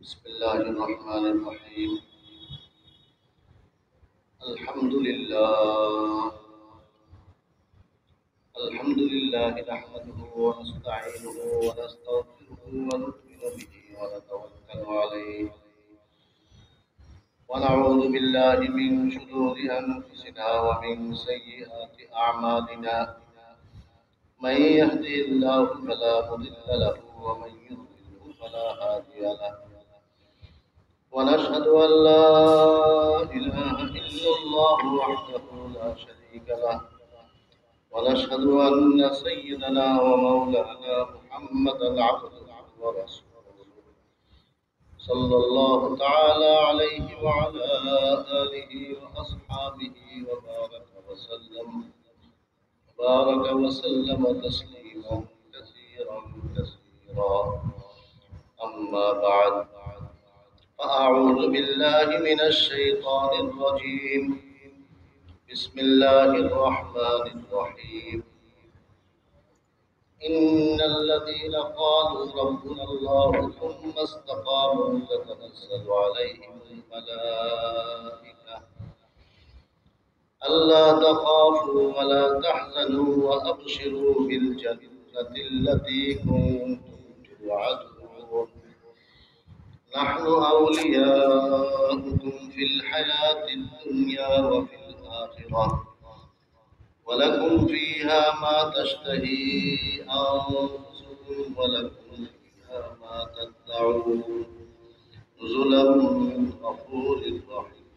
بسم الله الرحمن الرحيم. الحمد لله نحمده ونستعينه ونستغفره ونؤمن به ونتوكل عليه ونعوذ بالله من شرور أنفسنا ومن سيئات أعمالنا. من يهده الله فلا مضل له ومن يضلل فلا هادي له. ونشهد أن لا إله إلا الله وحده لا شريك له. ونشهد أن سيدنا ومولانا محمدا عبده ورسوله صلى الله تعالى عليه وعلى آله وأصحابه وبارك وسلم تسليما كثيرا كثيرا. أما بعد، فأعوذ بالله من الشيطان الرجيم. بسم الله الرحمن الرحيم. إن الذين قالوا ربنا الله ثم استقاموا تتنزل عليهم الملائكة ألا تخافوا ولا تحزنوا وأبشروا بالجنة التي كنتم توعدون. نحن أولياؤكم في الحياة الدنيا وفي الآخرة ولكم فيها ما تشتهي أنفسكم ولكم فيها ما تدعون نزلا من غفور رحيم.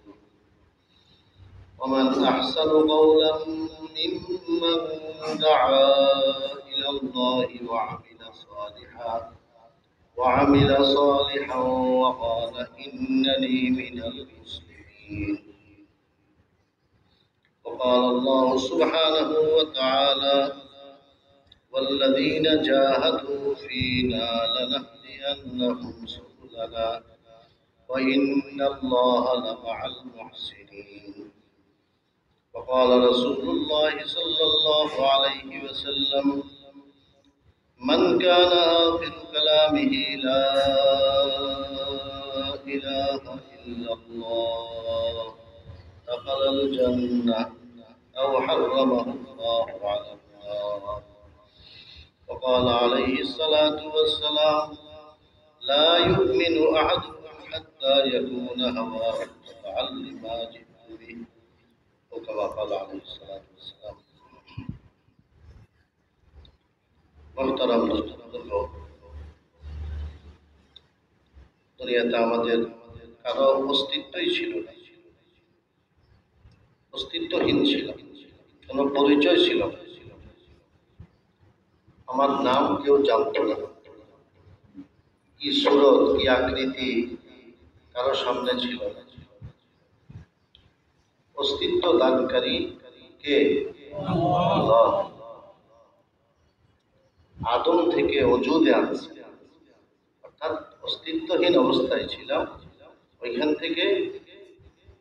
ومن أحسن قولا ممن دعا إلى الله وعمل صالحا وقال إنني من المسلمين. وقال الله سبحانه وتعالى: والذين جاهدوا فينا لنهدينهم سبلنا وإن الله لمع المحسنين. وقال رسول الله صلى الله عليه وسلم: من كان آخر كلامه لا إله إلا الله دخل الجنة أو حرمه الله على النار. وقال عليه الصلاة والسلام: لا يؤمن أحدكم حتى يكون هواه تبعا لما جئت به. وكما قال عليه الصلاة والسلام. محترم दोस्तों, দুনিয়াতে আমাদের কারো অস্তিত্বই ছিল না, অস্তিত্বহীন ছিল, কোনো পরিচয় ছিল না। আমার নাম কেউ জানত না, কি সুরত কি আকৃতি কারো সামনে ছিল না। অস্তিত্ব দানকারী কে? আল্লাহ। আদম থেকে ওজুদে আনছে, অর্থাৎ অস্তিত্বহীন অবস্থায় ছিলাম, ওইখান থেকে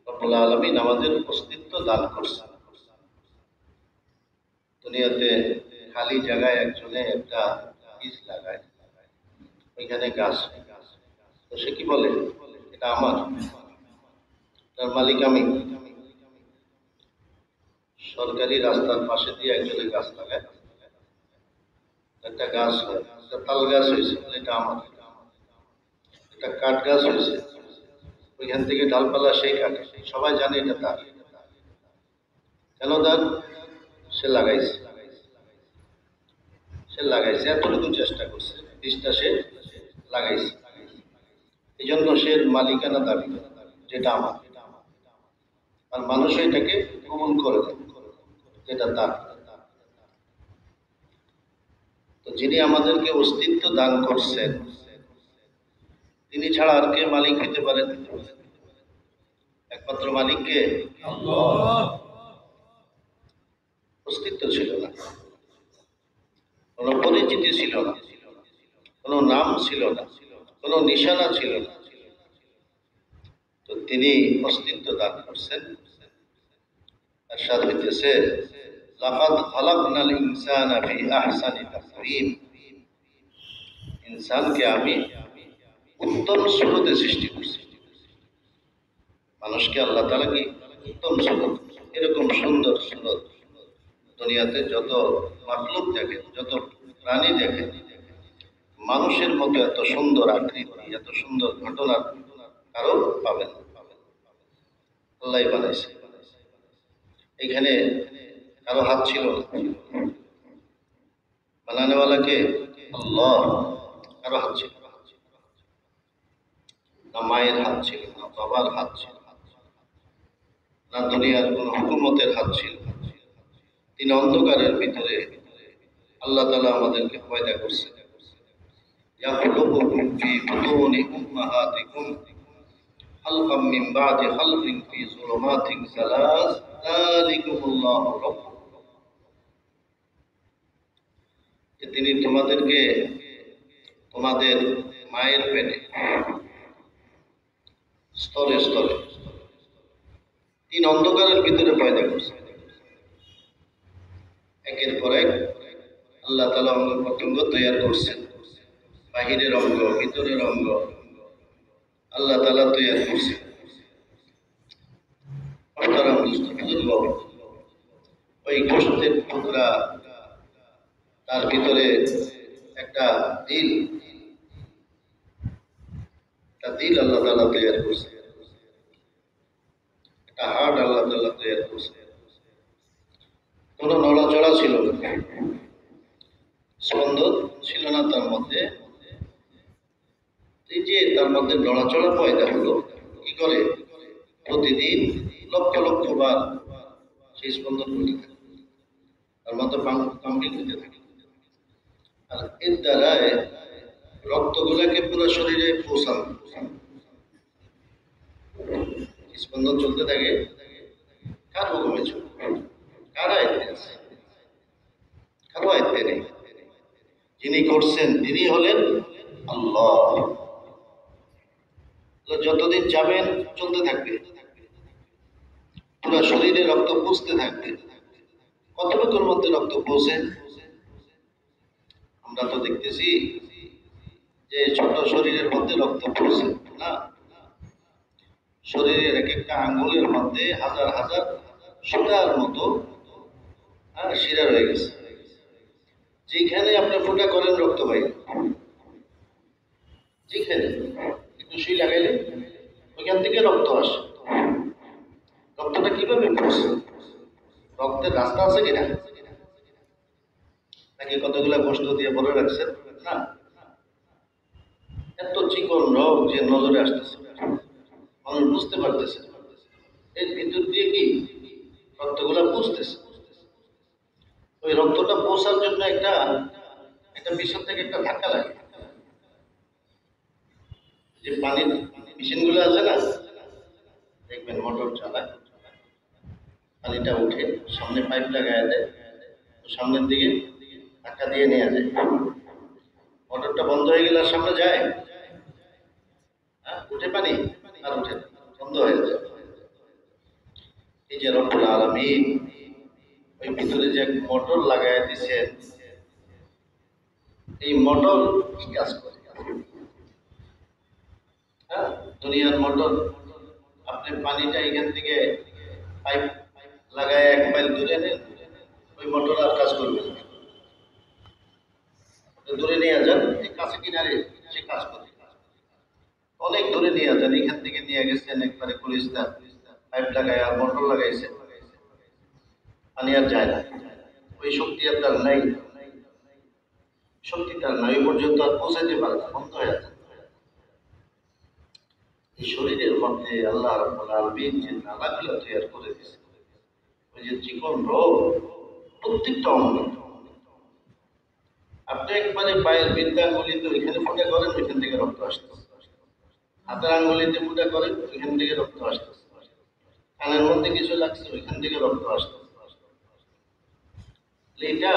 রব্বুল আলামিন আমাদের অস্তিত্ব দান করছে। দুনিয়াতে খালি জায়গায় একজনে একটা বীজ লাগায়, ওইখানে গাছ, তো সে কি বলে? এটা আমার, তার মালিক আমি। সরকারি রাস্তার পাশে দিয়ে একজনে গাছ লাগায়, একটা গাছ হয়, একটা তাল গাছ হয়েছে, এটা আমার। একটা কাঠ গাছ হয়েছে, ওইখান থেকে ডালপালা সেই কাঠে, সবাই জানে এটা তার। কেন তার? সে লাগাইছে, এতটুকু চেষ্টা করছে, বীজটা সে লাগাইছে, এই জন্য সে মালিকানা দাবি করে, যেটা আমার। আর মানুষ এটাকে কবুল করে দেয়, যেটা তার। তো যিনি আমাদেরকে অস্তিত্ব দান করছেন, তিনি ছাড়া আর কে মালিক হইতে পারেন? একমাত্র মালিককে আল্লাহ। অস্তিত্ব ছিল না, কোনো পরিচিতি ছিল না, কোনো নাম ছিল না, কোনো নিশানা ছিল না। তো তিনি অস্তিত্ব দান করছেন। তার সাথে হইতেছে লাকাদ খালাকনাল ইনসানা ফি আহসানি তাকওয়িম। ইনসানকে আমি উত্তম সুরতে সৃষ্টি করছে। মানুষকে আল্লাহ তাআলা কি উত্তম সুরত, এরকম সুন্দর সুরত দুনিয়াতে যত মাখলুক দেখেন, যত প্রাণী দেখেন, মানুষের মতো এত সুন্দর আকৃতি, এত সুন্দর ঘটনা কারো পাবেন না। আল্লাহ বানাইছে। এখানে কারো হাত ছিল না, বানানেওয়ালাকে আল্লাহ। কারো হাত ছিল না, মায়ের হাত ছিল না, বাবার হাত ছিল না, দুনিয়ার কোন হুকুমতের হাত ছিল। তিনি অন্ধকারের ভিতরে আল্লাহ তাআলা আমাদেরকে পয়দা করছেন। ইয়াখলুকুকুম ফি বুতুনি উম্মাহাতিকুম খালকাম মিন বাদি খালকিন ফি যুলুমাতিন সালাস যালিকুমুল্লাহু রাব্বুকুম। তিনি তোমাদেরকে তোমাদের মায়ের পেটে স্তরে স্তরে তিন অন্ধকারের ভিতরে পয়দা করছে। একের পর এক আল্লাহ তাআলা অঙ্গ প্রত্যঙ্গ তৈরি করছেন, বাহিরের অঙ্গ, ভিতরের অঙ্গ আল্লাহ তাআলা তৈরি করছেন। ওই গোশতের টুকরা, তার ভিতরে একটা দিল, আল্লাহ তাআলা তৈরি করছে, একটা হার্ট আল্লাহ তাআলা তৈরি করছে। কোনো নড়াচড়া ছিল না, স্পন্দন ছিল না তার মধ্যে। এই যে তার মধ্যে নড়াচড়া পয়দা হলো, কি করে? প্রতিদিন লক্ষ লক্ষ বার সেই স্পন্দন করতে থাকে, তার মধ্যে পাম্পিং হতে থাকে। আর এর দ্বারায় রক্তগুলাকে পুরো শরীরে পৌঁছানো, স্পন্দন চলতে থাকে। কার হুকুমে চলবে? কার আয়ত্তে আছে? কারো আয়ত্তে নেই। যিনি করছেন তিনি হলেন আল্লাহ। যতদিন যাবেন চলতে থাকবে, পুরো শরীরে রক্ত পৌঁছতে থাকবে। কতটুকুর মধ্যে রক্ত পৌঁছে? আমরা তো দেখতেছি যে ছোট শরীরের মধ্যে রক্ত পৌঁছে না, শরীরের এক একটা আঙ্গুলের মধ্যে হাজার হাজার সুতার মতো শিরা রয়ে গেছে। যেখানে আপনি ফোঁটা করেন রক্ত বাইরে, যেখানে একটু সুই লাগাইলে ওইখান থেকে রক্ত আসে। রক্তটা কিভাবে পৌঁছে? রক্তের রাস্তা আছে কিনা? নাকি কতগুলা গোষ্ঠ দিয়ে ভরে রাখছেন? না, এত চিকন রোগ যে নজরে আসতেছে, মানুষ বুঝতে পারতেছে। এর ভিতর দিয়ে কি রক্তগুলা পৌঁছতেছে। ওই রক্তটা পৌঁছার জন্য একটা একটা পিছন থেকে একটা ধাক্কা লাগে। যে পানির মেশিনগুলো আছে না, দেখবেন মোটর চালায়, পানিটা উঠে সামনে পাইপ লাগায় দেয়, সামনের দিকে ধাক্কা দিয়ে নেওয়া যায়। মোটরটা বন্ধ হয়ে গেলে আর সামনে যায়? উঠে পানি? আর উঠে না, বন্ধ হয়ে যায়। এই যে রব্বুল আলামিন ওই ভিতরে যে মোটর লাগায় দিছে, এই মোটর কি কাজ করে? দুনিয়ার মোটর, আপনি পানিটা এখান থেকে পাইপ লাগায় 1 মাইল দূরে নেন, ওই মোটর আর কাজ করবে না। দূরে নিয়ে যান, এই কাছে কিনারে সে কাজ করে। অনেক দূরে নিয়ে যান, এখান থেকে নিয়ে গেছেন একবারে কুলিস্তা, পাইপ লাগায় আর মোটর লাগাইছে, পানি আর যায় না। ওই শক্তি আর তার নাই, শক্তি তার নাই, ওই পর্যন্ত আর পৌঁছাইতে পারে না, বন্ধ হয়ে যায়। এই শরীরের মধ্যে আল্লাহ রাব্বুল আলামিন যে নালাগুলো তৈরি করে দিয়েছে, ওই যে চিকন রোগ, প্রত্যেকটা অঙ্গ। আপনি একবারে পায়ের বৃদ্ধাঙ্গুলিতে ওইখানে ফুটা করেন, ওইখান থেকে রক্ত আসতে, হাতের আঙ্গুলিতে ফুটা করেন, ওইখান থেকে রক্ত আসতে, কানের মধ্যে কিছু লাগছে, ওইখান থেকে রক্ত আসতে। এটা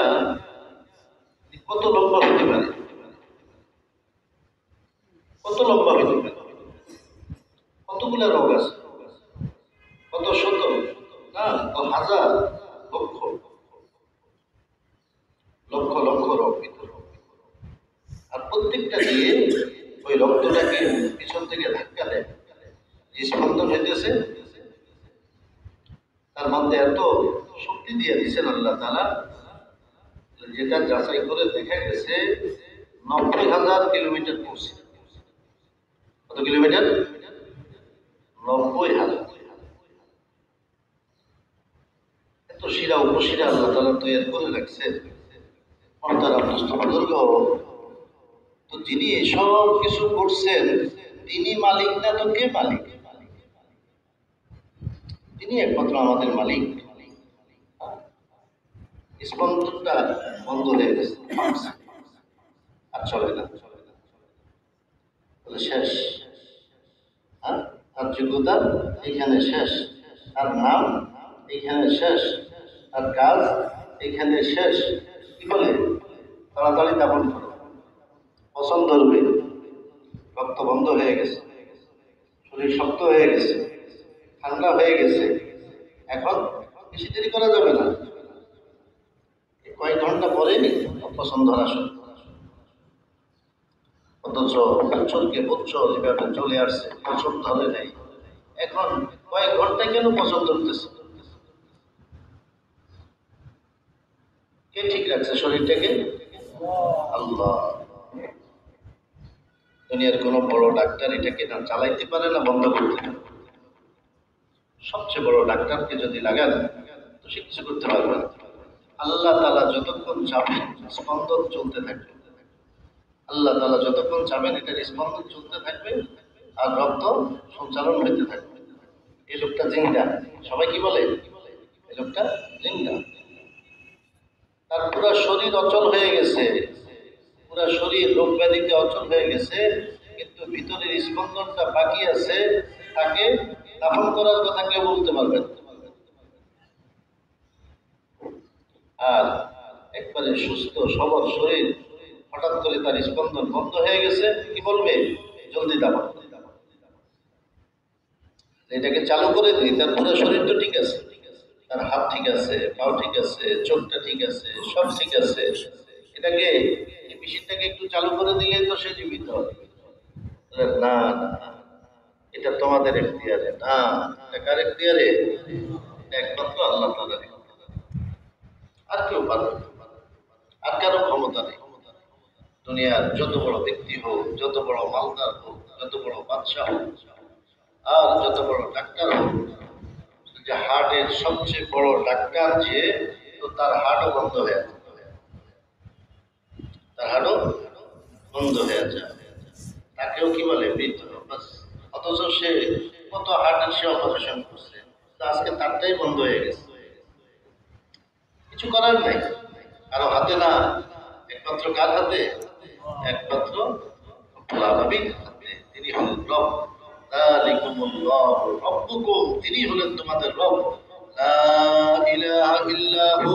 কত লম্বা হতে পারে? কত লম্বা হতে পারে? কতগুলো রোগ আছে, কত শত না, হাজার, লক্ষ লক্ষ লক্ষ রোগ ভিতরে। আর প্রত্যেকটা দিয়ে ওই ওই রক্তটাকে পিছন থেকে ধাক্কা দেয়, স্পন্দন হইতেছে, তার মধ্যে এত শক্তি দিয়ে দিচ্ছেন আল্লাহ তাআলা, যেটা যাচাই করে দেখা গেছে 90,000 কিলোমিটার পৌঁছে। কত কিলোমিটার? 90,000। এত শিরা উপশিরা আল্লাহ তাআলা তৈরি করে রাখছে। তো যিনি এসব কিছু করছেন তিনি মালিক না তো কে মালিক? তিনি একমাত্র আমাদের মালিক। স্পন্দনটা বন্ধ হয়ে গেছে, আর চলে না, শেষ। তার যোগ্যতা এইখানে শেষ, তার নাম এইখানে শেষ, তার কাজ এইখানে শেষ। কি বলে? তাড়াতাড়ি দাপন করো, পছন্দ ধরবে। রক্ত বন্ধ হয়ে গেছে, শরীর শক্ত হয়ে গেছে, ঠান্ডা হয়ে গেছে, এখন বেশি দেরি করা যাবে না। কয়েক ঘন্টা পরে পছন্দ ধরা শুরু। অথচ বছরকে বছর এভাবে চলে আসছে, পছন্দ ধরে নেই। এখন কয়েক ঘন্টায় কেন পছন্দ ধরতেছে? কে ঠিক রাখছে শরীরটাকে? আল্লাহ। দুনিয়ার কোন বড় ডাক্তার এটাকে না চালাইতে পারে না বন্ধ করতে পারে। সবচেয়ে বড় ডাক্তারকে যদি লাগান তো সে কিছু করতে পারবে না। আল্লাহ তাআলা যতক্ষণ চাবেন স্পন্দন চলতে থাকবে, আল্লাহ তাআলা যতক্ষণ চাবেন এটার স্পন্দন চলতে থাকবে আর রক্ত সঞ্চালন হইতে থাকবে। এই লোকটা জিন্দা। সবাই কি বলে? এই লোকটা জিন্দা। তার পুরো শরীর অচল হয়ে গেছে, পুরো শরীর রোগ ব্যাধিতে অচল হয়ে গেছে, কিন্তু ভিতরের স্পন্দনটা বাকি আছে। তাকে দাফন করার কথা কেউ বলতে পারবে না। আর একবারে সুস্থ সবল শরীর, হঠাৎ করে তার স্পন্দন বন্ধ হয়ে গেছে, কি বলবে? জলদি দাফন। এটাকে চালু করে দিই, তার পুরো শরীর তো ঠিক আছে, তার হাত ঠিক আছে, পাও ঠিক আছে, চোখটা ঠিক আছে, সব ঠিক আছে। এটাকে, এই মেশিনটাকে একটু চালু করে দিলে তো সে জীবিত হবে। না না, এটা তোমাদের এখতিয়ারে না, এটা কার এখতিয়ারে? একমাত্র আল্লাহ তাআলার। আর কেউ পারবে না, আর কারো ক্ষমতা নেই। দুনিয়ার যত বড় ব্যক্তি হোক, যত বড় মালদার হোক, যত বড় বাদশাহ হোক, আর যত বড় ডাক্তার হোক, যে হার্টের সবচেয়ে বড় ডাক্তার যে, তো তার হার্টও বন্ধ হয়ে যায়, তার হার্টও বন্ধ হয়ে যায়। তাকেও কি বলে? মৃত। অথচ সে কত হার্টের সে অপারেশন করছে, আজকে তারটাই বন্ধ হয়ে গেছে। কিছু করার নাই, কারো হাতে না, একমাত্র কার হাতে? একমাত্র রব্বুল আলামিনের হাতে। তিনি হলেন রব। যালিকুমুল্লাহু রাব্বুকুম, তিনি হলেন তোমাদের রব। লা ইলাহা ইল্লাহু,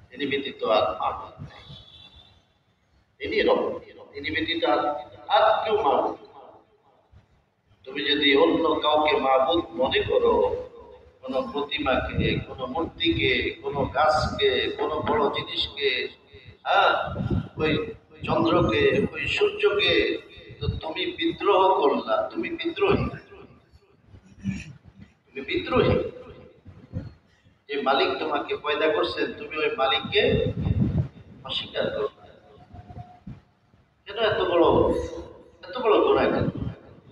তিনি ব্যতীত আর মাবুদ নেই। তিনি রব, তিনি ব্যতীত আর কেউ মাবুদ। তুমি যদি অন্য কাউকে মাবুদ মনে করো, কোন প্রতিমাকে, কোন মূর্তিকে, কোন গাছকে, কোন বড় জিনিসকে, হ্যাঁ, ওই চন্দ্রকে, ওই সূর্যকে, তো তুমি বিদ্রোহ করলা, তুমি বিদ্রোহী, তুমি বিদ্রোহী। যে মালিক তোমাকে পয়দা করছেন, তুমি ওই মালিককে অস্বীকার করো। কেন এত বড় গুনাহ?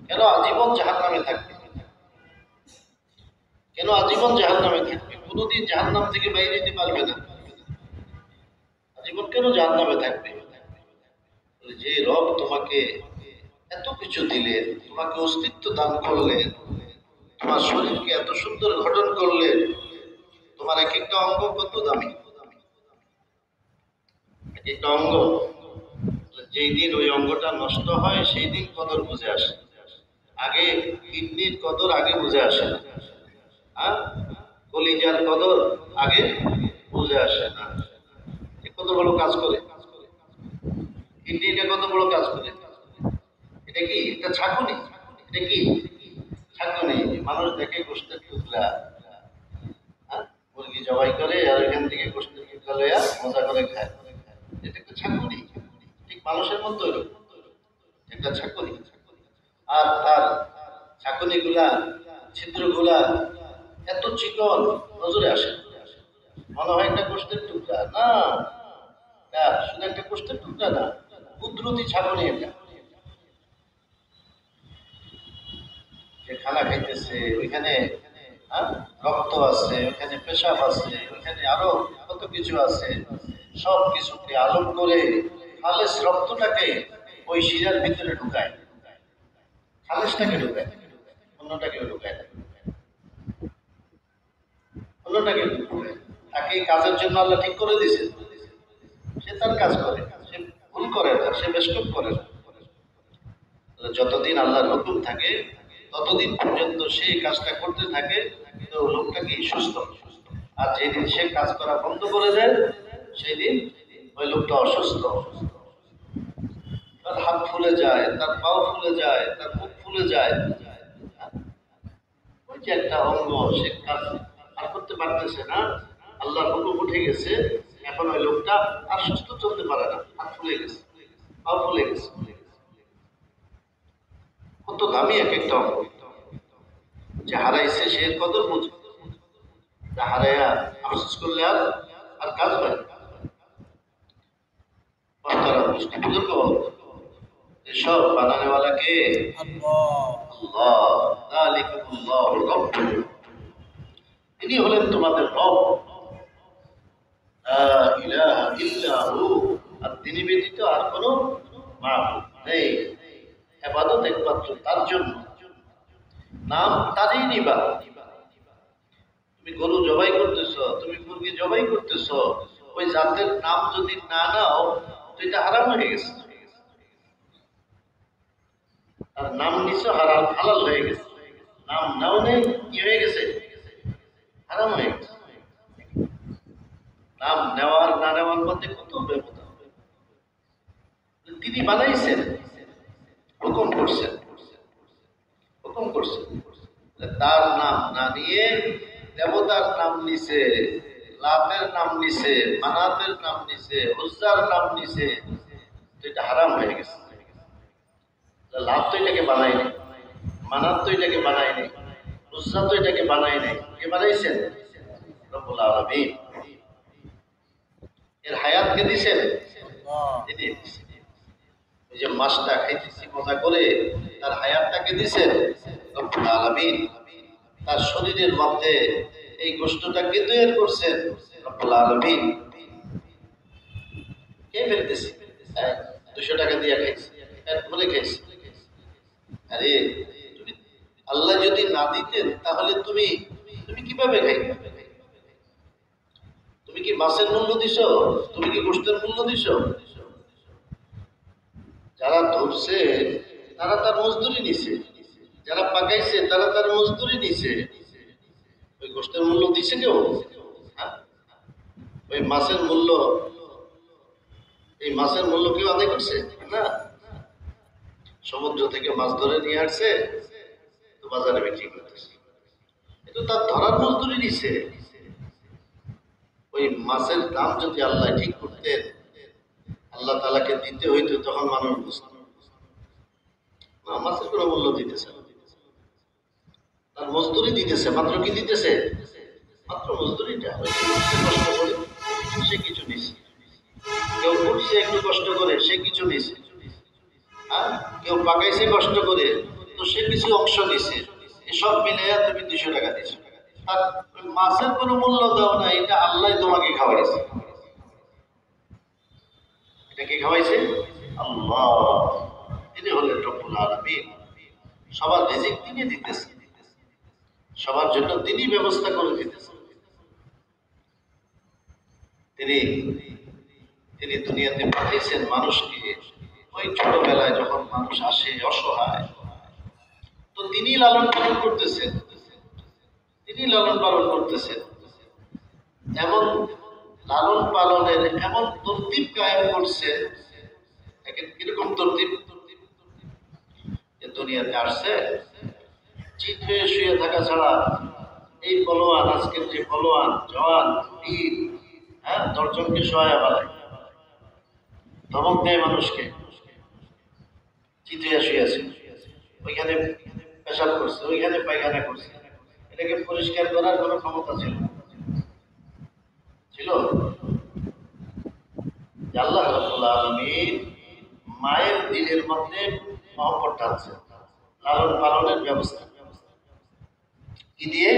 কেন আজীবন জাহান্নামে থাকবে? কেন আজীবন জাহান্নামে থাকবে? কোনোদিন জাহান্নাম থেকে বাইরে যেতে পারবে না। আজীবন কেন জাহান্নামে থাকবে? যে রব তোমাকে এত কিছু দিলেন, তোমাকে অস্তিত্ব দান করলেন, তোমার শরীরকে এত সুন্দর গঠন করলেন, তোমার এক একটা অঙ্গ কত দামি, এক একটা অঙ্গ। যেই দিন ওই অঙ্গটা নষ্ট হয় সেই দিন কদর বুঝে আসে। আগে কিডনির কদর আগে বুঝে আসে না, হ্যাঁ, কলিজার কদর আগে বুঝে আসে না। কত বড় কাজ করে কিডনিটা, কত বড় কাজ করে। এটা কি? এটা ছাঁকুনি। এটা কি? ছাঁকুনি। মানুষ দেখে গোষ্ঠের টুকরা, হ্যাঁ, মুরগি জবাই করে আর এখান থেকে গোষ্ঠের টুকরা লইয়া মজা করে খায়। এটা একটা ছাঁকুনি। ঠিক মানুষের মতো একটা ছাকনি, আর তার ছাকনিগুলা ছিদ্রগুলা এত চিকন নজরে আসে, মনে হয় একটা গোষ্ঠের টুকরা না, শুধু একটা গোষ্ঠের টুকরা না, কুদরতি ছাকনি এটা। যে খানা খাইতেছে ওইখানে রক্ত আছে, ওইখানে পেশাব আছে, ওইখানে আরো কত কিছু আছে, সব কিছুকে আলোক করে খালেস রক্তটাকে ওই শিরার ভিতরে ঢুকায়, খালেসটাকে ঢুকায়, অন্যটাকে ঢুকায় না, অন্যটাকে ঢুকায়। তাকে এই কাজের জন্য আল্লাহ ঠিক করে দিয়েছে, সে তার কাজ করে, সে ভুল করে না, সে বেষ্টক করে না। যতদিন আল্লাহর হুকুম থাকে ততদিন পর্যন্ত সেই কাজটা করতে থাকে, তো লোকটা কি সুস্থ। আর যেদিন সে কাজ করা বন্ধ করে দেয় সেই দিন ওই লোকটা অসুস্থ, তার হাত ফুলে যায়, তার পাও ফুলে যায়, তার মুখ ফুলে যায়, ওই যে একটা অঙ্গ সে কাজ আর করতে পারতেছে না, আল্লাহর হুকুম উঠে গেছে, এখন ওই লোকটা আর সুস্থ চলতে পারে না, হাত ফুলে গেছে, পাও ফুলে গেছে। কত দামি এক একটা অঙ্গ, যে হারাইছে সে কদর বুঝে, যা হারাইয়া আফসোস করলে আর আর কাজ হয়। বুজুর্গ এসব বানানেওয়ালা কে? আল্লাহ। তিনি হলেন তোমাদের রব, আর তিনি ব্যতীত আর কোনো মাবুদ নেই, ইবাদত একমাত্র তার জন্য, নাম তারই নিবা। তুমি গরু জবাই করতেছ, তুমি মুরগি জবাই করতেছ, ওই জাতের নাম যদি না নাও তো এটা হারাম হয়ে গেছে, আর নাম নিছো হারাম হালাল হয়ে গেছে, নাম নাও নেই কি হয়ে গেছে, হারাম হয়ে গেছে। নাম নেওয়ার না নেওয়ার মধ্যে কত ব্যবধান। তিনি বানাইছেন, হুকুম করছেন, হুকুম করছেন, তার নাম না নিয়ে দেবতার নাম নিছে, লাতের নাম নিছে, মানাতের নাম নিছে, উজ্জার নাম নিছে, তো এটা হারাম হয়ে গেছে। লাভ তো এটাকে বানায়নি, মানাত তো এটাকে বানায়নি, উজ্জা তো এটাকে বানায়নি, কে বানাইছেন? রব্বুল আলামিন। এর হায়াত কে দিছেন? তিনি দিছেন। ওই যে মাছটা খাইতেছি মজা করে, তার হায়াতটাকে দিছেন রব্বুল আলামিন। তার শরীরের মধ্যে এই গোষ্ঠটাকে তৈরি করছেন রব্বুল আলামিন। কে ফেলতেছি? 200 টাকা দিয়ে খাইছি, বলে খাইছি। আরে তুমি, আল্লাহ যদি না দিতেন তাহলে তুমি তুমি কিভাবে খাইবে? তুমি কি মাছের মূল্য দিছ? তুমি কি গোষ্ঠের মূল্য দিছ? যারা ধরছে তারা তার মজদুরি নিছে, যারা পাকাইছে তারা তার মজদুরি নিছে, ওই গোষ্ঠের মূল্য দিছে কেউ? হ্যাঁ, ওই মাছের মূল্য, এই মাছের মূল্য কেউ আদায় করছে না। সমুদ্র থেকে মাছ ধরে নিয়ে আসছে, তো বাজারে বিক্রি করতেছে, এটা তার ধরার মজদুরি নিছে। ওই মাছের দাম যদি আল্লাহ ঠিক করতেন, আল্লাহ তাআলাকে দিতে হইতো, তখন মানুষ বুঝত না মাছের কোনো মূল্য দিতেছে না, তার মজদুরি দিতেছে, মাত্র কি দিতেছে? মাত্র মজদুরিটা। কষ্ট করে সে কিছু নিছে, কেউ করছে একটু কষ্ট করে সে কিছু নিছে, হ্যাঁ, কেউ পাকাইছে কষ্ট করে তো সে কিছু অংশ নিছে, এসব মিলাইয়া তুমি 200 টাকা দিছো, আর মাছের কোনো মূল্য দাও না, এটা আল্লাহ তোমাকে খাওয়াইছে। এটা কে খাওয়াইছে? আল্লাহ। তিনি হলেন রব্বুল আলামিন। সবার রিজিক তিনি দিতেছেন, সবার জন্য তিনি ব্যবস্থা করে দিতেছেন। তিনি তিনি দুনিয়াতে পাঠিয়েছেন মানুষকে। ওই ছোটবেলায় যখন মানুষ আসে অসহায়, তো তিনি লালন পালন করতেছেন, তিনি লালন পালন করতেছেন। এমন লালন পালনের এমন তরতিব কায়েম করছেন, কিরকম তরতিব? যে দুনিয়াতে আসছে চিত হয়ে শুয়ে থাকা ছাড়া, এই পলোয়ান, আজকের যে পলোয়ান জওয়ান বীর, হ্যাঁ, 10 জনকে সহায় বাড়ায়, ধমক দেয় মানুষকে, চিঠিয়া শুয়েছে, ওইখানে পেশাব করছে, ওইখানে পায়খানা করছে, এটাকে পরিষ্কার করার কোনো ক্ষমতা ছিল ছিল? আল্লাহ রাব্বুল আলামিন মায়ের দিলের মধ্যে মহব্বত ঢালছে, লালন পালনের ব্যবস্থা কি দিয়ে?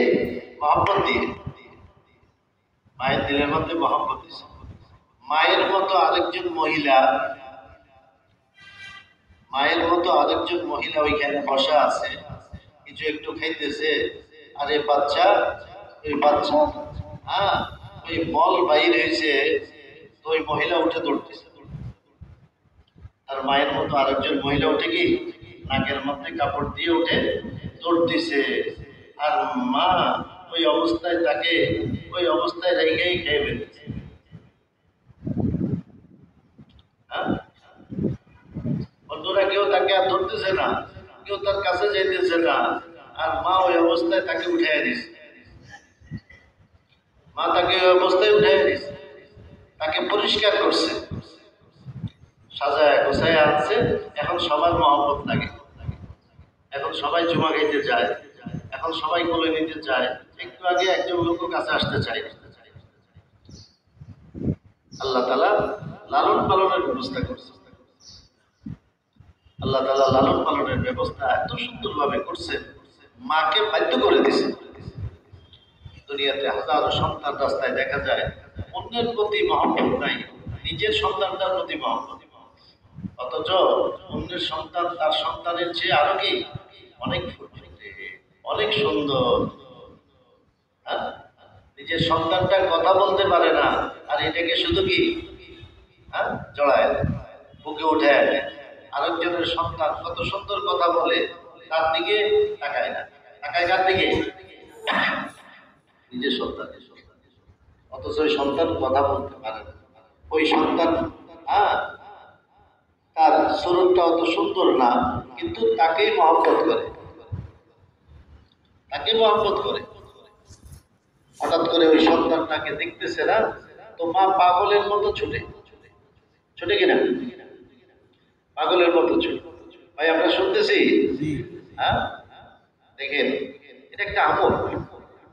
মহব্বত দিয়ে। মায়ের দিলের মধ্যে মহব্বত দিচ্ছে। মায়ের মতো আরেকজন মহিলা, মায়ের মতো আরেকজন মহিলা ওইখানে বসা আছে, কিছু একটু খাইতেছে, আরে বাচ্চা, ওই বাচ্চা, হ্যাঁ, ওই মল বাইর হয়েছে, তো ওই মহিলা উঠে দৌড়তেছে। আর মায়ের মতো আরেকজন মহিলা উঠে কি নাকের মধ্যে কাপড় দিয়ে উঠে দৌড় দিছে। আর মা ওই অবস্থায় তাকে ওই অবস্থায় রেখেই খেয়ে ফেলেছে। বন্ধুরা কেউ তাকে আর ধরতেছে না, কেউ তার কাছে যাইতেছে না, আর মা ওই অবস্থায় তাকে উঠাই দিছে। মা তাকে ওই অবস্থায় উঠাই দিছে, তাকে পরিষ্কার করছে, সাজায় গোছায় আনছে। এখন সবার মহব্বত লাগে, এখন সবাই জুমা খাইতে যায়, এখন সবাই কোলে নিতে চায়। একটু আগে একজন লোক কাছে আসতে চায়। আল্লাহ তাআলা লালন পালনের ব্যবস্থা করছে। আল্লাহ তাআলা লালন পালনের ব্যবস্থা এত সুন্দরভাবে করছেন, মাকে বাধ্য করে দিছে। দুনিয়াতে হাজারো সন্তান রাস্তায় দেখা যায় অন্যের প্রতি মহব্বত নাই, নিজের সন্তানটার প্রতি মহব্বত, অথচ অন্যের সন্তান তার সন্তানের চেয়ে আরো কি অনেক ফুটফুটে, অনেক সুন্দর। নিজের সন্তানটা কথা বলতে পারে না, আর এটাকে শুধু কি জড়ায় বুকে উঠে। আরেকজনের সন্তান কত সুন্দর কথা বলে, তার দিকে তাকায় না, তাকায় কার দিকে? নিজের সন্তান। অথচ ওই সন্তান কথা বলতে পারে না, ওই সন্তান তার স্বরূপটা অত সুন্দর না, কিন্তু তাকেই মহব্বত করে, তাকে মহব্বত করে। হঠাৎ করে ওই সন্তানটাকে দেখতেছে না, তো মা পাগলের মতো ছুটে, ছুটে কিনা? পাগলের মতো ছুটে। ভাই আমরা শুনতেছি, হ্যাঁ দেখেন, এটা একটা আমল,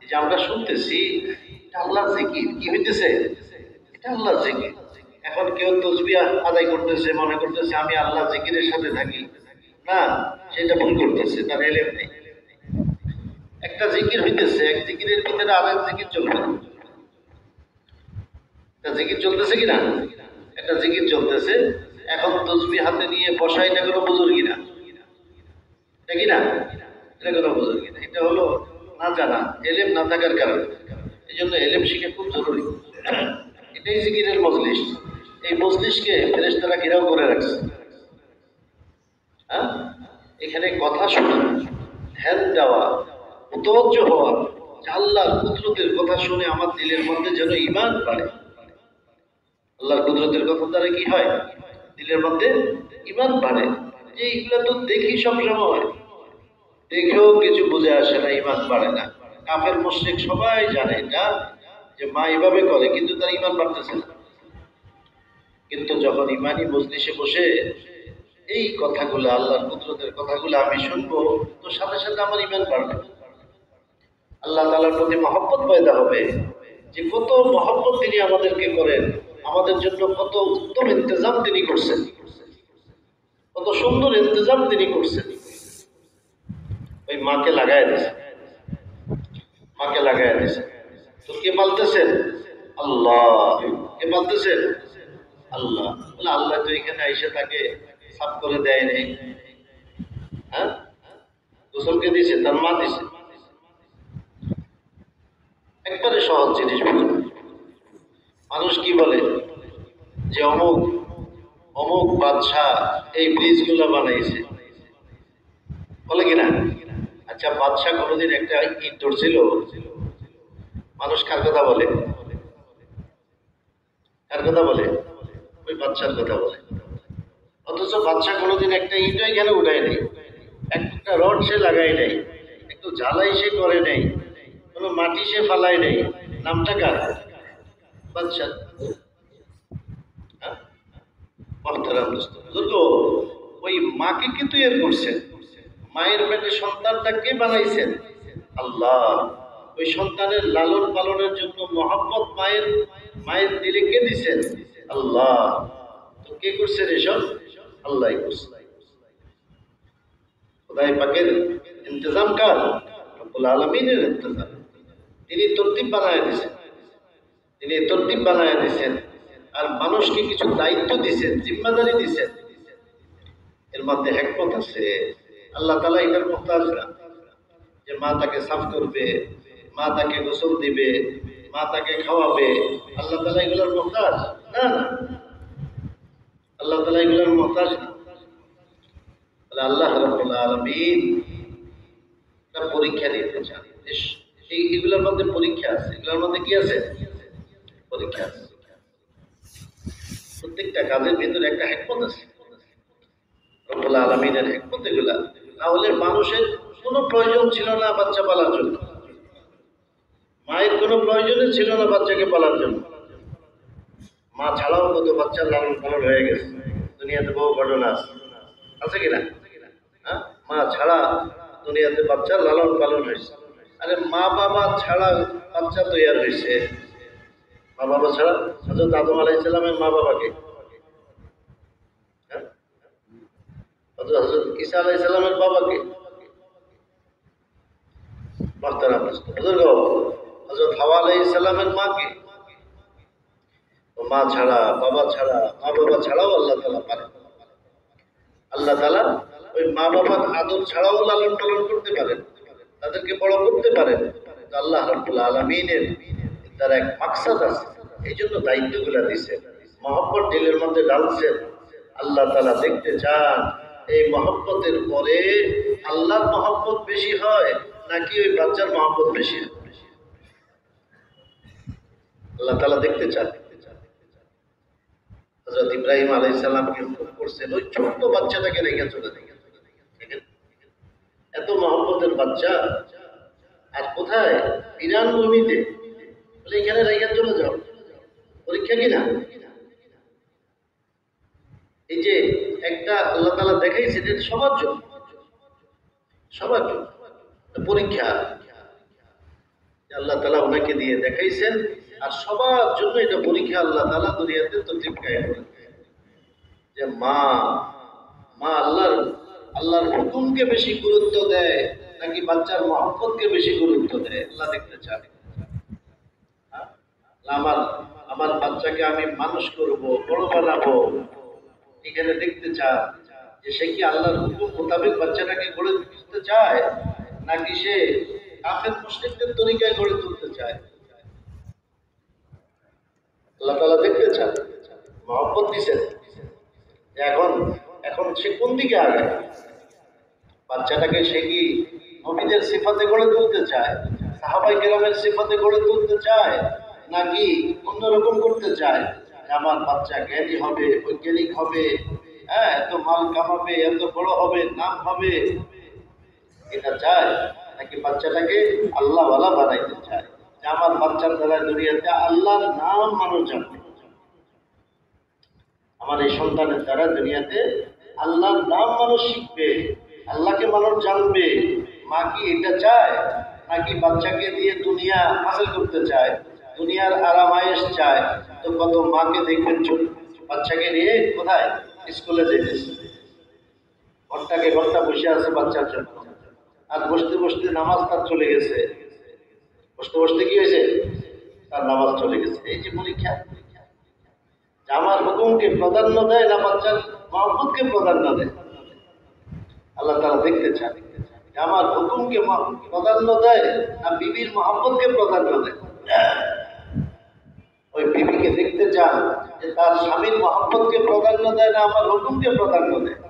যে আমরা শুনতেছি, এটা আল্লাহর জিকির। কি হইতেছে? এটা আল্লাহর জিকির। এখন কেউ তাসবিহ আদায় করতেছে, মনে করতেছে আমি আল্লাহ জিকিরের সাথে থাকি, না, সেটা ভুল করতেছে, তার এলেম নেই। একটা জিকির হইতেছে, এক জিকিরের ভিতরে আরেক জিকির চলবে, একটা জিকির চলতেছে কিনা? একটা জিকির চলতেছে। এখন তাসবিহ হাতে নিয়ে বসা, এটা কোনো বুজুর্গি না, এটা কিনা? এটা কোনো বুজুর্গি না, এটা হলো না জানা, এলেম না থাকার কারণে। এই জন্য এলেম শিখা খুব জরুরি। এটাই জিকিরের মজলিস। এই মজলিসকে ফেরেশতারা ঘেরাও করে রাখছে। হ্যাঁ, এখানে কথা শোনা, ধ্যান দেওয়া, মুতাওয়াজ্জহ হওয়া, আল্লাহর কুদরতের কথা শুনে আমার দিলের মধ্যে যেন ঈমান বাড়ে। আল্লাহর কুদরতের কথা দ্বারা কি হয়? দিলের মধ্যে ঈমান বাড়ে। যে এগুলো তো দেখি সবসময়, দেখেও কিছু বুঝে আসে না, ঈমান বাড়ে না। কাফের মুশরিক সবাই জানে এটা, যে মা এভাবে করে, কিন্তু তার ঈমান বাড়তেছে না। কিন্তু যখন ঈমানি মজলিসে বসে এই কথাগুলো, আল্লাহর কুদরতের কথাগুলো আমি শুনবো, তো সাথে সাথে আমার ঈমান বাড়বে, আল্লাহ তাআলার প্রতি মহব্বত পয়দা হবে। যে কত মহব্বত তিনি আমাদেরকে করেন, আমাদের জন্য কত উত্তম ইন্তজাম তিনি করছেন, কত সুন্দর ইন্তজাম তিনি করছেন। ওই মাকে লাগাই দিছে, মাকে লাগাই দিছে। তো কে পালতেছেন? আল্লাহ। কে পালতেছেন? আল্লাহ। বলে আল্লাহ তো এখানে এসে তাকে সাফ করে দেয় নেই, হ্যাঁ, গোসলকে দিছে, তার মা দিছে। একবারে সহজ জিনিস। মানুষ কি বলে যে অমুক অমুক বাদশাহ এই ব্রিজগুলো বানাইছে, বলে কিনা? আচ্ছা, বাদশাহ কোনোদিন একটা ইট ধরছিল? মানুষ কার কথা বলে? কার কথা বলে? ওই বাদশার কথা বলে। অথচ বাদশাহ কোনোদিন একটা ইট এখানে উঠায় নেই, একটা রড সে লাগাই নেই, একটু ঝালাই সে করে নেই, কোনো মাটি সে ফালাই নেই। নামটা কার? বাদশাহ। ওই মাকে কি তৈরি করছেন? মায়ের পেটে সন্তানটা কে বানাইছেন? আল্লাহ। ওই সন্তানের লালন পালনের জন্য মহব্বত মায়ের দিলে কে দিছেন? আল্লাহ। তো কে করছেন এসব? আল্লাহ করছেন। খোদাই পাকের ইন্তজাম কার? রব্বুল আলামিনের ইন্তজাম। তিনি তরতিব বানায় দিয়েছেন, তিনি তরতিব বানায় দিয়েছেন। আর মানুষকে কিছু দায়িত্ব দিয়েছেন, জিম্মাদারি দিয়েছেন। এর মধ্যে হিকমত আছে। আল্লাহ তাআলা এটার মুহতাজ না যে মা তাকে সাফ করবে, মা তাকে গোসল দিবে, মা তাকে খাওয়াবে। আল্লাহ তাআলা এগুলোর মুহতাজ না। আল্লাহ তাআলা এগুলোর মুহতাজ না। আল্লাহ রাব্বুল আলামিন তার পরীক্ষা নিতে চান। এইগুলোর মধ্যে পরীক্ষা আছে। এগুলোর মধ্যে কি আছে? পরীক্ষা আছে। প্রত্যেকটা কাজের ভিতরে একটা হিকমত আছে। রব্বুল আলামিনের হিকমত এগুলা। না হলে মানুষের কোনো প্রয়োজন ছিল না বাচ্চা পালার জন্য। মায়ের কোনো প্রয়োজনই ছিল না বাচ্চাকে পালার জন্য। মা ছাড়াও কত বাচ্চার লালন পালন হয়ে গেছে। দুনিয়াতে বহু ঘটনা আছে কিনা? হ্যাঁ, মা ছাড়া দুনিয়াতে বাচ্চার লালন পালন হয়েছে। আরে মা বাবা ছাড়া বাচ্চা তৈরি হয়েছে। মা বাবা ছাড়া হযরত আদম আলাইহিস সালামের মা বাবাকে, হযরত ঈসা আলাইহিস সালামের বাবাকে, হযরত হাওয়া আলাইহিস সালামের মাকে। মা ছাড়া, বাবা ছাড়া, মা বাবা ছাড়াও আল্লাহ তাআলা পারেন। আল্লাহ তাআলা ওই মা বাবার আদর ছাড়াও লালন পালন করতে পারেন, তাদেরকে বড় করতে পারেন। আল্লাহ রাব্বুল আলামিনের তার এক মাকসাদ আছে, এই জন্য দায়িত্বগুলো দিয়েছেন, মহব্বত দিলের মধ্যে ঢালছেন। আল্লাহ তাআলা দেখতে চান এই মহব্বতের পরে আল্লাহর মহব্বত বেশি হয় নাকি ওই বাচ্চার মহব্বত বেশি হয়। আল্লাহ তাআলা দেখতে চান। হযরত ইব্রাহিম আলাইহিস সালামকে হুকুম করছেন ওই ছোট্ট বাচ্চাটাকে রেখে চলে যান। এত মহব্বতের বাচ্চা, আর কোথায়? ইরান ভূমিতে। বলে এখানে রেখে চলে যাও। পরীক্ষা কিনা? এই যে একটা আল্লাহ তাআলা দেখাইছে যে সবার জন্য, সবার জন্য পরীক্ষা। আল্লাহ তাআলা ওনাকে দিয়ে দেখাইছেন, আর সবার জন্য এটা পরীক্ষা। আল্লাহ তাআলা দুনিয়াতে তরতিব কায়েম করেছেন যে মা আল্লাহর হুকুমকে বেশি গুরুত্ব দেয় নাকি বাচ্চার মহব্বতকে বেশি গুরুত্ব দেয়। আল্লাহ দেখতে চান। আমার বাচ্চাকে আমি মানুষ করব, বড় বানাবো, এখানে দেখতে চান যে সে কি আল্লাহর হুকুম মোতাবেক বাচ্চাটাকে গড়ে তুলতে চায় নাকি সে কাফের মুশরিকদের তরিকায় গড়ে তুলতে চায়। আল্লাহ তাআলা দেখতে চান, মহব্বত দিছেন। এখন সে কোন দিকে আগায়? বাচ্চাটাকে সে কি নবীদের সিফাতে গড়ে তুলতে চায়, সাহাবায়ে কেরামের সিফাতে গড়ে তুলতে চায়, নাকি অন্যরকম করতে চায়? আমার বাচ্চা জ্ঞানী হবে, বৈজ্ঞানিক হবে, হ্যাঁ, এত মাল কামাবে, এত বড় হবে, নাম হবে, এটা চায়? নাকি বাচ্চাটাকে আল্লাহওয়ালা বানাইতে চায় যে আমার বাচ্চার দ্বারা দুনিয়াতে আল্লাহর নাম মানুষ জানবে, আমার এই সন্তানের দ্বারা দুনিয়াতে আল্লাহর নাম মানুষ শিখবে, আল্লাহকে মানুষ জানবে। মা কি এটা চায়? নাকি বাচ্চাকে দিয়ে দুনিয়া হাসিল করতে চায়, দুনিয়ার আরাম আয়েশ চায়? তো কত মাকে দেখবেন বাচ্চাকে নিয়ে কোথায় স্কুলে যেতেছে, ঘন্টা বসে আছে বাচ্চার জন্য, আর বসতে বসতে নামাজ তার চলে গেছে, বসতে বসতে কি হয়েছে? তার নামাজ চলে গেছে। এই যে পরীক্ষা, আমার হুকুমকে প্রাধান্য দেয় না বাচ্চার মহব্বতকে প্রাধান্য দেয়। আল্লাহ তাআলা দেখতে চান আমার হুকুমকে প্রাধান্য দেয় না বিবির মহব্বতকে প্রাধান্য দেয়। ওই বিবিকে দেখতে চান যে তার স্বামীর মহব্বতকে প্রাধান্য দেয় না আমার হুকুমকে প্রাধান্য দেয়।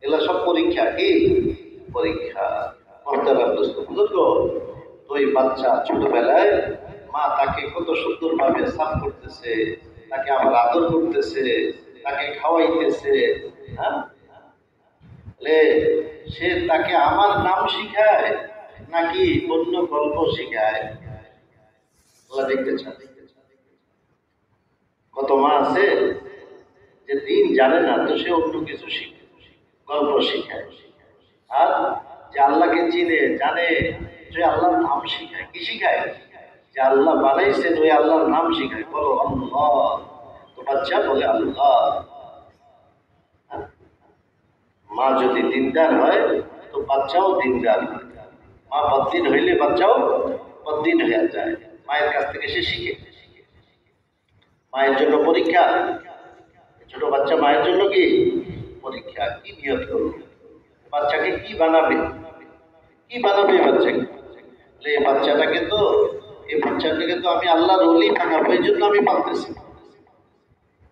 এগুলা সব পরীক্ষা। কি পরীক্ষা? মহতারাম দোস্ত বুজুর্গ, ওই বাচ্চা ছোটবেলায় মা তাকে কত সুন্দরভাবে সাফ করতেছে, তাকে আবার আদর করতেছে, তাকে খাওয়াইতেছে, হ্যাঁ, সে তাকে আমার নাম শিখায় নাকি অন্য গল্প শিখায়? আল্লাহ দেখতে চান। কত মা আছে যে দিন জানে না তো সে অন্য কিছু শিখে, গল্প শিখায়। আর যে আল্লাহকে চিনে জানে যে আল্লাহর নাম শিখায়। কি শিখায়? যে আল্লাহ বানাইছেন ওই আল্লাহর নাম শিখায়। বলো আল্লাহ, তো বাচ্চা বলে আল্লাহ। মা যদি দিনদার হয় তো বাচ্চাও দিনদার হয়। মা বদ্দিন হইলে বাচ্চাও বদ্দিন হয়ে যায়। মায়ের কাছ থেকে সে শিখে। মায়ের জন্য পরীক্ষা, ছোট বাচ্চা মায়ের জন্য কি পরীক্ষা। কি নিয়ত করবে, বাচ্চাকে কি বানাবে, কি বানাবে বাচ্চাকে? এই বাচ্চাটাকে তো আমি আল্লাহর ওলি বানাবো, এই জন্য আমি পালতেছি।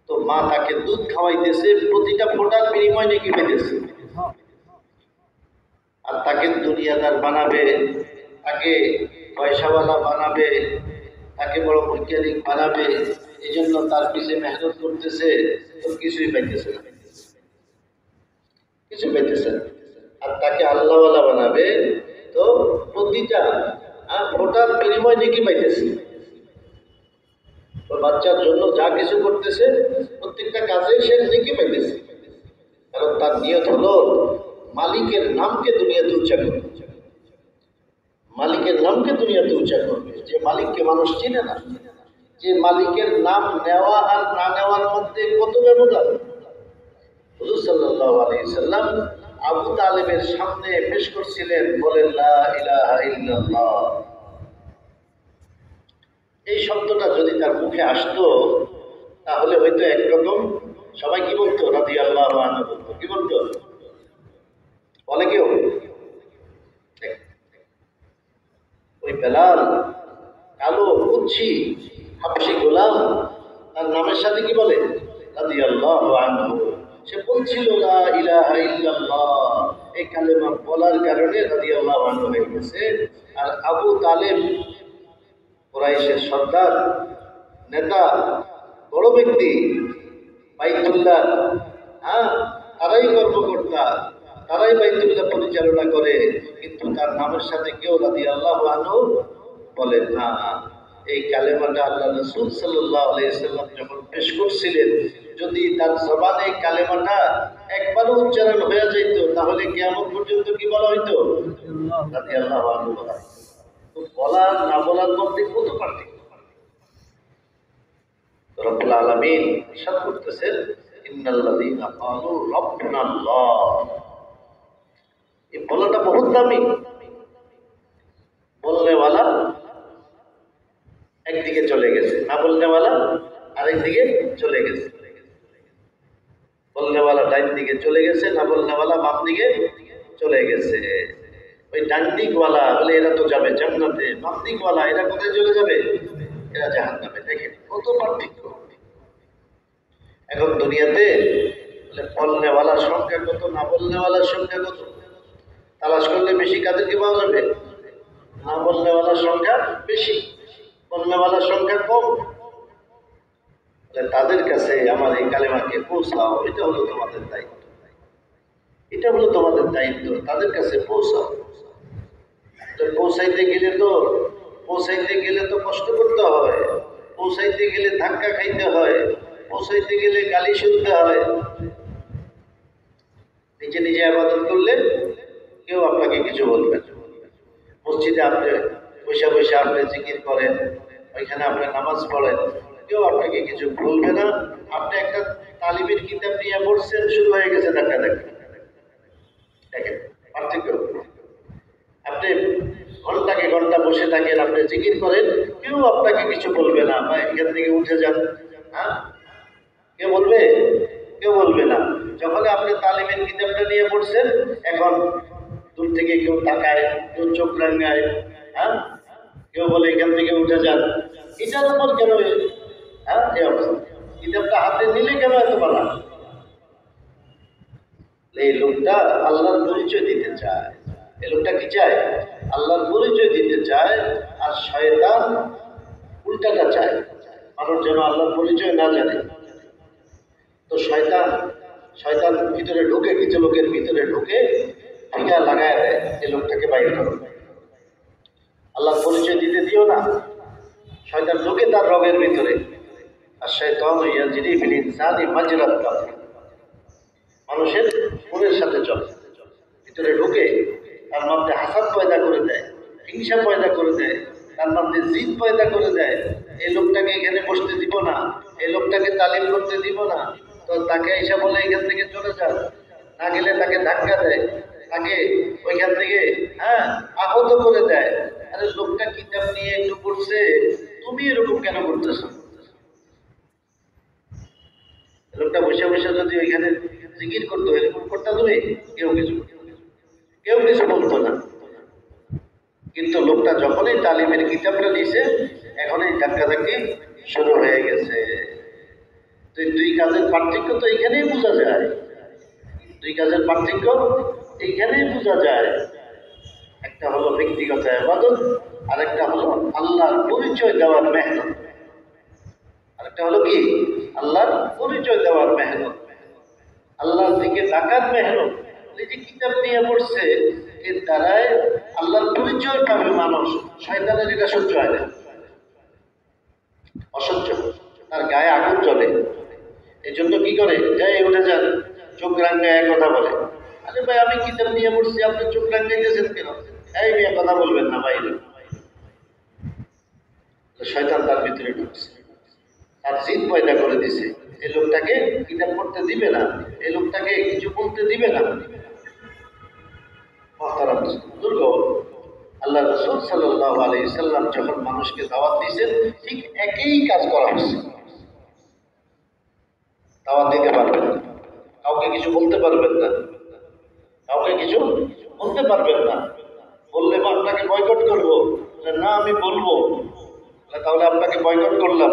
তো মা তাকে দুধ খাওয়াইতেছে, প্রতিটা ফোঁটার বিনিময় নাকি পেতেছে। আর তাকে দুনিয়াদার বানাবে, তাকে পয়সাওয়ালা বানাবে, তাকে বড় বৈজ্ঞানিক বানাবে, এই জন্য তার পিছিয়ে মেহনত করতেছে। তো কিছুই পাইতেছে না, কিছু পাইতেছে না। আর তাকে আল্লাহওয়ালা বানাবে, তো প্রতিটা ফোটার বিনিময় নাকি পাইতেছে। তো বাচ্চার জন্য যা কিছু করতেছে প্রত্যেকটা কাজে সে নাকি পাইতেছে। কারণ তার নিয়ত হলো মালিকের নামকে দুনিয়াতে উচ্চা করবে, মালিকের নামকে দুনিয়াতে উচ্চা করবে। যে মালিককে মানুষ চিনে না, যে মালিকের নাম নেওয়া আর না নেওয়ার মধ্যে কত ব্যবধান। হুজুর সাল্লাল্লাহু আলাইহি সাল্লাম আবু তালেবের সামনে পেশ করছিলেন, বলেন লা ইলাহা ইল্লাল্লাহ। এই শব্দটা যদি তার মুখে আসতো তাহলে হয়তো একরকম সবাই কি বলতো, রাদিয়াল্লাহু আনহু বলতো। কি বলতো? বলে কেউ? ওই বেলাল কালো কুচ্ছি হাবশী গোলাম, তার নামের সাথে কি বলে? রাদিয়াল্লাহু আনহু। সে বলছিল লা ইলাহা ইল্লাল্লাহ, এই কালেমা বলার কারণে রাদিয়াল্লাহু আনহু হয়ে গেছে। আর আবু তালেব কুরাইশের সর্দার, নেতা, বড় ব্যক্তি, বাইতুল্লাহ, তারাই কর্মকর্তা, তারাই বাইতুল্লাহ পরিচালনা করে, কিন্তু তার নামের সাথে কেউ রাদিয়াল্লাহু আনহু বলে না। এই কালেমাটা আল্লাহ রাসূল সাল্লাল্লাহু আলাইহি সাল্লাম যখন পেশ করছিলেন, যদি তার জবানে এই কালেমাটা একবারও উচ্চারণ হয়ে যেত তাহলে কিয়ামত পর্যন্ত কি বলা হইতো? রাদিয়াল্লাহু আনহু বলা। তো বলার না বলার মধ্যে কত পার্থক্য। রব্বুল আলামিন ইরশাদ করতেছেন, ইন্নাল্লাযীনা ক্বালু রাব্বুনাল্লাহ। এই বলাটা বহুত দামি। বলনেওয়ালা একদিকে চলে গেছে, না বলনেওয়ালা আরেকদিকে চলে গেছে। বলনেওয়ালা ডাইন দিকে চলে গেছে, না বলনেওয়ালা বাম দিকে চলে গেছে। ওই ডান দিকওয়ালা বলে এরা তো যাবে জান্নাতে, বাম দিকওয়ালা এরা কোথায় চলে যাবে? এরা জাহান্নামে। দেখেন কত পার্থক্য। এখন দুনিয়াতে বলনেওয়ালার সংখ্যা কত, না বলনেওয়ালার সংখ্যা কত? তালাশ করলে বেশি কাদেরকে পাওয়া যাবে? না বলনেওয়ালার সংখ্যা বেশি, বলনেওয়ালার সংখ্যা কম। তাদের কাছে আমার এই কালেমাকে পৌঁছাও, এটা হলো তোমাদের দায়িত্ব, এটা হলো তোমাদের দায়িত্ব, তাদের কাছে পৌঁছাও। পৌঁছাইতে গেলে তো কষ্ট করতে হয়, পৌঁছাইতে গেলে ধাক্কা খাইতে হয়, পৌঁছাইতে গেলে গালি শুনতে হয়। নিজে নিজে ইবাদত করলে কেউ আপনাকে কিছু বলবে না। মসজিদে আপনি বসে বসে আপনি জিকির করেন, ওইখানে আপনি নামাজ পড়েন, কেউ আপনাকে কিছু বলবে না। আপনি একটা তালিমের কিতাব নিয়ে পড়ছেন, শুরু হয়ে গেছে ধাক্কা ধাক্কা। দেখেন পার্থক্য। আপনি ঘন্টাকে ঘন্টা বসে থাকেন, আপনি জিকির করেন, কেউ আপনাকে কিছু বলবে না, বা এখান থেকে উঠে যান, কেউ বলবে? কেউ বলবে না। যখন আপনি তালিমের কিতাবটা নিয়ে পড়ছেন, এখন দূর থেকে কেউ তাকায়, কেউ চোখ রাঙায়, কেউ বলে এখান থেকে উঠে যান। এটার উপর কেন এই অবস্থা? কিতাবটা হাতে নিলে কেন এত বলা? এই লোকটা আল্লাহর পরিচয় দিতে চায়। এই লোকটা কি চায়? আল্লাহর পরিচয় দিতে চায়। আর শয়তান উল্টাটা চায়, মানুষ যেন আল্লাহর পরিচয় না জানে। তো শয়তান ভিতরে ঢুকে, কিছু লোকের ভিতরে ঢুকে টিকা লাগায় দেয়, এই লোকটাকে বাইর করো, আল্লাহর পরিচয় দিতে দিও না। শয়তান ঢুকে তার রগের ভিতরে, আর শয়তান ইয়াজরি ফিল ইনসানি মাজরাত দাম, মানুষের মনের সাথে চলে, ভিতরে ঢুকে তার মধ্যে হাসাদ পয়দা করে দেয়, হিংসা পয়দা করে দেয়, তার মধ্যে জিদ পয়দা করে দেয়। এই লোকটাকে এখানে বসতে দিব না, এই লোকটাকে তালিম করতে দিব না, তো তাকে এসে বলে এখান থেকে চলে যান, না গেলে তাকে ধাক্কা দেয়, তাকে ওইখান থেকে আহত করে দেয়। আরে লোকটা কিতাব নিয়ে একটু পড়ছে, তুমি এরকম কেন করতেছো? লোকটা বসে বসে যদি ওইখানে জিকির করতে হয়, এরকম করতে তুমি কেউ কিছু বলতো না। কিন্তু লোকটা যখনই তালিমের কিতাবটা নিছে, এখনই ধাক্কাধাক্কি শুরু হয়ে গেছে। তো দুই কাজের পার্থক্য তো এইখানেই বোঝা যায়, দুই কাজের পার্থক্য এইখানেই বোঝা যায়। একটা হলো ব্যক্তিগত ইবাদত, আর একটা হলো আল্লাহর পরিচয় দেওয়ার মেহনত। আরেকটা হলো কি? আল্লাহর পরিচয় দেওয়ার মেহনত, আল্লাহর দিকে ডাকার মেহনত। এই যে কিতাব নিয়ে পড়ছে, এর দ্বারায় আল্লাহর পরিচয় পাবে মানুষ। শয়তানের এটা সহ্য হয় না, অসহ্য, তার গায়ে আগুন জ্বলে। এই জন্য কি করে, যাই উঠে যান, চোখ রাঙ্গায় কথা বলে। আরে ভাই, আমি কিতাব নিয়ে পড়ছি, আপনি চোখ রাঙ্গাইতেছেন কেন? এই মেয়ে কথা বলবেন না বাইরে। শয়তান তার ভিতরে ঢুকছে, তার জিদ পয়দা করে দিছে, এই লোকটাকে কিতাব পড়তে দিবে না, এই লোকটাকে কিছু বলতে দিবে না। দুর্গ আল্লাহ রাসূল সাল্লাল্লাহু আলাইহি সাল্লাম যখন মানুষকে দাওয়াত দিয়েছেন, ঠিক একই কাজ করা হচ্ছে। দাওয়াত দিতে পারবেন না, কাউকে কিছু বলতে পারবেন না, কাউকে কিছু বলতে পারবেন না। বললে বা আপনাকে বয়কট করবো, না আমি বলবো, তাহলে আপনাকে বয়কট করলাম।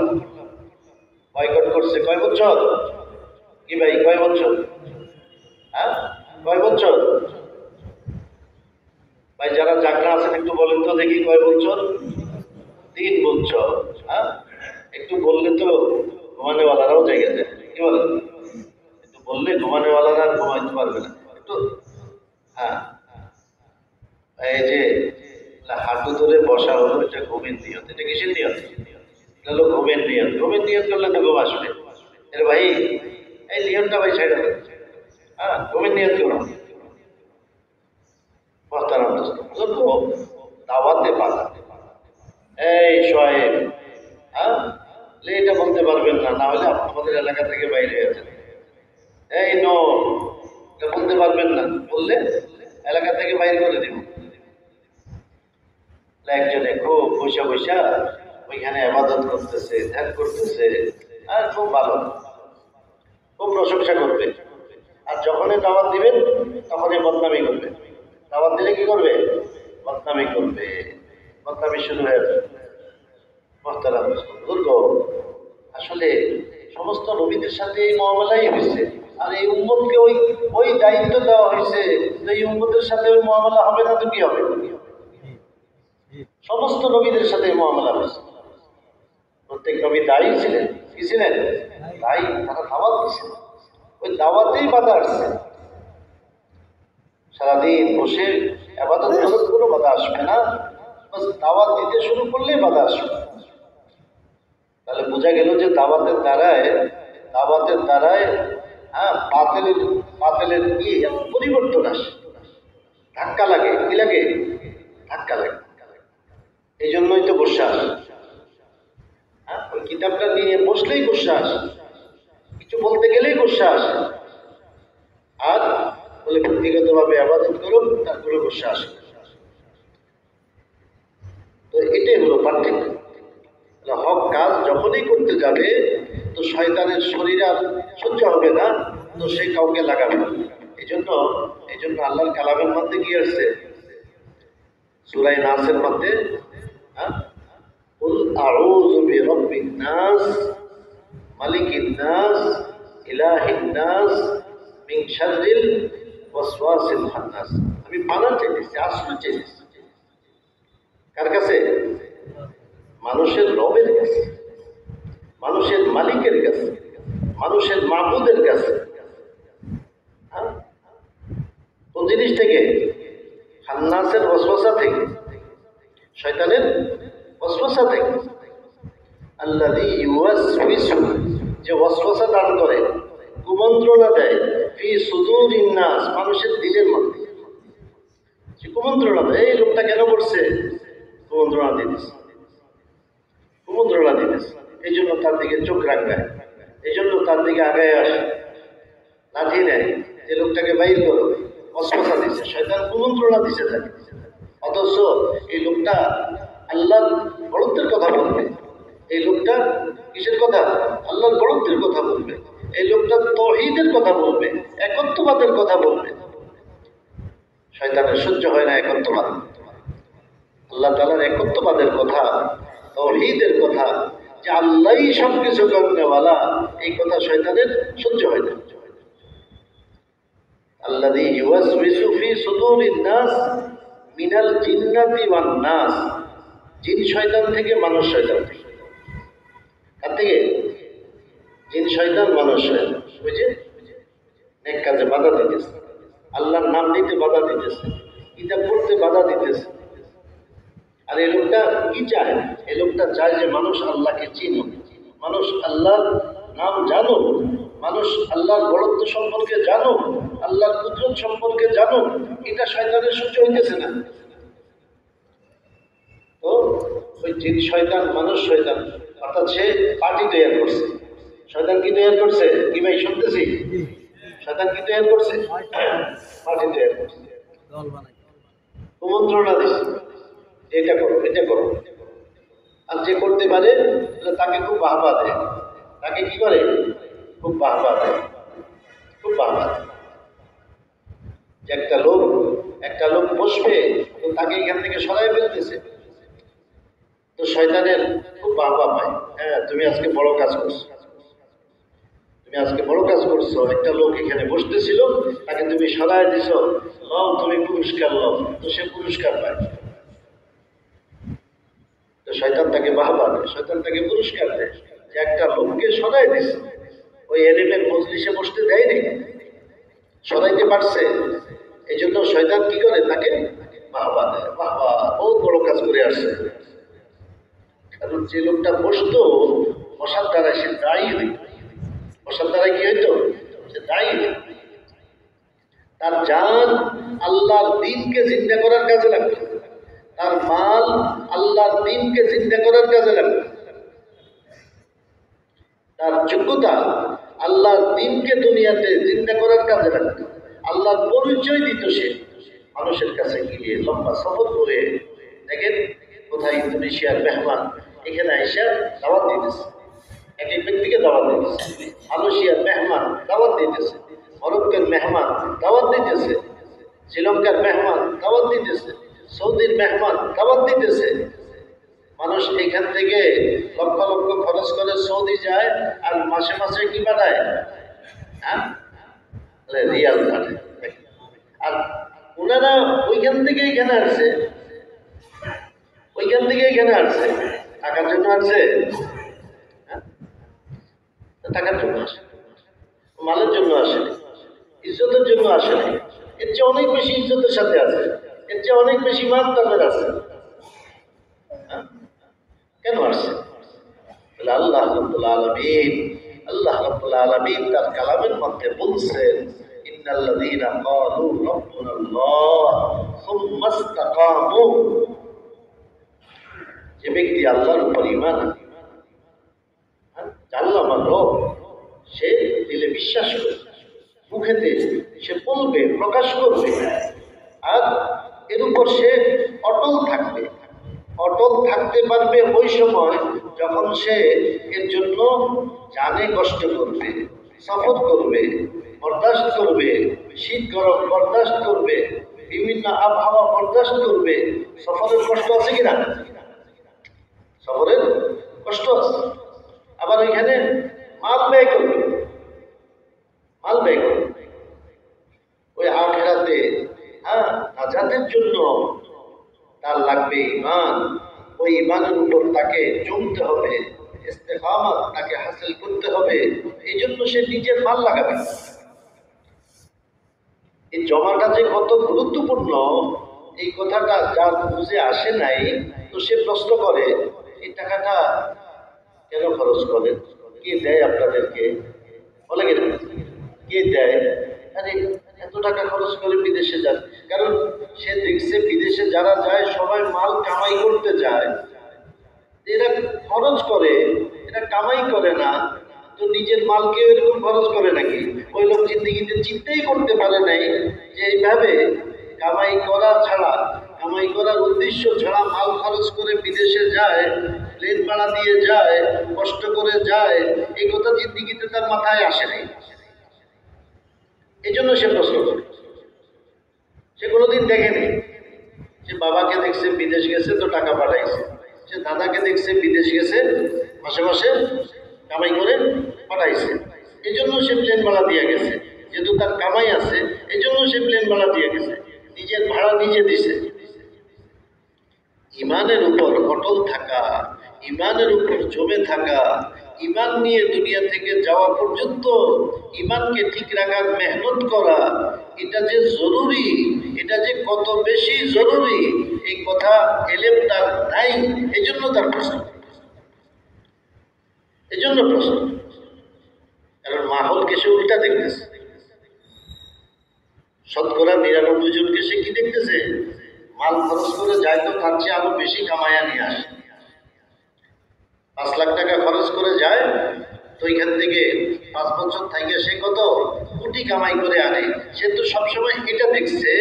বয়কট করছে কয় বছর? কি ভাই, কয় বছর? কয় বছর? ভাই যারা জাগনা আছেন একটু বলেন তো দেখি, কয় বছর? 3 বছর। একটু বললে তো ঘুমানেওয়ালারাও জেগে যায়, কি বলেন? একটু বললে ঘুমানেওয়ালারা ঘুমাইতে পারবে না। একটু এই যে হাঁটু ধরে বসা হলো, এটা ঘুমের নিয়ত। এটা কিসের নিয়ত? এটা হলো ঘুমের নিয়ত। ঘুমের নিয়ত করলে তো ঘুম আসবে। এর ভাই এই নিয়তটা ভাই ছেড়ে দেবে। ঘুমের নিয়ত করো। দাওয়াতে বাধা, এই সোহেব, এটা বলতে পারবেন না, না হলে আমাদের এলাকা থেকে বাইরে আছেন। এই নো, এটা বলতে পারবেন না, বললে এলাকা থেকে বাইরে করে দিব। একজনে খুব বসে বসে ওইখানে ইবাদত করতেছে, ধ্যান করতেছে, আর খুব ভালো, খুব প্রশংসা করবে। আর যখনই দাওয়াত দিবেন তখনই বদনামি করবে। দাওয়াত দিলে কি করবে? বদনামি করবে, বদনামি শুরু হয়ে যাবে। মোহতারাম বুজুর্গ, আসলে সমস্ত নবীদের সাথে এই মুআমালাই হয়েছে, আর এই উম্মতকে ওই দায়িত্ব দেওয়া হয়েছে যে এই উম্মতের সাথে ওই মুআমালা হবে না তো কি হবে? সমস্ত নবীদের সাথে এই মুআমালা হয়েছে। প্রত্যেক নবী দায়ী ছিলেন, কি ছিলেন? দায়ী। তারা দাওয়াত দিচ্ছেন, ওই দাওয়াতেই বাধা আসছে। সারাদিন বসে ইবাদত করলে কোনো বাধা আসবে না, বাস দাওয়াত দিতে শুরু করলেই বাধা আসবে। তাহলে বোঝা গেল যে দাওয়াতের দ্বারায় বাতিলের কি পরিবর্তন আসে, ধাক্কা লাগে। কি লাগে? ধাক্কা লাগে। এই জন্যই তো বিশ্বাস। ওই কিতাবটা নিয়ে বসলেই বিশ্বাস, কিছু বলতে গেলেই বিশ্বাস। আর বলে ব্যক্তিগতভাবে ইবাদত করুন, তারপরে বিশ্বাস। তো এটাই হলো পার্থক্য। হক কাজ যখনই করতে যাবে, তো শয়তানের শরীর আর সহ্য হবে না, তো সে কাউকে লাগাবে না। এই জন্য আল্লাহর কালামের মধ্যে কি আসছে? সূরা নাসের মধ্যে কুল আউযু বিরাব্বিন নাস মালিকিন নাস ইলাহিন নাস মিন শাররিল ওয়াসওয়াসিল খান্নাস। আমি বানান চাইতেছি, আশ্রয় চাইতেছি কার কাছে? মানুষের রবের কাছে, মানুষের মালিকের কাছে, মানুষের মাবুদের কাছে। কোন জিনিস থেকে? খান্নাসের ওয়াসওয়াসা থেকে, শয়তানের ওয়াসওয়াসা থেকে। আল্লাযী ইউওয়াসওয়িসু, যে ওয়াসওয়াসা দান করে, কুমন্ত্রণা দেয়, ফি সুদুরিন নাস, মানুষের দিলের মধ্যে সে কুমন্ত্রণা দেয়। এই লোকটা কেন করছে? কুমন্ত্রণা দিতেছে, কুমন্ত্রণা দিতেছে। এই জন্য তার দিকে চোখ রাখায়, এই জন্য তার দিকে আগায় আসে, লাঠি নেয়, যে লোকটাকে বাইর করো, ওয়াসওয়াসা দিচ্ছে, শয়তান কুমন্ত্রণা দিচ্ছে তাকে। অথচ এই লোকটা আল্লাহর বড়ত্বের কথা বলবে, এই লোকটা কিসের কথা? আল্লাহর বড়ত্বের কথা বলবে, এই লোকটা তাওহীদের কথা বলবে, একত্ববাদের কথা বলবে। শয়তানের সহ্য হয় না একত্ববাদ, আল্লাহ তাআলার একত্ববাদের কথা, তাওহীদের কথা, যে আল্লাহই সবকিছু করেওয়ালা, এই কথা শয়তানের সহ্য হয় না। আল্লাযী ইউওয়াসওয়িসু ফি সুদুরিন নাস মিনাল জিন্নাতি ওয়ান নাস, জিন শয়তান থেকে, মানুষ শয়তান থেকে। কার থেকে? জিন শয়তান, মানুষ শয়তান। ওই যে নেক কাজে বাধা দিতেছে, আল্লাহর নাম নিতে বাধা দিতেছে, কিতাব পড়তে বাধা দিতেছে। আর এই লোকটা কি চায়? এই লোকটা চায় যে মানুষ আল্লাহকে চিনুক, মানুষ আল্লাহর নাম জানুক, মানুষ আল্লাহর বড়ত্ব সম্পর্কে জানুক, আল্লাহর কুদরত সম্পর্কে জানুক। এটা শয়তানের সহ্য হইতেছে না। তো ওই জিন শয়তান, মানুষ শয়তান, অর্থাৎ সে পার্টি তৈরি করছে। শয়তান কি তৈরি করছে? কি ভাই শুনতেছি? শয়তান কি তৈরি করছে? পার্টি তৈরি করছে, কুমন্ত্রণা দিচ্ছে, এটা করো, এটা করো। আর যে করতে পারে তাকে খুব বাহবা দেয়, তাকে কি করে? খুব বাহবা দেয়, খুব বাহবা দেয়। যে একটা লোক বসবে, তো তাকে এখান থেকে সরাই ফেলতেছে, তো শয়তানের খুব বাহবা পায়। হ্যাঁ, তুমি আজকে বড় কাজ করছো, তুমি আজকে বড় কাজ করছো। একটা লোক এখানে বসতেছিল, তাকে তুমি সরাই দিছো, লও তুমি পুরস্কার লও, তো সে পুরস্কার পায়। তো শয়তান তাকে বাহবা দেয়, শয়তান তাকে পুরস্কার দেয়, যে একটা লোককে সরাই দিছে, ওই এলিমের মজলিসে বসতে দেয়নি, সরাইতে পারছে। এই জন্য শয়তান কি করে? তাকে বাহবা দেয়, বাহবা, বহুত বড় কাজ করে আসছে। কারণ যে লোকটা বসতো, বসার দ্বারায় সে দায়ী হইত, বসার দ্বারায় কি হইতো? সে দায়ী হইত। তার জান আল্লাহর দ্বীনকে জিন্দা করার কাজে লাগতো, তার মাল আল্লাহর দ্বীনকে জিন্দা করার কাজে লাগতো, তার যোগ্যতা আল্লাহর দ্বীনকে দুনিয়াতে জিন্দা করার কাজে লাগতো। আল্লাহর পরিচয় দিত সে মানুষের কাছে গিয়ে, লম্বা সফর করে। দেখেন কোথায় ইন্দোনেশিয়ার মেহমান এখানে আইসা দাওয়াত দিতেছে, এক এক ব্যক্তিকে দাওয়াত দিতেছে। মালয়েশিয়ার মেহমান দাওয়াত দিতেছে, মরক্কোর মেহমান দাওয়াত দিতেছে, শ্রীলঙ্কার মেহমান দাওয়াত দিতেছে, সৌদির মেহমান দাওয়াত দিতেছে। মানুষ এখান থেকে লক্ষ লক্ষ খরচ করে সৌদি যায়, আর মাসে মাসে কি পাঠায়? হ্যাঁ, রিয়াল পাঠায়। আর ওনারা ওইখান থেকে এখানে আসছে, ওইখান থেকে এখানে আসছে, টাকার জন্য আসছে? টাকার জন্য আসে, মালের জন্য আসেনি, ইজ্জতের জন্য আসেনি। এর চেয়ে অনেক বেশি ইজ্জতের সাথে আছে, এর চেয়ে অনেক বেশি মান তাদের আছে। কেন আসছে? আল্লাহ রাব্বুল আলামিন, আল্লাহ রাব্বুল আলামিন তার কালামের মধ্যে বলছেন, ইন্নাল্লাযীনা ক্বালু রাব্বুনাল্লাহ সুম্মা ইসতাকামু, যে ব্যক্তি আল্লাহর উপর ঈমান আনে, আল্লাহ আমার রব, সে দিলে বিশ্বাস করে, মুখেতে সে বলবে, প্রকাশ করবে, আর এর উপর সে অটল থাকবে। অটল থাকতে পারবে ওই সময় যখন সে এর জন্য জানে কষ্ট করবে, সফর করবে, বরদাস্ত করবে, শীত গরম বরদাস্ত করবে, বিভিন্ন আবহাওয়া বরদাস্ত করবে। সফরের কষ্ট আছে কিনা? সফরের কষ্ট আছে। আবার ওইখানে মাল ব্যয় করবে, মাল ব্যয় করবে ওই আখিরাতে। হ্যাঁ, নাজাতের জন্য তার লাগবে ঈমান, ওই ঈমানের উপর তাকে জমতে হবে, ইস্তেকামাত তাকে হাসিল করতে হবে। এই জন্য সে নিজের মাল লাগাবে। এই জমাটা যে কত গুরুত্বপূর্ণ, এই কথাটা যার বুঝে আসে নাই, তো সে প্রশ্ন করে এই টাকাটা কেন খরচ করেন? কে দেয় আপনাদেরকে? বলে কিনা? কে দেয়? আরে এত টাকা খরচ করে বিদেশে যান, কারণ সে দেখছে বিদেশে যারা যায় সবাই মাল কামাই করতে যায়, এরা খরচ করে, এরা কামাই করে না। তো নিজের মালকে এরকম খরচ করে নাকি? ওই লোক জিন্দিগিতে চিন্তাই করতে পারে নাই যে এইভাবে কামাই করা ছাড়া, কামাই করার উদ্দেশ্য ছাড়া মাল খরচ করে বিদেশে যায়, প্লেন ভাড়া দিয়ে যায়, কষ্ট করে যায়, এই কথা জিন্দিগিতে তার মাথায় আসে নাই। এই জন্য সে প্রশ্ন করে। সে কোনোদিন দেখেনি যে বাবাকে দেখছে বিদেশ গেছে তো টাকা পাঠাইছে, সে দাদাকে দেখছে বিদেশ গেছে মাসে মাসে কামাই করে পাঠাইছে, এই জন্য সে প্লেন ভাড়া দিয়ে গেছে। যেহেতু তার কামাই আছে এই জন্য সে প্লেন ভাড়া দিয়ে গেছে, নিজের ভাড়া নিজে দিছে। ইমানের উপর অটল থাকা, ইমানের উপর জমে থাকা, ইমান নিয়ে দুনিয়া থেকে যাওয়া পর্যন্ত ইমানকে ঠিক রাখার মেহনত করা, এটা যে জরুরি, এটা যে কত বেশি জরুরি, এই কথা এলেম তার নাই। এই জন্য তার প্রশ্ন, এই জন্য প্রশ্ন। কারণ মাহলকে সে উল্টা দেখতেছে। শতকরা ৯৯ জনকে সে কি দেখতেছে? মাল খরচ করে যায় তো তার চেয়ে আরো বেশি কামাইয়া নিয়ে আসে। ৫ লাখ টাকা খরচ করে যায় তো এখান থেকে ৫ বছর থেকে সে কত কোটি কামাই করে আনে। সে তো সবসময় এটা দেখছে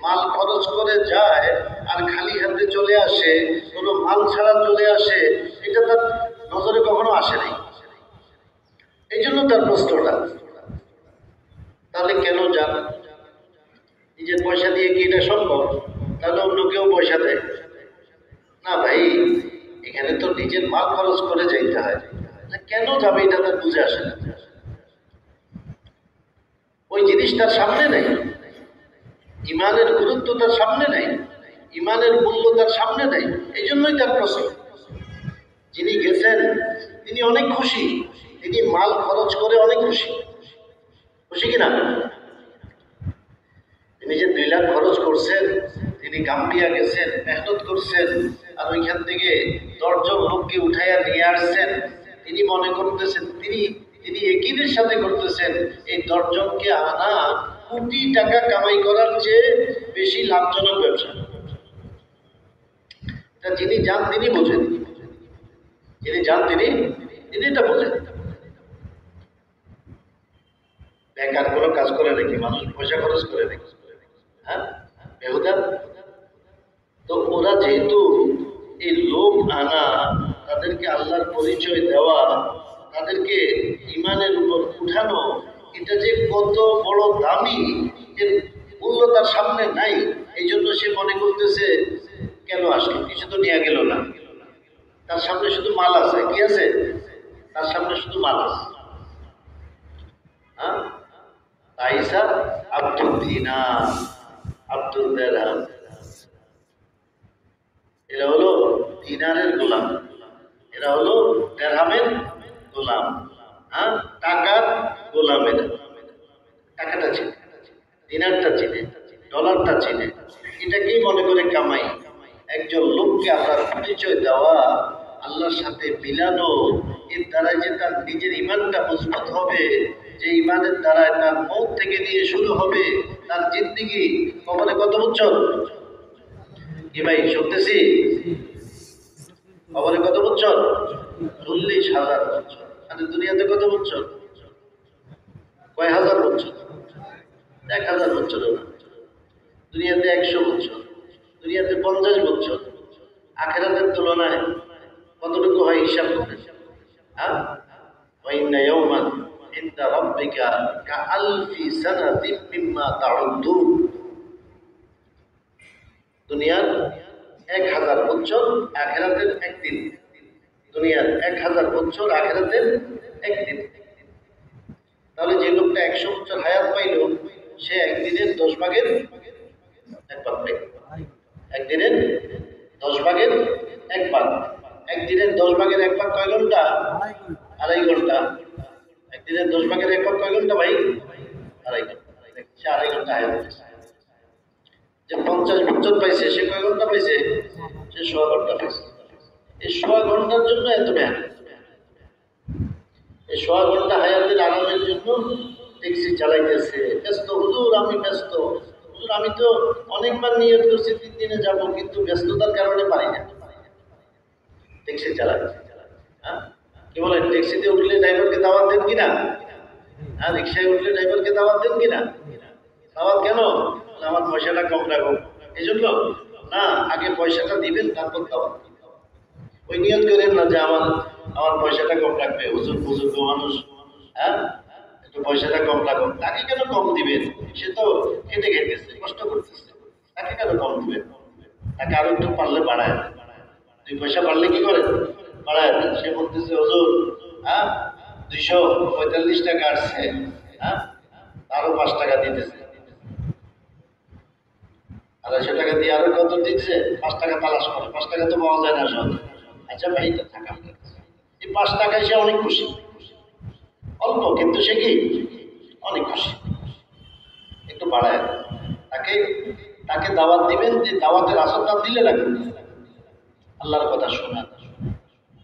মাল খরচ করে যায় আর খালি হাতে চলে আসে, কোনো মাল ছাড়া চলে আসে, এটা তার নজরে কখনো আসে নাই। এই জন্য তার প্রশ্নটা। তাহলে কেন যান? নিজের পয়সা দিয়ে কি এটা সম্ভব? তাহলে অন্য কেউ পয়সা দেয় না ভাই, এখানে তো নিজের মাল খরচ করে যাইতে হয়। কেন যাবে এটা তার বুঝে আসে না। ওই জিনিস তার সামনে নেই, ইমানের গুরুত্ব তার সামনে নেই, ইমানের মূল্য তার সামনে নেই। এই জন্যই তার প্রশ্ন। যিনি গেছেন তিনি অনেক খুশি, তিনি মাল খরচ করে অনেক খুশি। খুশি কিনা? তিনি যে ২ লাখ খরচ করছেন, তিনি গাম্বিয়া গেছেন, মেহনত করছেন, আর ওইখান থেকে ১০ জন লোককে উঠাইয়া নিয়ে আসছেন। তিনি মনে করতেছেন, তিনি একিনের সাথে করতেছেন এই ১০ জনকে আনা কোটি টাকা কামাই করার চেয়ে বেশি লাভজনক ব্যবসা। এটা যিনি যান তিনি বোঝেন, যিনি যান তিনি এটা বোঝেন। বেকার কোনো কাজ করে নাকি? মানুষ পয়সা খরচ করে নাকি? হ্যাঁ, বেহুদা। তো ওরা যেহেতু এই লোক আনা, তাদেরকে আল্লাহর পরিচয় দেওয়া, তাদেরকে ইমানের উপর উঠানো, এটা যে কত বড় দামি, এর মূল্য তার সামনে নাই। এই জন্য সে মনে করতেছে কেন আসলো, কিছু তো নিয়ে গেল না। তার সামনে শুধু মাল আছে। কি আছে? তার সামনে শুধু মাল আছে। হ্যাঁ, আইসা আব্দুল দিনার, আব্দুল দিরহাম, এরা হলো দিনারের গোলাম, এরা হলো দিরহামের গোলাম। হ্যাঁ, টাকার গোলামের। টাকাটা চিনে, দিনারটা চিনে, ডলারটা চিনে, এটাকেই মনে করে কামাই। একজন লোককে আল্লাহর পরিচয় দেওয়া, আল্লাহর সাথে মিলানো, এর দ্বারা যে তার নিজের ইমানটা মজবুত হবে, যে ইমানের দ্বারায় তার মৌত থেকে নিয়ে শুরু হবে তার জিন্দিগি। কবরে কত বছর? কি ভাই শুনতেছি? কবরে কত বছর? ৪০,০০০ বছর। আর দুনিয়াতে কত বছর? কয় হাজার বছর? ১,০০০ বছরও না। দুনিয়াতে ১০০ বছর, দুনিয়াতে ৫০ বছর। আখেরাতের তুলনায় কতটুকু হয় হিসাব করে? হ্যাঁ, ওয়াইন্না ইয়াওমান ইনদা রাব্বিকা কাআলফি সানাতিন মিম্মা তাউদ্দুন। দুনিয়ার ১,০০০ বছর, আখেরাতের একদিন। দুনিয়ার ১,০০০ বছর, আখেরাতের একদিন। তাহলে যে লোকটা ১০০ বছর হায়াত পাইল, সে একদিনের ১০ ভাগের ১ ভাগ পাইল। একদিনের ১০ ভাগের ১ ভাগ। একদিনের ১০ ভাগের ১ ভাগ কয় ঘন্টা? ২.৫ ঘন্টা। একদিনের ১০ ভাগের ১ ভাগ কয় ঘন্টা ভাই? ২.৫ ঘন্টা। সে ২.৫ ঘন্টা হায়াত পাইছে। যে ৫০ বছর পাইছে সে কয় ঘন্টা পাইছে? সে ১০০ ঘন্টা পাইছে। এই ১০০ ঘন্টার জন্য এত মেহনত। এই সোয়া ঘন্টা হায়াতের আরামের জন্য ট্যাক্সি চালাইতেছে, ব্যস্ত, হুজুর আমি ব্যস্ত, হুজুর আমি তো অনেকবার নিয়ত করছি 3 দিনে যাব, কিন্তু ব্যস্ততার কারণে পারি না। ট্যাক্সি চালাচ্ছে, হ্যাঁ কি বলেন, ট্যাক্সিতে উঠলে ড্রাইভারকে দাওয়াত দেন কিনা? হ্যাঁ, রিক্সায় উঠলে ড্রাইভারকে দাওয়াত দেন কিনা? দাওয়াত কেন? আমার পয়সাটা কম রাখো, এই জন্য না। আগে পয়সাটা দিবেন, তারপর দাওয়াত। ওই নিয়ত করেন না যে আমার আমার পয়সাটা কম রাখবে, হুজুর বুজুর্গ মানুষ, হ্যাঁ একটু পয়সাটা কম রাখো। তাকে কেন কম দিবেন? সে তো খেটে খেতেছে, কষ্ট করতেছে, তাকে কেন কম দিবেন? তাকে আরো একটু পারলে বাড়ায় দেন। 2 পয়সা বাড়লে কি করেন? বাড়ায় দেন। সে বলতেছে হুজুর, হ্যাঁ 245 টাকা আসছে, হ্যাঁ আরো 5 টাকা দিতেছে, 250 টাকা দিয়ে আরো কত দিচ্ছে, 5 টাকা তালাশ করে, 5 টাকা তো পাওয়া যায় না সহজে। আচ্ছা ভাই, এটা থাকা, এই 5 টাকায় সে অনেক খুশি, অল্প কিন্তু সে কি অনেক খুশি। একটু বাড়ায় দেন। তাকে তাকে দাওয়াত দিবেন, যে দাওয়াতের আসরটা দিলে রাখবেন, আল্লাহর কথা শোনা,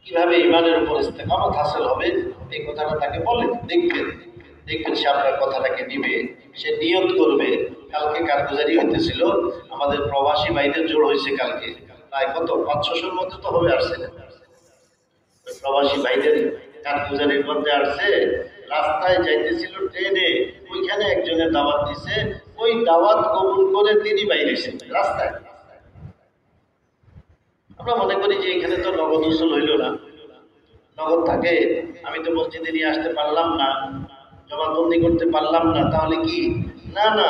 কিভাবে ইমানের উপর ইস্তেকামত হাসিল হবে এই কথাটা তাকে বলেন। দেখবেন দেখবেন সে আপনার কথাটাকে নিবে, সে নিয়ত করবে। কালকে কারগুজারি হইতেছিল, আমাদের প্রবাসী ভাইদের জোর হয়েছে কালকে, প্রায় কত 500-600-র মধ্যে তো হবে আসছে। প্রবাসী ভাইদের কারগুজারির মধ্যে আসছে, রাস্তায় যাইতেছিল ট্রেনে, ওইখানে একজনের দাওয়াত দিছে, ওই দাওয়াত কবুল করে তিনি বাইরেছেন রাস্তায়। আমরা মনে করি যে এখানে তো নগদ উসুল হইল না, নগদ থাকে, আমি তো মসজিদে নিয়ে আসতে পারলাম না, জমাবন্দি করতে পারলাম না, তাহলে কি? না না,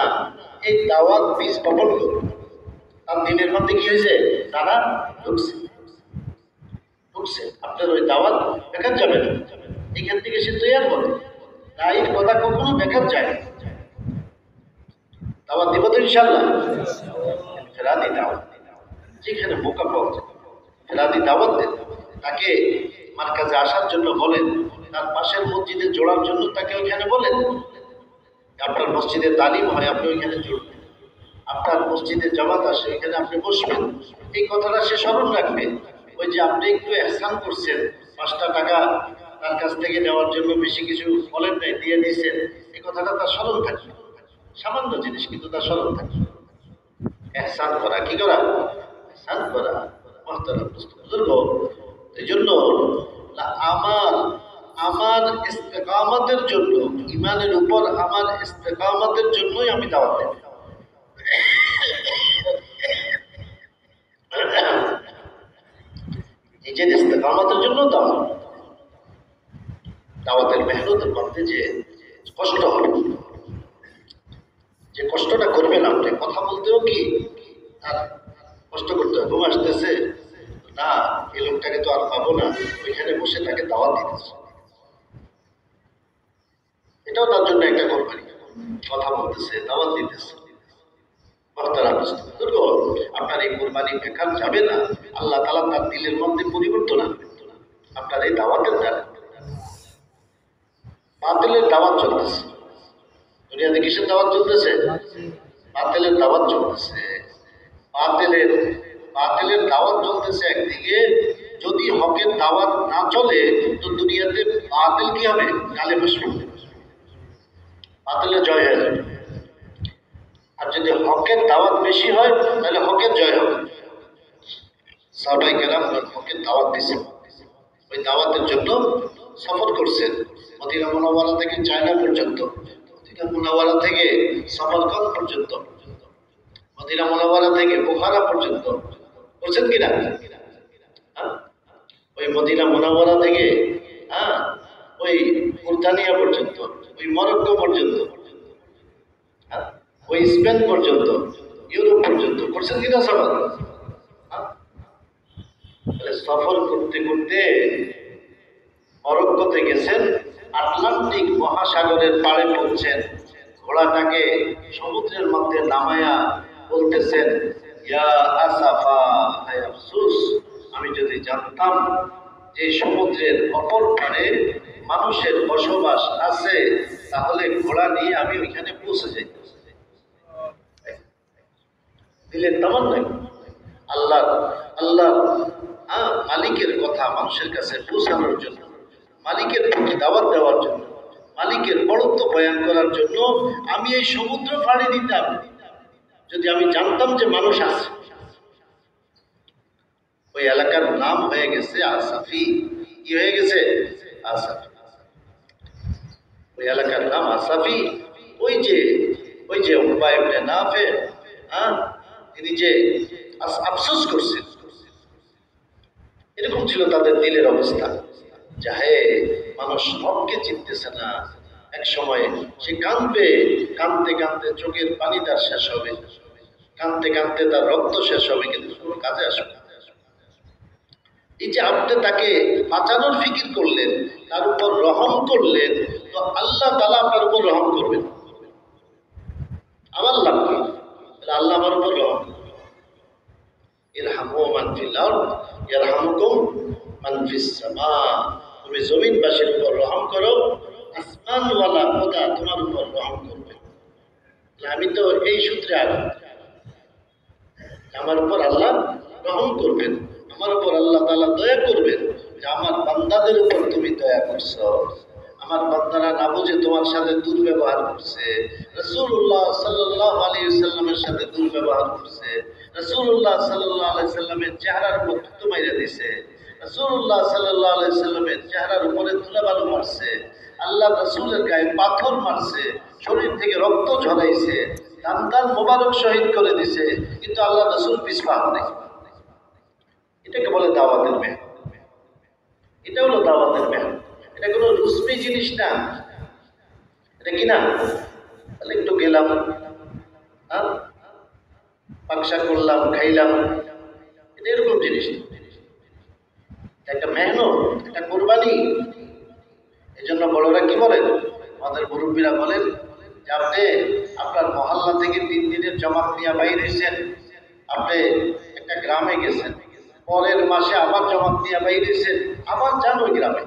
এই দাওয়াত বীজ বপন করুন। তার দিনের মধ্যে কি হয়েছে? তারা ঢুকছে ঢুকছে আপনার ওই দাওয়াত বেকার যাবে না। এখান থেকে সে তৈরি করে, তাই কথা কখনো বেকার যায় না। দাওয়াত দিব তো ইনশাল্লাহ, ফেরাদি দাওয়াত, যেখানে বোকা পাওয়া যায় ফেরাদি দাওয়াত দেন। তাকে মার্কাজে আসার জন্য বলেন, তার পাশের মসজিদে জোড়ার জন্য তাকে ওইখানে বলেন। আপনার মসজিদে তালিম হয়, আপনি ওইখানে জুড়বেন। আপনার মসজিদে জামাত আসে, ওইখানে আপনি বসবেন। এই কথাটা সে স্মরণ রাখবে। ওই যে আপনি একটু এহসান করছেন, 5টা টাকা তার কাছ থেকে নেওয়ার জন্য বেশি কিছু বলেন নাই, দিয়ে দিয়েছেন, এই কথাটা তার স্মরণ থাকবে। সামান্য জিনিস কিন্তু তার স্মরণ থাকবে। এহসান করা, কি করা? এহসান করা। মহতারাম বুজুর্গ, এই জন্য আমার আমার ইস্তেকামতের জন্য, ইমানের উপর আমার ইস্তেকামতের জন্যই আমি দাওয়াত দেব। নিজের ইস্তেকামতের জন্য দাওয়াত, দাওয়াতের মেহনতের মধ্যে যে কষ্ট হবে, যে কষ্টটা করবেন আপনি, কথা বলতেও কি আর কষ্ট করতে হবে। ঘুম আসতেছে না, এই লোকটাকে তো আর পাবো না, ওইখানে বসে তাকে দাওয়াত দিতেছে, এটাও তার জন্য একটা কোরবানি। কথা বলতেছে, দাওয়াত দিতেছে। আপনার এই কোরবানি বেকার যাবে না। আল্লাহ তাআলা তার দিলের মধ্যে পরিবর্তন আনবে আপনার এই দাওয়াতের দ্বারা। বাতিলের দাওয়াত চলতেছে দুনিয়াতে, কিসের দাওয়াত চলতেছে? বাতিলের দাওয়াত চলতেছে। বাতিলের বাতিলের দাওয়াত চলতেছে একদিকে। যদি হকের দাওয়াত না চলে তো দুনিয়াতে বাতিল কি হবে? গালে বসবে, বাতিলের জয় হয়ে যাবে। আর যদি হকের দাওয়াত বেশি হয় তাহলে হকের জয় হবে। সাহাবায়ে কেরাম হকের দাওয়াত দিয়েছেন, ওই দাওয়াতের জন্য সফর করছেন মদিনা মুনাওয়ারা থেকে চায়না পর্যন্ত, মদিনা মুনাওয়ারা থেকে সমরকন্দ পর্যন্ত, মদিনা মুনাওয়ারা থেকে বুখারা পর্যন্ত করছেন কিনা? ওই মদিনা মুনাওয়ারা থেকে ওই মুরতানিয়া পর্যন্ত, ওই মরক্কো পর্যন্ত, ওই স্পেন পর্যন্ত, ইউরোপ পর্যন্ত করছেন কিনা সফর? সফর করতে করতে মরক্কোতে গেছেন, আটলান্টিক মহাসাগরের পাড়ে পৌঁছেন, ঘোড়াটাকে সমুদ্রের মধ্যে নামায়া বলতেছেন, ইয়া আসাফা, হায় আফসোস, আমি যদি জানতাম যে সমুদ্রের অপর পাড়ে মানুষের বসবাস আছে, তাহলে ঘোড়া নিয়ে আমি ওইখানে পৌঁছে যাইতাম। দিলের তামান্না আল্লাহ আল্লাহ মালিকের কথা মানুষের কাছে পৌঁছানোর জন্য মালিকের প্রতি দাওয়াত দেওয়ার জন্য, মালিকের বড়ত্ব বয়ান করার জন্য আমি এই সমুদ্র পাড়ি দিতাম যদি আমি জানতাম যে মানুষ আছে। ওই এলাকার নাম হয়ে গেছে আসাফি। কি হয়ে গেছে? আসাফি। ওই এলাকার নাম আসাফি। ওই যে উকবা ইবনে নাফে, তিনি যে আফসোস করছেন, এরকম ছিল তাদের দিলের অবস্থা। যাহে মানুষ রবকে চিনতেছে না। এক সময় সে কাঁদবে, কাঁদতে কাঁদতে চোখের পানি তার শেষ হবে, কাঁদতে কাঁদতে তার রক্ত শেষ হবে, কিন্তু কোনো কাজে আসবে না। এই যে আপনি তাকে বাঁচানোর ফিকির করলেন, তার উপর রহম করলেন, তো আল্লাহ তাআলা আপনার উপর রহম করবেন। আমার লাভ কি? আল্লাহ আমার উপর রহম করবেন। ইরহামু মান ফিল আরদ ইয়ারহামুকুম মান ফিস সামা। তুমি জমিনবাসীর উপর রহম করো, আসমানওয়ালা খোদা তোমার উপর রহম করবে। আমি তো এই সূত্রে আমার উপর আল্লাহ রহম করবেন, আমার উপর আল্লাহ তাআলা দয়া করবেন যে আমার বান্দাদের উপর তুমি দয়া করছো। আমার বান্দারা না বুঝে তোমার সাথে দুর্ব্যবহার করছে, রাসূলুল্লাহ সাল্লাল্লাহু আলাইহি ওয়াসাল্লামের সাথে দুর্ব্যবহার করছে, রাসূলুল্লাহ সাল্লাল্লাহু আলাইহি ওয়াসাল্লামের চেহারার উপর থুতু মাইরা দিছে, রাসূলুল্লাহ সাল্লাল্লাহু আলাইহি ওয়াসাল্লামের চেহারার উপরে ধুলাবালু মারছে, আল্লাহ রাসূলের গায়ে পাথর মারছে, শরীর থেকে রক্ত ঝরাইছে, দান মোবারক শহীদ করে দিছে, কিন্তু আল্লাহ রাসূল পিছপা নেই। এটাকে বলে দাওয়াতের মেহনত। এটা হলো দাওয়াতের মেহনত। এটা কোনো রুসমি জিনিস না। এটা কি না? তাহলে একটু গেলাম, পাকশা করলাম, খাইলাম, এটা এরকম জিনিস না। একটা মেহনত, একটা কোরবানি। এই জন্য বড়রা কি বলেন, আমাদের মুরব্বীরা বলেন যে আপনি আপনার মহল্লা থেকে 3 দিনের জমাত নিয়ে বাইরে এসেছেন, আপনি একটা গ্রামে গেছেন, পরের মাসে আবার জমাত নিয়ে বাইরে এসেছেন, আবার যান ওই গ্রামে।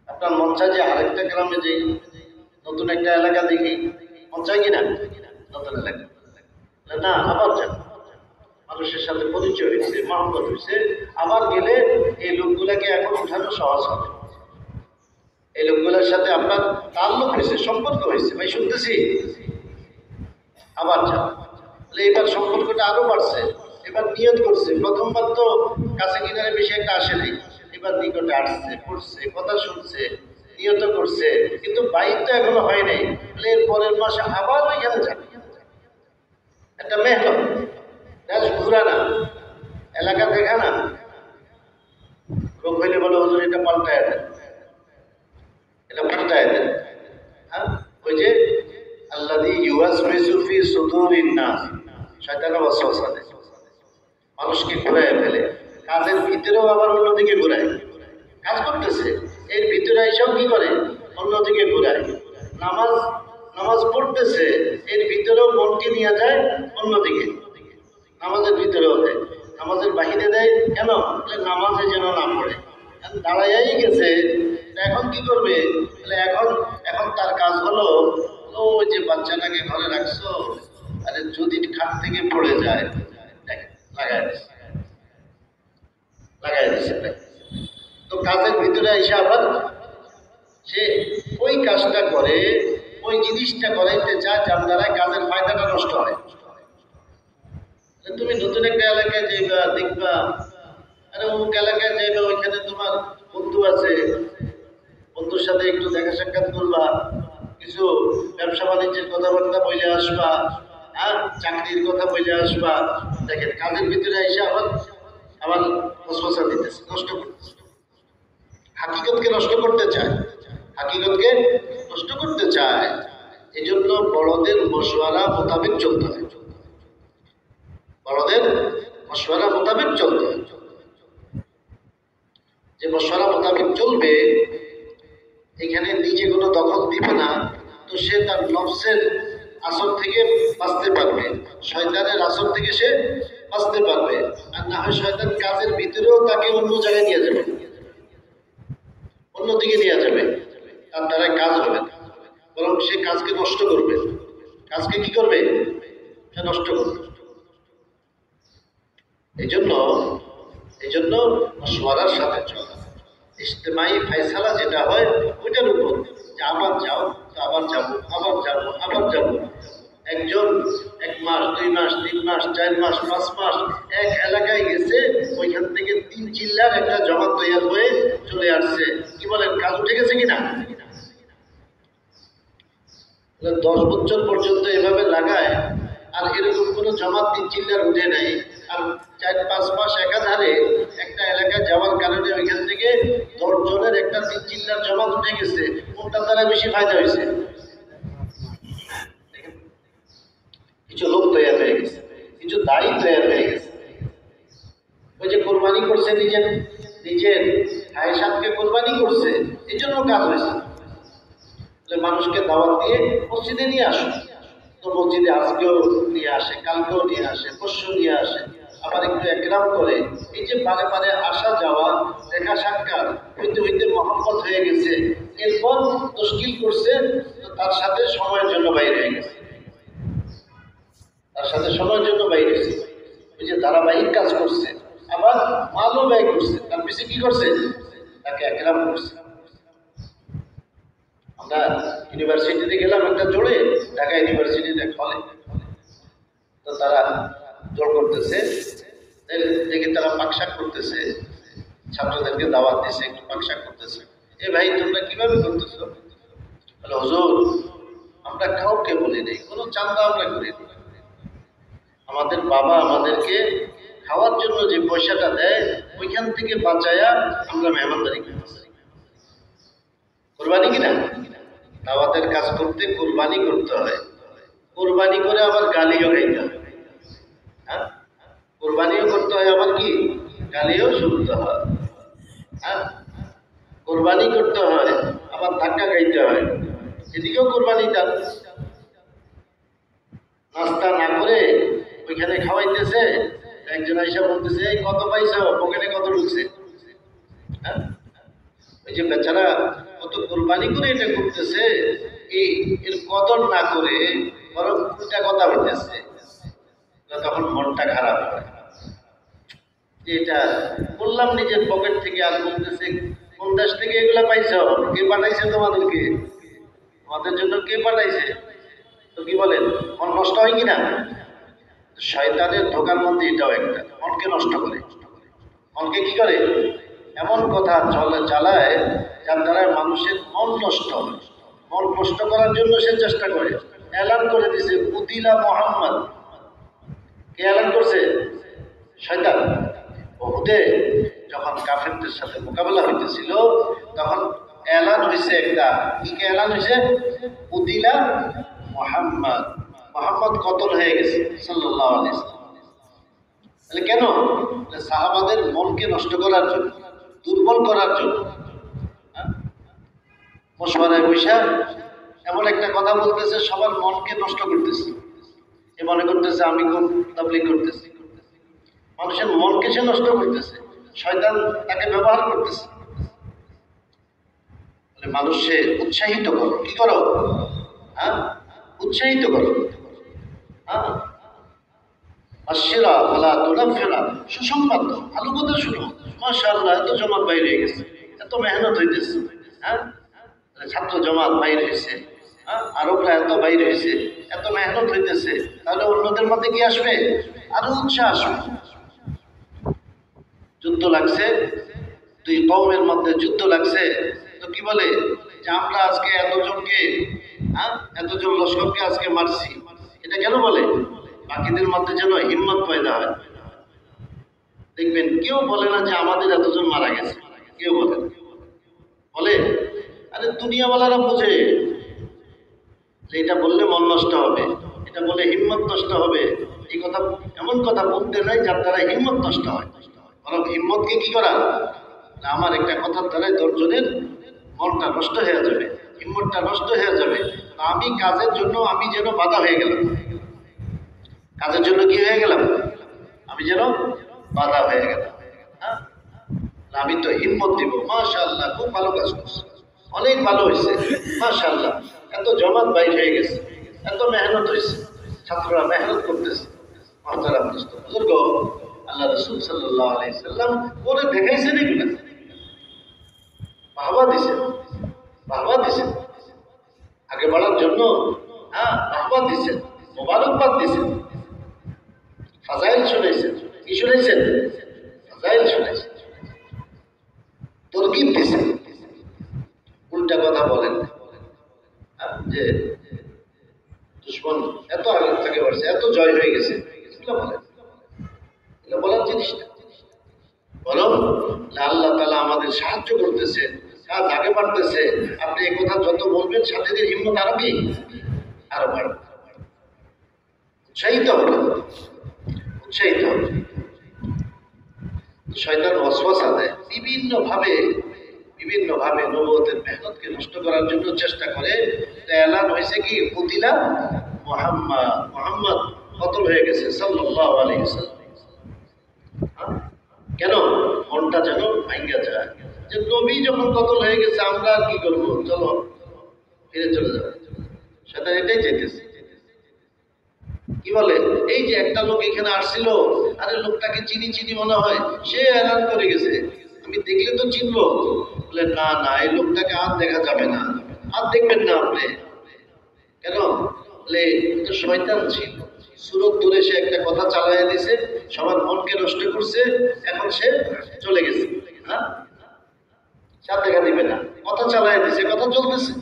আপনার মন চায় যে আরেকটা গ্রামে যাই, নতুন একটা এলাকা দেখি, মন চায় কিনা? নতুন এলাকা না, আবার যান। মানুষের সাথে পরিচয় হয়েছে, মহব্বত হয়েছে, আবার গেলে এই লোকগুলাকে এখন উঠানো সহজ হবে। এই লোকগুলোর সাথে আপনার তাল্লুক হয়েছে, সম্পর্ক হয়েছে, ভাই শুনতেছি, আবার যান। তাহলে এবার সম্পর্কটা আরো বাড়ছে। এবার নিয়ত করছে, প্রথমবার তো কাছে কিনারে বেশি একটা আসে নাই, এবার নিকটে আসছে, পড়ছে, কথা শুনছে, নিয়ত করছে, কিন্তু বাইক তো এখনো হয় নাই। তাহলে এর পরের মাসে আবার ওইখানে যান। একটা মেহনত, দেশ ঘুরা না, এলাকা দেখা না। রোগ হইলে বলে হুজুর এটা পাল্টায় দেন, এটা পাল্টায় দেন। হ্যাঁ, ওই যে আল্লাযী ইউওয়াসওয়িসু ফি সুদুরিন নাস, শয়তান ওয়াসওয়াসা দেয়, মানুষকে ঘুরায় ফেলে। কাজের ভিতরেও আবার অন্যদিকে ঘুরায়। কাজ করতেছে, এর ভিতরে এসেও কি করে? অন্যদিকে ঘুরায়। নামাজ পড়তেছে, এর ভিতরেও মনকে নিয়ে যায় অন্যদিকে। নামাজের ভিতরেও দেয়, নামাজের বাহিরে দেয়। কেন? নামাজে যেন না পড়ে। দাঁড়াইয়াই গেছে, এখন কি করবে? এখন তার কাজ হলো, ওই যে বাচ্চাটাকে ঘরে রাখছো, আরে যদি খাট থেকে পড়ে যায়, লাগাই দিচ্ছে। তো কাজের ভিতরে এসে আবার সে ওই কাজটা করে, ওই জিনিসটা করাইতে চায়, যার দ্বারা কাজের ফায়দাটা নষ্ট হয়। তুমি নতুন একটা এলাকায় যাইবা, দেখবা আরে অমুক এলাকায় যাইবা, ওইখানে তোমার বন্ধু আছে, বন্ধুর সাথে একটু দেখা সাক্ষাৎ করবা, কিছু ব্যবসা বাণিজ্যের কথাবার্তা বলে আসবা, চাকরির কথা বলে আসবা। দেখেন কাজের ভিতরে এসে আবার ফসফসা দিতেছে, নষ্ট করতেছে, হাকিকতকে নষ্ট করতে চায়, হাকিকতকে নষ্ট করতে চায়। এই জন্য বড়দের মশওয়ারা মোতাবেক চলতে হয়, বড়দের মশওয়ারা মোতাবেক চলতে হয়। যে মশওয়ারা মোতাবেক চলবে, এখানে নিজে কোনো দখল দিবে না, তো সে তার নফসের আসর থেকে বাঁচতে পারবে, শয়তানের আসর থেকে সে বাঁচতে পারবে। আর না হয় শয়তান কাজের ভিতরেও তাকে অন্য জায়গায় নিয়ে যাবে, অন্যদিকে নিয়ে যাবে, তার দ্বারা কাজ হবে না, বরং সে কাজকে নষ্ট করবে। কাজকে কি করবে? সে নষ্ট করবে। এই জন্য মশওয়ারার সাথে চলা, ইজতেমাই ফয়সালা যেটা হয় ওইটার উপর, যে আবার যাও তো আবার যাবো, আবার যাবো, আবার যাবো। একজন 1 মাস, 2 মাস, 3 মাস, 4 মাস, 5 মাস এক এলাকায় গেছে, ওইখান থেকে 3 চিল্লার একটা জমাত তৈরি হয়ে চলে আসছে। কি বলেন, কাজ উঠে গেছে কিনা? 10 বছর পর্যন্ত এভাবে লাগায়, আর এরকম কোনো জমাত 3 চিল্লার উঠে নাই। আর 4-5 মাস একাধারে একটা এলাকায় যাওয়ার কারণে ওইখান থেকে 10 জনের একটা 3 চিল্লার জমাত উঠে গেছে। কোনটার দ্বারা বেশি ফায়দা হয়েছে? কিছু লোক তৈরি হয়ে গেছে, কিছু দায়ী তৈরি হয়ে গেছে। ওই যে কোরবানি করছে, নিজের নিজের ভাই সাথে কোরবানি করছে, এই জন্য কাজ হয়েছে। মানুষকে দাওয়াত দিয়ে মসজিদে নিয়ে আসো, তো মসজিদে আজকেও নিয়ে আসে, কালকেও নিয়ে আসে, পরশু নিয়ে আসে, আবার একটু একরাম করে। এই যে বারে বারে আসা যাওয়া, দেখা সাক্ষাৎ হইতে হইতে মহব্বত হয়ে গেছে। এরপর মুশকিল করছে, তো তার সাথে সময়ের জন্য বাইরে হয়ে গেছে, তার সাথে সময়ের জন্য বাইরে হয়েছে। ওই যে ধারাবাহিক কাজ করছে, আবার মালও ব্যয় করছে, তার পিছিয়ে কি করছে? তাকে একরাম করছে। আমরা ইউনিভার্সিটিতে গেলাম একটা জোরে, ঢাকা ইউনিভার্সিটিতে হলে, তো তারা জোর করতেছে, দেখে তারা পাকশাক করতেছে, ছাত্রদেরকে দাওয়াত দিছে, একটু পাকশাক করতেছে। এ ভাই, তোমরা কিভাবে করতেছো? বলে, হুজুর, আমরা কাউকে বলি নেই, কোনো চান্দা আমরা করি না। আমাদের বাবা আমাদেরকে খাওয়ার জন্য যে পয়সাটা দেয়, ওইখান থেকে বাঁচায়া আমরা মেহমানদারি করতেছি। কোরবানি কিনা? দাওয়াতের কাজ করতে কোরবানি করতে হয়, কোরবানি করে আবার গালিও খাইতে হয়। হ্যাঁ, কোরবানিও করতে হয়, আবার কি গালিও শুনতে হয়। হ্যাঁ, কোরবানি করতে হয়, আবার ধাক্কা খাইতে হয়। এদিকেও কোরবানি দান, নাস্তা না করে ওইখানে খাওয়াইতেছে, একজন আইসা বলতেছে, এই কত পাইছ, পকেটে কত ঢুকছে। হ্যাঁ, ওই যে বেচারা কত কোরবানি করে এটা করতেছে, এর কদর না করে বরং উল্টা কথা হইতেছে, তখন মনটা খারাপ হয় যে এটা বললাম নিজের পকেট থেকে, আর বলতেছে কোন দেশ থেকে এগুলা পাইছ, কে পাঠাইছে তোমাদেরকে, তোমাদের জন্য কে পাঠাইছে? তো কি বলেন, মন নষ্ট হয় কিনা? শয়তানের ধোকার মধ্যে এটাও একটা, মনকে নষ্ট করে। মনকে কি করে? এমন কথা চালায় যার দ্বারা মানুষের মন নষ্ট হয়। মন নষ্ট করার জন্য সে চেষ্টা করে। এলান করে দিছে, কুতিলা মুহাম্মদ। কে এলান করছে? শয়তান। উহুদে যখন কাফেরদের সাথে মোকাবেলা হইতেছিল, তখন এলান হয়েছে একটা, কি এলান হয়েছে? কুতিলা মুহাম্মদ, মুহাম্মদ কতল হয়ে গেছে সাল্লাল্লাহু আলাইহি ওয়াসাল্লাম। তাহলে কেন? সাহাবাদের মনকে নষ্ট করার জন্য, দুর্বল করার জন্য। মশওয়ারায় বৈশা এমন একটা কথা বলতেছে, সবার মনকে নষ্ট করতেছে। এ মনে করতেছে আমি কোন তাবলীগ করতেছি, মানুষের মনকে সে নষ্ট করতেছে, শয়তান তাকে ব্যবহার করতেছে। মানুষকে উৎসাহিত করো, কি করো? হ্যাঁ, উৎসাহিত করো। হ্যাঁ, আশিরা ফালা তুনাফিরা, সুসংবাদ, ভালো কথা শুনো। মাশাআল্লাহ, এত জমাত বাইরে হয়ে গেছে, এত মেহনত হইতেছে। হ্যাঁ, ছাত্র জমাত বাইরে হয়েছে, হ্যাঁ, আরবরা এত বাইরে হয়েছে, এত মেহনত হইতেছে, তাহলে অন্যদের মধ্যে কি আসবে? আরো উৎসাহ আসবে। যুদ্ধ লাগছে, 2 কওমের মধ্যে যুদ্ধ লাগছে, তো কি বলে যে আমরা আজকে এতজনকে, হ্যাঁ, এতজন লস্করকে আজকে মারছি। এটা কেন বলে? বাকিদের মধ্যে যেন হিম্মত পয়দা হয়। দেখবেন কেউ বলে না যে আমাদের এতজন মারা গেছে, কেউ বলে না। বলে, আরে দুনিয়াওয়ালারা বোঝে যে এটা বললে মন নষ্ট হবে, এটা বলে হিম্মত নষ্ট হবে। এই কথা, এমন কথা বলতে নাই যার দ্বারা হিম্মত নষ্ট হয়। বরং হিম্মতকে কি করা, আমার একটা কথার দ্বারাই 10 জনের মনটা নষ্ট হয়ে যাবে, হিম্মতটা নষ্ট হয়ে যাবে। আমি কাজের জন্য আমি যেন বাধা হয়ে গেলাম, কাজের জন্য কি হয়ে গেলাম, আমি যেন বাধা হয়ে গেলাম। হ্যাঁ, আমি তো হিম্মত দিব, মাশাআল্লাহ খুব ভালো কাজ করছে, অনেক ভালো হয়েছে, মাশাআল্লাহ এত জমাত বাইর হয়ে গেছে, এত মেহনত হয়েছে, ছাত্ররা মেহনত করতেছে। মহতারাম বুজুর্গ, আল্লাহ রাসূল সাল্লাল্লাহু আলাইহি সাল্লাম করে দেখাইছেন এগুলো। বাহবা দিছেন, বাহবা দিছেন, আগে বাড়ার জন্য বাহবা দিছেন, মোবারকবাদ দিছেন, ফাজাইল শুনেছেন। কি শুনেছেন? ফাজাইল শুনেছেন, তরকিব দিছেন। উল্টা কথা বলেন যে দুশ্মন এত আগে বাড়ছে, এত জয় হয়ে গেছে, এগুলো বলেন, এগুলো বলার জিনিস না। বরং আল্লাহ তাআলা আমাদের সাহায্য করতেছে, কাজ আগে বাড়তেছে। আপনি এই কথা যত বলবেন সাথীদের হিম্মত আরো কি আরো বাড়বে, উৎসাহিত হবে, উৎসাহিত হবে। শয়তান ওয়াসওয়াসা দেয় বিভিন্ন ভাবে নবুয়তের মেহনতকে নষ্ট করার জন্য চেষ্টা করে। এলান হয়েছে কি কুতিলা মুহাম্মদ কতল হয়ে গেছে সাল্লাল্লাহু আলাইহি ওয়াসাল্লাম। কেন? মনটা যেন ভাঙ্গা যায় যে নবী যখন কতল হয়ে গেছে আমরা আর কি করবো, চলো ফিরে চলে যাবো। শয়তান এটাই চাইতেছে। কি বলে, এই যে একটা লোক এখানে আসছিল, আরে লোকটাকে চিনি চিনি মনে হয়, সে এলান করে গেছে, আমি দেখলে তো চিনবো। বলে না না, এই লোকটাকে আর দেখা যাবে না, আর দেখবেন না আপনি। কেন? বলে তো শয়তান ছিল, সুরত ধরে সে একটা কথা চালাইয়া দিছে, সবার মনকে নষ্ট করছে, এখন সে চলে গেছে। হ্যাঁ, সে দেখা দিবে না, কথা চালাইয়া দিছে, কথা চলতেছে।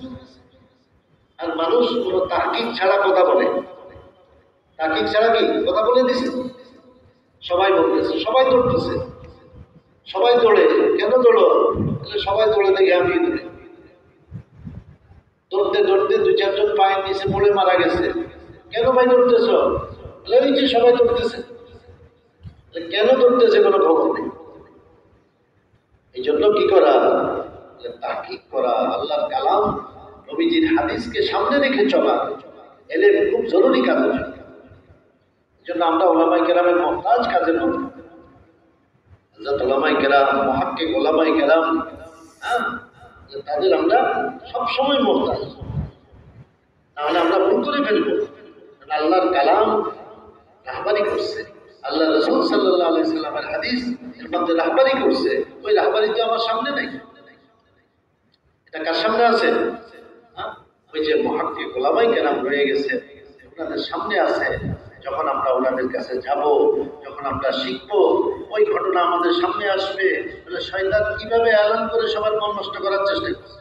আর মানুষ কোনো তাহকিক ছাড়া কথা বলে, তাহকিক ছাড়া কি কথা বলে দিছে। সবাই বলতেছে, সবাই দৌড়তেছে, সবাই দৌড়ে। কেন দৌড়ো? সবাই দৌড়ে দেখে আমি দৌড়ে। দৌড়তে দৌড়তে দুই চারজন পায়ের নিচে পড়ে মারা গেছে। কেন ভাই দৌড়তেছ? ওই যে সবাই দৌড়তেছে। কেন দৌড়তেছে কোনো খবর নেই। এই জন্য কি করা? তাহকিক করা, আল্লাহর কালাম নবীজির হাদিসকে সামনে রেখে চলা এলেম খুব জরুরি কাজ। এই জন্য আমরা ওলামায়ে কেরামের মহতাজ কাজের মধ্যে, হযরত ওলামায়ে কেরাম, মুহাক্কিক ওলামায়ে কেরাম, তাদের আমরা সবসময় মহতাজ, তাহলে আমরা ভুল করে ফেলবো। আল্লাহর কালাম রাহবারি করছে, আল্লাহ রাসূল সাল্লাল্লাহু আলাইহি সাল্লামের হাদিস এর মধ্যে রাহবারি করছে। ওই রাহবারি তো আমার সামনে নাই, এটা কার সামনে আছে? ওই যে মুহাক্কিক ওলামায়ে কেরাম রয়ে গেছে, ওনাদের সামনে আছে। যখন আমরা ওনাদের কাছে যাব, যখন আমরা শিখবো, ওই ঘটনা আমাদের সামনে আসবে। তাহলে শয়তান কিভাবে এলান করে সবার মন নষ্ট করার চেষ্টা করছে,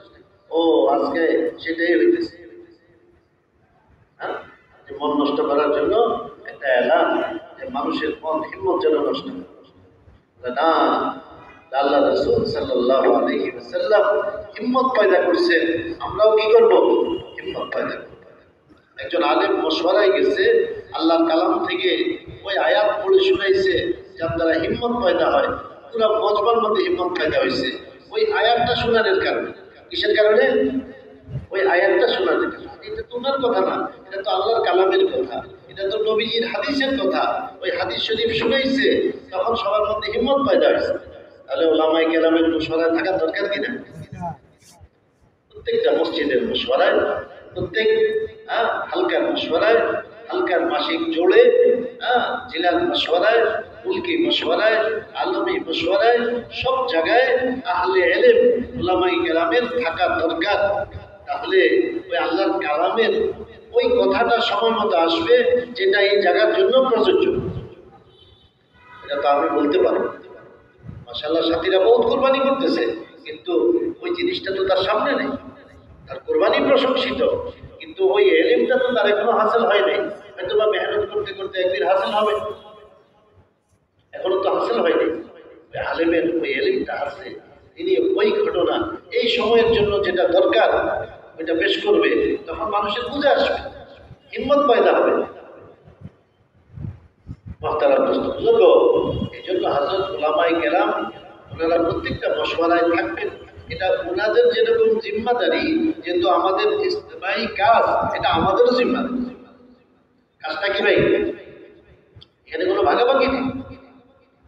ও আজকে সেটাই হইতেছে। যে মন নষ্ট করার জন্য একটা এলান, যে মানুষের মন হিম্মত যেন নষ্ট করে না। আল্লাহ রাসূল সাল্লাল্লাহু আলাইহি ওয়াসাল্লাম হিম্মত পয়দা করছেন, আমরাও কি করব? হিম্মত পয়দা করব। একজন আলেম মশওয়ারায় গেছে, আল্লাহর কালাম থেকে ওই আয়াত পড়ে শুনাইছে, যার দ্বারা হিম্মত পয়দা হয়। পুরো মজমার মধ্যে হিম্মত পয়দা হয়েছে ওই আয়াতটা শোনানোর কারণে। কিসের কারণে? ওই আয়াতটা শোনানোর কারণে। এটা তো ওনার কথা না, এটা তো আল্লাহর কালামের কথা, এটা তো নবীজির হাদিসের কথা। ওই হাদিস শরীফ শুনাইছে, তখন সবার মধ্যে হিম্মত পয়দা হয়েছে। তাহলে ওলামায়ে কেরামের মশওয়ারায় থাকার দরকার কিনা? প্রত্যেকটা মসজিদের মশওয়ারায়, প্রত্যেক হালকার মশওয়ারায়, হালকার মাসিক জোড়ে, জেলার মশওয়ারায়, মুলকি মশওয়ারায়, আলমী মশওয়ারায়, সব জায়গায় আহলে ইলম ওলামায়ে কেরামের থাকা দরকার। তাহলে ওই আল্লাহর কালামের ওই কথাটা সময় মতো আসবে, যেটা এই জায়গার জন্য প্রযোজ্য। এটা তো আমি বলতে পারবো। মাশাআল্লাহ, সাথীরা বহুত কোরবানি করতেছে, কিন্তু ওই জিনিসটা তো তার সামনে নেই। তার কোরবানি প্রশংসিত, কিন্তু ওই এলিমটা তো তার এখনো হাসিল হয় নাই। হয়তো বা মেহনত করতে করতে একদিন হাসিল হবে, এখনো তো হাসিল হয়নি। আলেমের ওই এলিমটা আছে, তিনি ওই ঘটনা এই সময়ের জন্য যেটা দরকার ওইটা পেশ করবে, তখন মানুষের বুঝে আসবে, হিম্মত পয়দা হবে। মুহতারাম দোস্ত বুজুর্গ, এই জন্য হযরত উলামায়ে কেরাম ওনারা প্রত্যেকটা মশওয়ারায় থাকবেন। এটা ওনাদের যেরকম জিম্মাদারি, যেহেতু আমাদের ইজতিমাই কাজ, এটা আমাদেরও জিম্মাদারি। কাজটা কি ভাই? এখানে কোনো ভাগাভাগি নেই।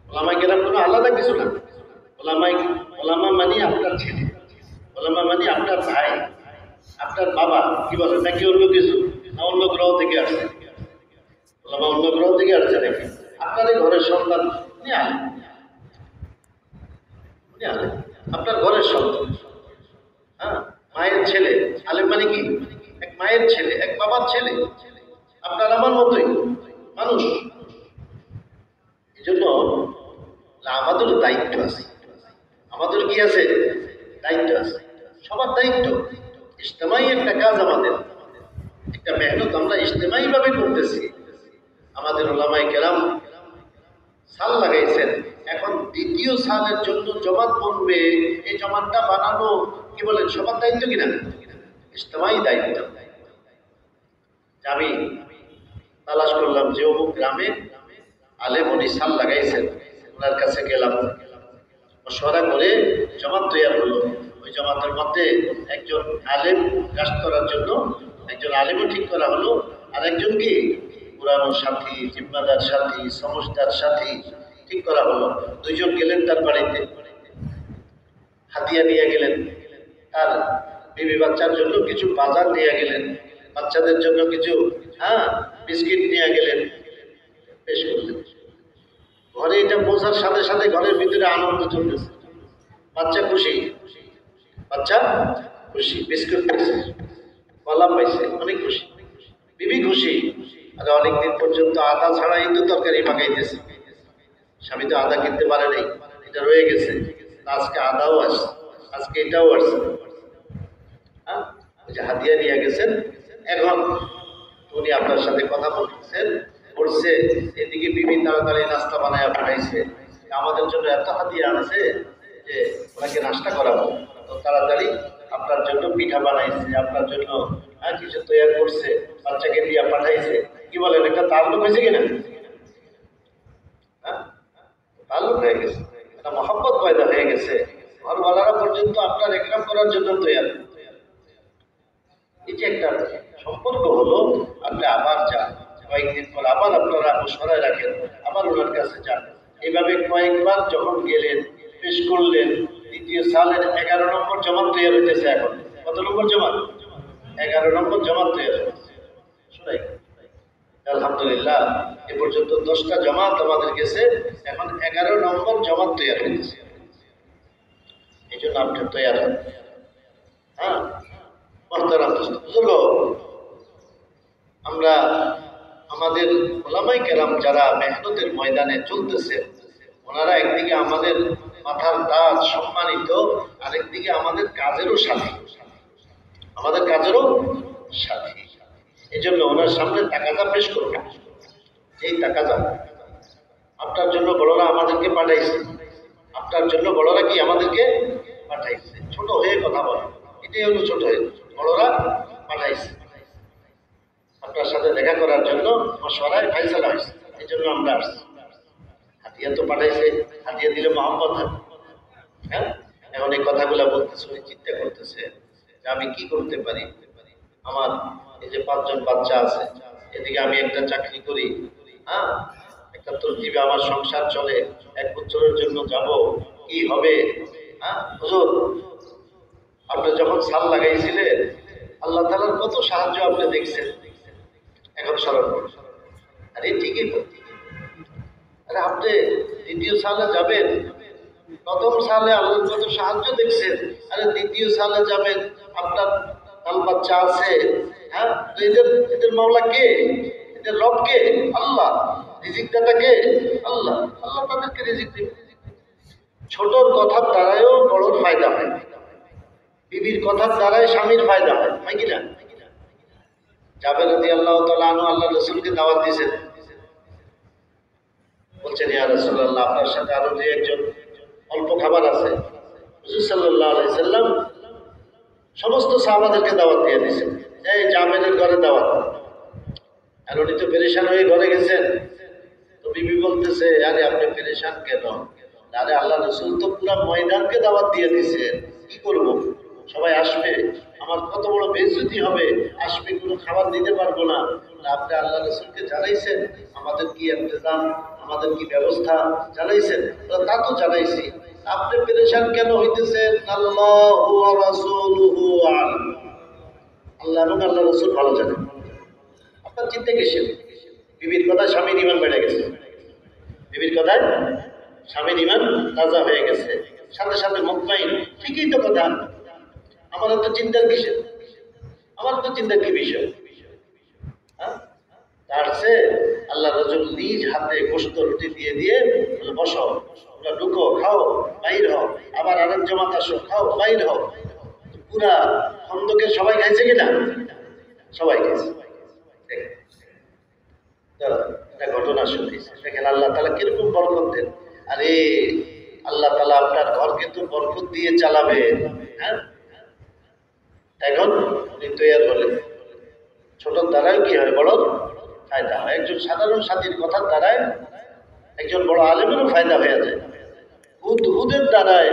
ওলামায়ে কেরাম কোনো আলাদা কিছু না। ওলামা মানে আপনার ছেলে, ওলামা মানে আপনার ভাই, আপনার বাবা, কি বলেন নাকি অন্য কিছু না? অন্য গ্রহ থেকে আসছে ওলামা, অন্য গ্রহ থেকে আসছে নাকি? আপনারই ঘরের সন্তান, উনি আলেম, আপনার ঘরের সন্তান। হ্যাঁ, মায়ের ছেলে, আলেম মানে কি? এক মায়ের ছেলে, এক বাবার ছেলে, আপনার আমার মতোই মানুষ। এই জন্য আমাদেরও দায়িত্ব আছে, আমাদের কি আছে? দায়িত্ব আছে, সবার দায়িত্ব। ইজতেমাই একটা কাজ আমাদের, একটা মেহনত আমরা ইজতেমাই ভাবে করতেছি। আমাদের ওলামায়ে কেরাম সাল লাগাইছেন, এখন দ্বিতীয় সালের জন্য জমাত বনবে, এই জমাতটা বানানো কি বলেন সবার দায়িত্ব কিনা? ইজতেমাই দায়িত্ব। আমি তালাশ করলাম যে অমুক গ্রামে আলেম উনি সাল লাগাইছেন, ওনার কাছে গেলাম, মশওয়ারা করে জমাত তৈরি হলো। ওই জমাতের মধ্যে একজন আলেম কাস্ট করার জন্য একজন আলেমও ঠিক করা হলো, আর একজন কি পুরানো সাথী, জিম্মাদার সাথী, সমজদার সাথী ঠিক করা হলো। দুইজন গেলেন তার বাড়িতে, হাতিয়া নিয়ে গেলেন, তার বিবি বাচ্চার জন্য কিছু বাজার নিয়ে গেলেন, বাচ্চাদের জন্য কিছু বিস্কিট নিয়ে গেলেন, পেশ করলেন। ঘরে এটা বোঝার সাথে সাথে ঘরের ভিতরে আনন্দ চলতেছে, বাচ্চা খুশি, বাচ্চা খুশি, বিস্কুট পাইছে, কলা পাইছে, অনেক খুশি, বিবি খুশি। আর অনেকদিন পর্যন্ত আদা ছাড়াই তো তরকারি পাকাইতেছে, স্বামী তো আদা কিনতে পারে নাই, এটা রয়ে গেছে, আজকে আদাও আসছে, আজকে এটাও আসছে। ওই যে হাতিয়া নিয়ে গেছেন, এখন উনি আপনার সাথে কথা বলতেছেন, বলছে এদিকে বিবি তাড়াতাড়ি নাস্তা বানায় পাঠাইছে, আমাদের জন্য এত হাতিয়া আছে যে ওনাকে নাস্তা করাবো, তো তাড়াতাড়ি আপনার জন্য পিঠা বানাইছে, আপনার জন্য কিছু তৈরি করছে, বাচ্চাকে দিয়ে পাঠাইছে। কি বলেন, একটা তাল্লুক হয়েছে কিনা? তাল্লুক হয়ে গেছে, একটা মহব্বত পয়দা হয়ে গেছে, ঘরওয়ালারা পর্যন্ত আপনার একরাম করার জন্য তৈরি। এই যে একটা সম্পর্ক হলো, আপনি আবার যান, কয়েকদিন পর আবার আপনারা মশওয়ারায় রাখেন, আবার ওনার কাছে যান। এইভাবে কয়েকবার যখন গেলেন, পেশ করলেন, দ্বিতীয় সালের 11 নম্বর জমাত তৈরি হইতেছে। এখন কত নম্বর জমাত? 11 নম্বর জমাত তৈরি হচ্ছে। শোনাই, আলহামদুলিল্লাহ এ পর্যন্ত 10টা জমাত আমাদের গেছে, এখন 11 নম্বর জমাত তৈরি হয়েছে। এই জন্য আপনি তৈরি হন। আমরা আমাদের ওলামায়ে কেরাম যারা মেহনতের ময়দানে চলতেছে, ওনারা একদিকে আমাদের মাথার তাজ, সম্মানিত, আরেকদিকে আমাদের কাজেরও সাথী, আমাদের কাজেরও সাথী। এই জন্য ওনার সামনে তাকাজা পেশ করবো। এই তাকাজা আপনার জন্য বড়রা আমাদেরকে পাঠাইছে, আপনার জন্য বড়রা কি আমাদেরকে পাঠাইছে। ছোট হয়ে কথা বলে, এটাই হলো ছোট হয়ে, বড়রা পাঠাইছে আপনার সাথে দেখা করার জন্য, মশওয়ারায় ফাইসালা হয়েছে, এই জন্য আমরা আসছি। হাতিয়া তো পাঠাইছে, হাতিয়া দিলে মহব্বত হয়। হ্যাঁ, এখন এই কথাগুলো বলতেছে, চিন্তা করতেছে যে আমি কি করতে পারি। আমার এই যে 5 জন বাচ্চা আছে, এদিকে আমি একটা চাকরি করি, একটা তরতিবে আমার সংসার চলে, 1 বছরের জন্য যাব, কি হবে? হুজুর, আপনি যখন সাল লাগাইছিলেন আল্লাহ তাআলার কত সাহায্য আপনি দেখছেন, এখন স্মরণ করুন। আরে ঠিকই তো, আরে আপনি দ্বিতীয় সালে যাবেন, প্রথম সালে আল্লাহর কত সাহায্য দেখছেন, আরে দ্বিতীয় সালে যাবেন, আপনার বাল বাচ্চা আছে, তো এদের মাওলা কে? এদের রব কে? আল্লাহ। রিজিক দাতা কে? আল্লাহ। আল্লাহ তাদেরকে রিজিক দেবে। ছোটর কথার দ্বারাও বড়র ফায়দা হয়, বিবির কথার দ্বারাই স্বামীর ফায়দা হয়, হয় কিনা? জাবের রাদিয়াল্লাহু তাআলা আনহু আল্লাহ রাসূলকে দাওয়াত দিয়েছেন, বলছেন ইয়া রাসূলুল্লাহ, আপনার সাথে আরো যে একজন অল্প খাবার আছে। রাসূল সাল্লাল্লাহু আলাইহি সাল্লাম সমস্ত সাহাবাদেরকে দাওয়াত দিয়ে দিয়েছেন, এই জাবেরের ঘরে দাওয়াত। আর উনি তো পেরেশান হয়ে ঘরে গেছেন, তো বিবি বলতেছে, আরে আপনি পেরেশান কেন? আরে আল্লাহ রাসূল তো পুরো ময়দানকে দাওয়াত দিয়ে দিয়েছেন, কি করব? সবাই আসবে, আমার কত বড় বেইজ্জতি হবে, আসবে, কোনো খাবার দিতে পারবো না। আপনি আল্লাহ রাসূলকে জানাইছেন আমাদের কি ইন্তজাম, আমাদের কি ব্যবস্থা জানাইছেন? তা তো জানাইছি, আপনি পেরেশান কেন হইতেছেন? আল্লাহু ওয়া রাসূলুহু আ'লাম, আল্লাহ এবং আল্লাহ রাসূল ভালো জানেন, আপনার চিন্তা কিসের? বিবির কথায় স্বামীর ঈমান বেড়ে গেছে, বিবির কথায় স্বামীর ঈমান তাজা হয়ে গেছে, সাথে সাথে মুতমাইন, ঠিকই তো কথা। আমার তো চিন্তার কিসের, আমার তো চিন্তার কি বিষয়? হ্যাঁ, তার সে আল্লাহ রসুল নিজ হাতে গোশত রুটি দিয়ে দিয়ে বলে, বসো, তোমরা ঢুকো, খাও, বাইর হও, আবার আরেক জমাত আসো, খাও, বাইর হও। পুরা খন্দকের সবাই খাইছে কিনা? সবাই খাইছে। একটা ঘটনা শুনেছি, দেখেন আল্লাহ তালা কিরকম বরকত দেন। আরে আল্লাহ তালা আপনার ঘরকে তো বরকত দিয়ে চালাবে। হ্যাঁ, এখন উনি তৈয়ার হলেন, ছোটর দ্বারাই কি হয়, বড় ফায়দা হয়। একজন সাধারণ সাথীর কথার দ্বারায় একজন বড় আলেমেরও ফায়দা হয়ে যায়। হুদের দ্বারায়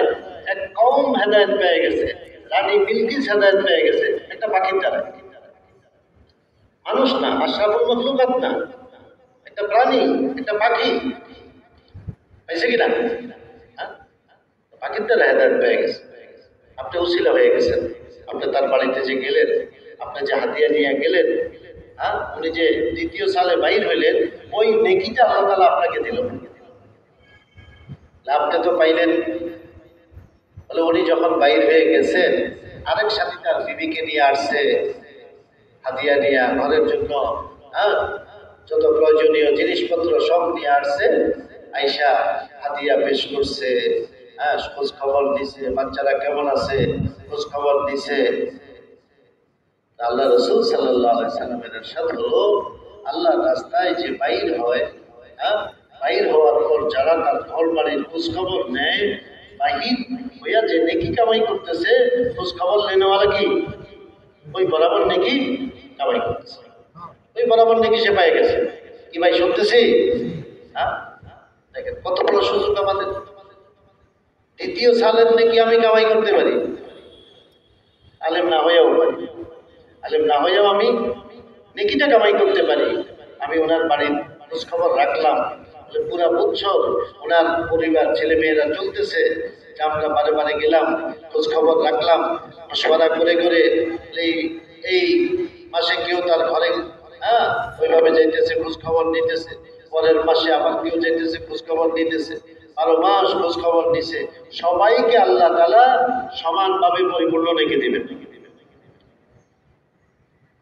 এক কম হেদায়ত পেয়ে গেছে, রানী বিলকিস হেদায়ত পেয়ে গেছে একটা পাখির দ্বারা। মানুষ না, আশরাফুল মখলুকাত না, একটা প্রাণী, একটা পাখি পাইছে কিনা? হ্যাঁ, পাখির দ্বারা হেদায়ত পেয়ে গেছে। আপনি উসিলা হয়ে গেছেন, আপনি তার বাড়িতে যে গেলেন, আপনি যে হাতিয়া নিয়ে গেলেন, হ্যাঁ, উনি যে দ্বিতীয় সালে বাইর হইলেন, ওই নেকিটা আল্লাহ তাআলা আপনাকে দিল। আপনি তো পাইলেন। বলে উনি যখন বাইর হয়ে গেছেন, আরেক সাথী তার বিবিকে নিয়ে আসছে হাতিয়া নিয়ে ঘরের জন্য, হ্যাঁ, যত প্রয়োজনীয় জিনিসপত্র সব নিয়ে আসছে। আইসা হাতিয়া পেশ করছে, হ্যাঁ, খোঁজ খবর দিছে, বাচ্চারা কেমন আছে খোঁজ খবর দিছে। আল্লাহ রসুল সাল্লাল্লাহু আলাইহি সাল্লামের ইরশাদ হলো, আল্লাহ রাস্তায় যে বাইর হয়, হ্যাঁ, বাইর হওয়ার পর যারা তার ঘর বাড়ির খোঁজ খবর নেয়, বাহির হইয়া যে নেকি কামাই করতেছে, খোঁজ খবর নেওয়ালা কি ওই বরাবর নেকি কামাই করতেছে, ওই বরাবর নেকি সে পাই গেছে। কি ভাই শুনতেছি? হ্যাঁ, দেখেন কত বড় সুযোগ আমাদের। দ্বিতীয় সালের নেকি আমি কামাই করতে পারি, আলেম না হয়েও পারি, আলেম না হয়েও আমি নেকিটা কামাই করতে পারি। আমি ওনার বাড়ির খোঁজ খবর রাখলাম, পুরা বছর ওনার পরিবার ছেলে মেয়েরা চলতেছে, যে আমরা বারে বারে গেলাম, খোঁজ খবর রাখলাম, মশওয়ারা করে করে এই এই মাসে কেউ তার ঘরে, হ্যাঁ, ওইভাবে যাইতেছে, খোঁজ খবর নিতেছে, পরের মাসে আবার কেউ যাইতেছে, খোঁজ খবর নিতেছে, 12 মাস খোঁজ খবর নিছে। সবাইকে আল্লাহ তাআলা সমানভাবে পরিপূর্ণ রেখে দিবেন।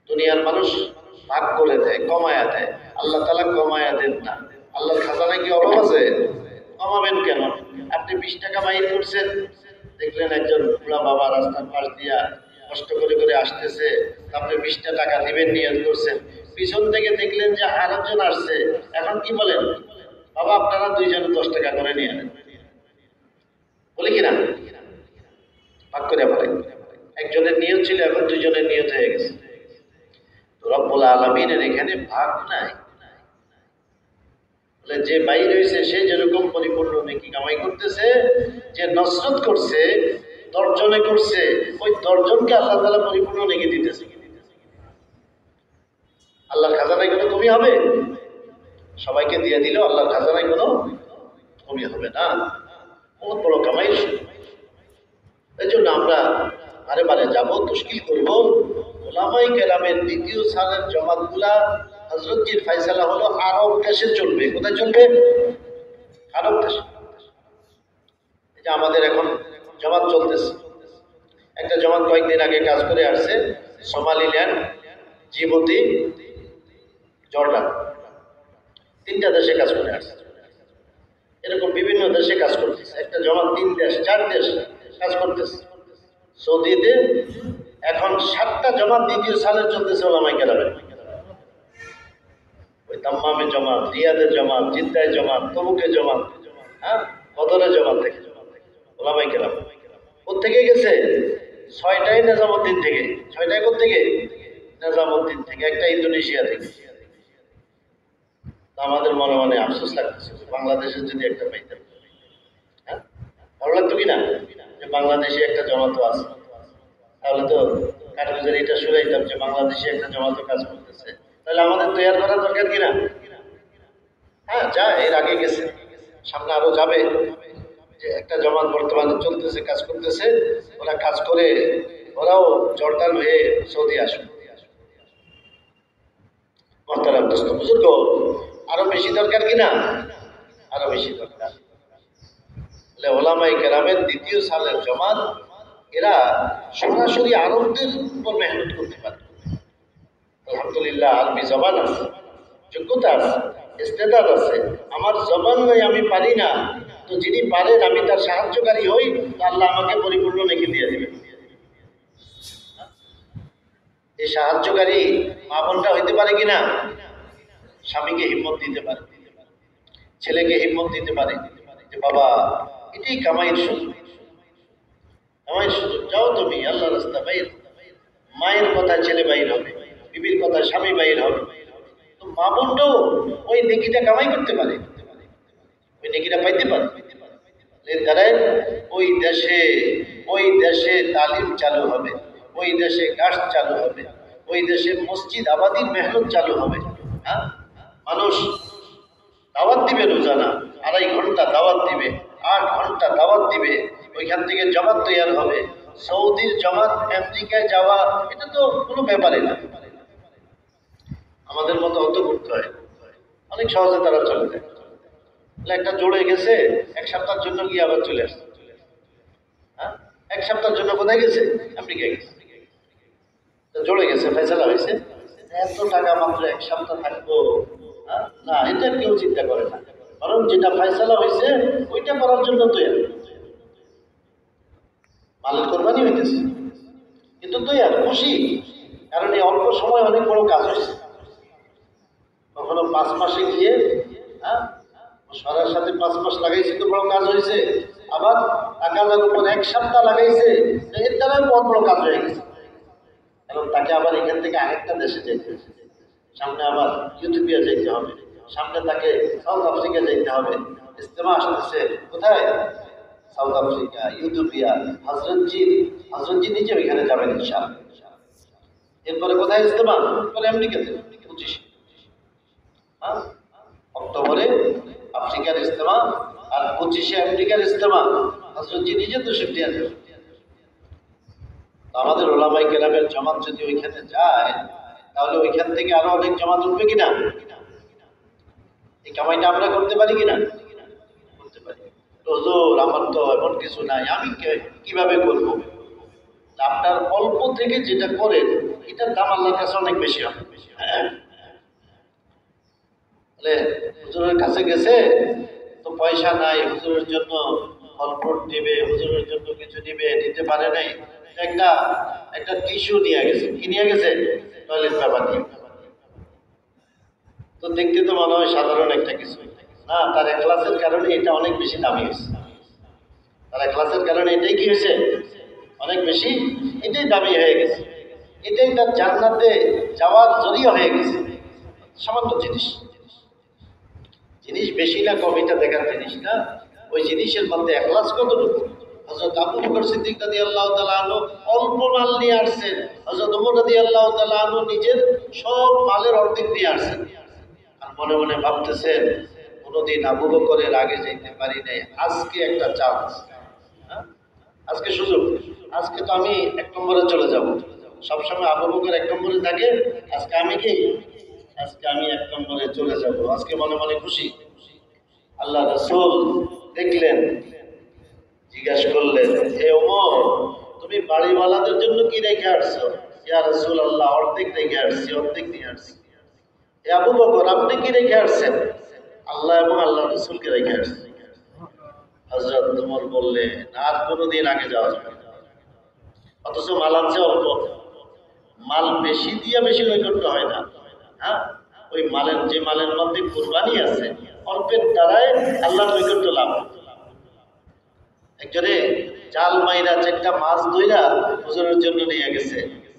দুনিয়ার মানুষ ভাগ করে দেয়, কমায়া দেয়, আল্লাহ তাআলা কমায়া দেন না। আল্লাহর খাজানায় কি অভাব আছে? কমাবেন কেন? আপনি 20 টাকা বাইর করছেন, দেখলেন একজন বুড়া বাবা রাস্তার পাশ দিয়া কষ্ট করে করে আসতেছে, আপনি 20টা টাকা দিবেন নিয়ত করছেন, পিছন থেকে দেখলেন যে আরেকজন আসছে, এখন কি বলেন? বাবা আপনারা দুইজনে 10 টাকা করে নিয়ে নেন, বলে কিনা? ভাগ করে বলেন। একজনের নিয়ত ছিল, এখন দুইজনের নিয়ত হয়ে গেছে। রব্বুল আলামিনের এখানে ভাগ নাই। যে বাইর হয়েছে সে যেরকম পরিপূর্ণ নেকি কামাই করতেছে, যে নসরত করছে 10 জনে করছে, ওই 10 জনকে আল্লাহ তাআলা পরিপূর্ণ নেকি দিতেছে। আল্লাহর খাজানায় কোনো কমি হবে? সবাইকে দিয়ে দিলেও আল্লাহর খাজানায় কোনো কমি হবে না। বহুত বড় কামাই। এই জন্য আমরা বারে বারে যাবো, তুশকিল করবো। ওলামায়ে কেরামের দ্বিতীয় সালের জমাতগুলা হযরতজির ফয়সালা হলো আরব দেশে চলবে। কোথায় চলবে? আরব দেশে। এই যে আমাদের এখন জমাত চলতেছে, একটা জমাত কয়েকদিন আগে কাজ করে আসছে সোমালিল্যান্ড, জিবুতি, জর্ডান, 3টা দেশে কাজ করে আসছে। এরকম বিভিন্ন দেশে কাজ করতেছে। একটা জমাত 3 দেশ 4 দেশ কাজ করতেছে। সৌদিতে এখন 7টা জমাত দ্বিতীয় সালে চলতেছে ওলামায়ে কেরামের। ওই দাম্মামে জমাত, রিয়াদের জমাত, জিদ্দায় জমাত, তবুকে জমাত, হ্যাঁ, বদরে জমাত থেকে ওলামায়ে কেরাম কোত্থেকে গেছে? 6টাই নিজামুদ্দিন থেকে। 6টাই কোত্থেকে? নিজামুদ্দিন থেকে, একটা ইন্দোনেশিয়া থেকে। আমাদের মনে মনে আফসোস লাগতেছে, বাংলাদেশের যদি একটা পাইতাম। হ্যাঁ, ভালো লাগতো কিনা যে বাংলাদেশে একটা জমাতও আছে? তাহলে তো কাঠগুজারিটা শুরাইতাম যে বাংলাদেশে একটা জমাতও কাজ করতেছে। তাহলে আমাদের তৈরি করা দরকার কিনা? হ্যাঁ, যা এর আগে গেছে, সামনে আরো যাবে। যে একটা জমাত বর্তমানে চলতেছে, কাজ করতেছে, ওরা কাজ করে ওরাও জর্দান হয়ে সৌদি আসবে। মহতারাম দোস্ত বুজুর্গ, আরো বেশি দরকার কিনা? আরো বেশি দরকার। ওলামায়ে কেরামের দ্বিতীয় সালের জমাত এরা সরাসরি আরবদের উপর মেহনত করতে পারে। আলহামদুলিল্লাহ, আরবি জবান আছে, যোগ্যতা আছে, ইস্তেদাদ আছে। আমার জবান নয়, আমি পারি না, তো যিনি পারেন আমি তার সাহায্যকারী হই, তো আল্লাহ আমাকে পরিপূর্ণ নেকি দিয়ে দেবেন। এই সাহায্যকারী মা বোনটা হইতে পারে কিনা? স্বামীকে হিম্মত দিতে পারে, ছেলেকে হিম্মত দিতে পারে যে বাবা এটাই কামাইয়ের সুযোগ, কামাইয়ের সুযোগ, যাও তুমি আল্লাহ রাস্তা বাইর। মায়ের কথা ছেলে বাইর হবে, বিবির কথা স্বামী বাইর হবে। তো মা বোনটাও ওই নেকিটা কামাই করতে পারে, ওই নেকিটা পাইতে পারে। এর দ্বারাই ওই দেশে তালিম চালু হবে, ওই দেশে গাছ চালু হবে, ওই দেশে মসজিদ আবাদির মেহনত চালু হবে। হ্যাঁ, মানুষ দাওয়াত দিবে, রোজানা 2.5 ঘন্টা দাওয়াত দিবে, 8 ঘন্টা দাওয়াত দিবে, ওইখান থেকে জমাত তৈরি হবে। সৌদির জমাত আমেরিকায় যাওয়া এটা তো কোনো ব্যাপারে না, আমাদের মতো অত করতে হয়, অনেক সহজে তারা চলে যায়। একটা জোড়ে গেছে 1 সপ্তাহের জন্য গিয়ে আবার চলে আসছে। হ্যাঁ, 1 সপ্তাহের জন্য কোথায় গেছে? আমেরিকায় গেছে। জোড়ে গেছে, ফেসলা হয়েছে, এত টাকা মাত্র 1 সপ্তাহ থাকবো। না, এটা কেউ চিন্তা করে না, কারণ যেটা ফয়সালা হয়েছে ওইটা করার জন্য তৈরি। মালের কোরবানি হইতেছে কিন্তু তৈরি খুশি, কারণ এই অল্প সময় অনেক বড় কাজ হয়েছে। কখনো 5 মাসে গিয়ে সরার সাথে 5 মাস লাগাইছে তো বড় কাজ হয়েছে, আবার টাকা উপর 1 সপ্তাহ লাগাইছে, এর দ্বারা বহুত বড় কাজ হয়ে গেছে। কারণ তাকে আবার এখান থেকে আরেকটা দেশে যেতে হবে, সামনে আবার ইউথোপিয়া যেতে হবে, সামনে তাকে সাউথ আফ্রিকা যেতে হবে। ইজতেমা আসতেছে কোথায়? সাউথ আফ্রিকা, ইউথোপিয়া, হজরতজি নিজে ওইখানে যাবেন ইনশাআল্লাহ। এরপরে কোথায় ইজতেমা? এরপরে আমেরিকাতে 25 অক্টোবরে আফ্রিকার ইজতেমা, আর 25-এ আমেরিকার ইজতেমা। হজরতজি নিজে তো শিফটে আছে। আমাদের ওলামাই কেরামের জামাত যদি ওইখানে যায়, তাহলে ওইখান থেকে আরো অনেক জামাত উঠবে কিনা? এই কামাইটা আমরা করতে পারি কিনা? করতে পারি। হুজুর, আমার তো এমন কিছু নাই, আমি কিভাবে করবো? আপনার অল্প থেকে যেটা করেন এটার দাম আল্লাহর কাছে অনেক বেশি হবে। হুজুরের কাছে গেছে তো পয়সা নাই, হুজুরের জন্য ফল ফ্রুট দিবে, হুজুরের জন্য কিছু দিবে, দিতে পারে নাই, একটা টিস্যু নিয়ে গেছে। কি নিয়ে গেছে? টয়লেট পেপার নিয়ে। তো দেখতে তো মনে হয় সাধারণ একটা কিছু না, তার এখলাসের কারণে এটা অনেক বেশি দামি হয়েছে। তার এখলাসের কারণে এটাই কি হয়েছে? অনেক বেশি, এটাই দামি হয়ে গেছে, এটাই তার জান্নাতে যাওয়ার জরিয়া হয়ে গেছে। সামান্য জিনিস বেশি না কম এটা দেখার জিনিস না, ওই জিনিসের মধ্যে এখলাস কতটুকু। হযরত আবু বকর সিদ্দিক রাদিয়াল্লাহু তাআলা আনহু অল্প মাল নিয়ে আসছেন, হযরত ওমর রাদিয়াল্লাহু তাআলা আনহু নিজের সব মালের অর্ধেক নিয়ে আসছেন, আর মনে মনে ভাবতেছেন কোনোদিন আবু বকরের আগে যেতে পারি নাই, আজকে একটা চান্স, আজকে সুযোগ, আজকে তো আমি 1 নম্বরে চলে যাব। সবসময় আবু বকর 1 নম্বরে থাকে, আজকে আমি কি? আজকে আমি 1 নম্বরে চলে যাব। আজকে মনে মনে খুশি। আল্লাহ রাসূল দেখলেন, জিজ্ঞাসা করলেন, হে ওমর, তুমি বাড়িওয়ালাদের জন্য কি রেখে আসছো? ইয়া রাসূলুল্লাহ, অর্ধেক রেখে আসছি, অর্ধেক নিয়ে আসছি। হে আবু বকর, আপনি কি রেখে আসছেন? আল্লাহ এবং আল্লাহ রাসূলকে রেখে আসছি। হযরত ওমর বললেন, আর কোনোদিন আগে যাওয়া যাবে না। অথচ মাল আনছে অল্প, মাল বেশি দিয়ে বেশি নৈকট্য হয় না। ওই মালের, যে মালের মধ্যে কুরবানি আছে, অল্পের দ্বারাই আল্লাহর নৈকট্য লাভ। একজনে জাল মাইরা 4টা মাছ ধইরা হুজুরের জন্য নিয়ে গেছে,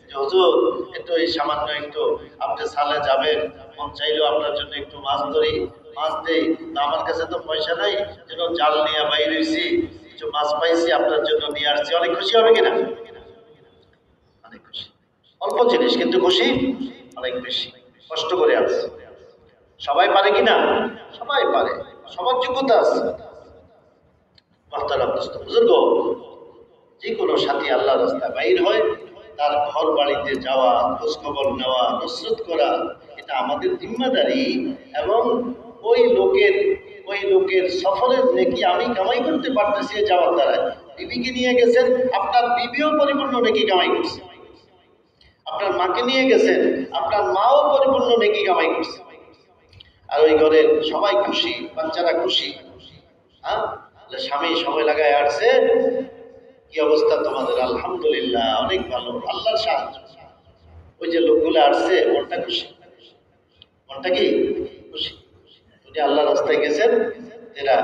যে হুজুর একটু এই সামান্য একটু আপনি সালে যাবেন, মন চাইলেও আপনার জন্য একটু মাছ ধরি, মাছ দেই, না আমার কাছে তো পয়সা নাই, যেন জাল নিয়ে বাইরে হয়েছি, কিছু মাছ পাইছি আপনার জন্য নিয়ে আসছি। অনেক খুশি হবে কিনা? অনেক খুশি। অল্প জিনিস কিন্তু খুশি অনেক বেশি। কষ্ট করে আছে, সবাই পারে কিনা? সবাই পারে, সবার যোগ্যতা আছে। বুজুর্গ, যে কোনো সাথী আল্লাহ রাস্তা বাইর হয়, তার ঘর বাড়িতে যাওয়া, খোঁজ খবর নেওয়া, নসরত করা, এটা আমাদের জিম্মাদারি। এবং ওই লোকের সফরের নেকি আমি কামাই করতে পারতেছি যাওয়ার দ্বারা, বিবিকে নিয়ে গেছেন, আপনার বিবিও পরিপূর্ণ নেকি কামাই করছে। আপনার মাকে নিয়ে গেছেন, আপনার মাও পরিপূর্ণ নেকি কামাই করছে। আর ওই ঘরের সবাই খুশি, বাচ্চারা খুশি। হ্যাঁ, স্বামী সময় লাগায় আসছে, কি অবস্থা তোমাদের? আলহামদুলিল্লাহ, অনেক ভালো, আল্লাহর সাহায্য। ওই যে লোকগুলো আসছে, মনটা খুশি, মনটা কি খুশি। উনি আল্লাহ রাস্তায় গেছেন, এরা